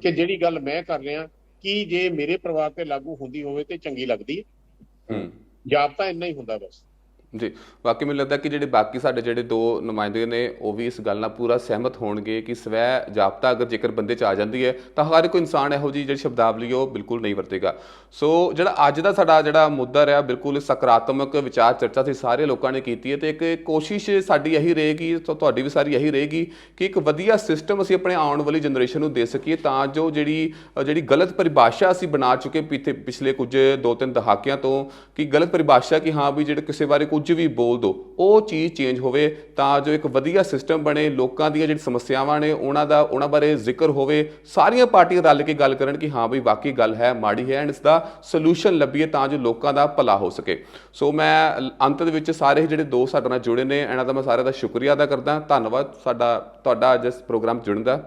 S2: ਕਿ ਜਿਹੜੀ ਗੱਲ ਮੈਂ ਕਰ ਰਿਹਾ ਕਿ ਜੇ ਮੇਰੇ ਪਰਿਵਾਰ ਤੇ ਲਾਗੂ ਹੁੰਦੀ ਹੋਵੇ ਤੇ ਚੰਗੀ ਲੱਗਦੀ ਹੈ। ਜਾਬਤਾ ਇੰਨਾ ਹੀ ਹੁੰਦਾ ਬਸ
S1: ਜੀ। ਬਾਕੀ ਮੈਨੂੰ ਲੱਗਦਾ ਕਿ ਜਿਹੜੇ ਬਾਕੀ ਸਾਡੇ ਜਿਹੜੇ ਦੋ ਨੁਮਾਇੰਦੇ ਨੇ ਉਹ ਵੀ ਇਸ ਗੱਲ ਨਾਲ ਪੂਰਾ ਸਹਿਮਤ ਹੋਣਗੇ ਕਿ ਸਵੈ ਜਾਬਤਾ ਅਗਰ ਜੇਕਰ ਬੰਦੇ 'ਚ ਆ ਜਾਂਦੀ ਹੈ ਤਾਂ ਹਰ ਕੋਈ ਇਨਸਾਨ ਇਹੋ ਜਿਹੀ ਜਿਹੜੀ ਸ਼ਬਦਾਵਲੀ ਉਹ ਬਿਲਕੁਲ ਨਹੀਂ ਵਰਤੇਗਾ। ਸੋ ਜਿਹੜਾ ਅੱਜ ਦਾ ਸਾਡਾ ਜਿਹੜਾ ਮੁੱਦਾ ਰਿਹਾ ਬਿਲਕੁਲ ਸਕਾਰਾਤਮਕ ਵਿਚਾਰ ਚਰਚਾ ਸੀ, ਸਾਰੇ ਲੋਕਾਂ ਨੇ ਕੀਤੀ ਹੈ ਤੇ ਇੱਕ ਕੋਸ਼ਿਸ਼ ਸਾਡੀ ਇਹੀ ਰਹੇਗੀ, ਤੁਹਾਡੀ ਵੀ ਸਾਰੀ ਇਹੀ ਰਹੇਗੀ ਕਿ ਇੱਕ ਵਧੀਆ ਸਿਸਟਮ ਅਸੀਂ ਆਪਣੇ ਆਉਣ ਵਾਲੀ ਜਨਰੇਸ਼ਨ ਨੂੰ ਦੇ ਸਕੀਏ ਤਾਂ ਜੋ ਜਿਹੜੀ ਗਲਤ ਪਰਿਭਾਸ਼ਾ ਅਸੀਂ ਬਣਾ ਚੁੱਕੇ ਪਿਛਲੇ ਕੁਝ 2-3 ਦਹਾਕਿਆਂ ਤੋਂ ਕਿ ਗਲਤ ਪਰਿਭਾਸ਼ਾ ਕਿ ਹਾਂ ਵੀ ਜਿਹੜੇ ਕਿਸੇ ਬਾਰੇ ਕੁਝ ਵੀ ਬੋਲ ਦੋ, ਉਹ ਚੀਜ਼ ਚੇਂਜ ਹੋਵੇ ਤਾਂ ਜੋ ਇੱਕ ਵਧੀਆ ਸਿਸਟਮ ਬਣੇ, ਲੋਕਾਂ ਦੀਆਂ ਜਿਹੜੀ ਸਮੱਸਿਆਵਾਂ ਨੇ ਉਹਨਾਂ ਬਾਰੇ ਜ਼ਿਕਰ ਹੋਵੇ, ਸਾਰੀਆਂ ਪਾਰਟੀਆਂ ਰਲ ਕੇ ਗੱਲ ਕਰਨ ਕਿ ਹਾਂ ਵੀ ਵਾਕਈ ਗੱਲ ਹੈ ਮਾੜੀ ਹੈ ਐਂਡ ਇਸ ਦਾ ਸੋਲੂਸ਼ਨ ਲੱਭੀਏ ਤਾਂ ਜੋ ਲੋਕਾਂ ਦਾ ਭਲਾ ਹੋ ਸਕੇ। ਸੋ ਮੈਂ ਅੰਤ ਦੇ ਵਿੱਚ ਸਾਰੇ ਜਿਹੜੇ ਦੋ ਸਾਡੇ ਨਾਲ ਜੁੜੇ ਨੇ ਇਹਨਾਂ ਦਾ ਮੈਂ ਸਾਰਿਆਂ ਦਾ ਸ਼ੁਕਰੀਆ ਅਦਾ ਕਰਦਾ। ਧੰਨਵਾਦ ਤੁਹਾਡਾ ਅੱਜ ਇਸ ਪ੍ਰੋਗਰਾਮ 'ਚ ਜੁੜਨ ਦਾ।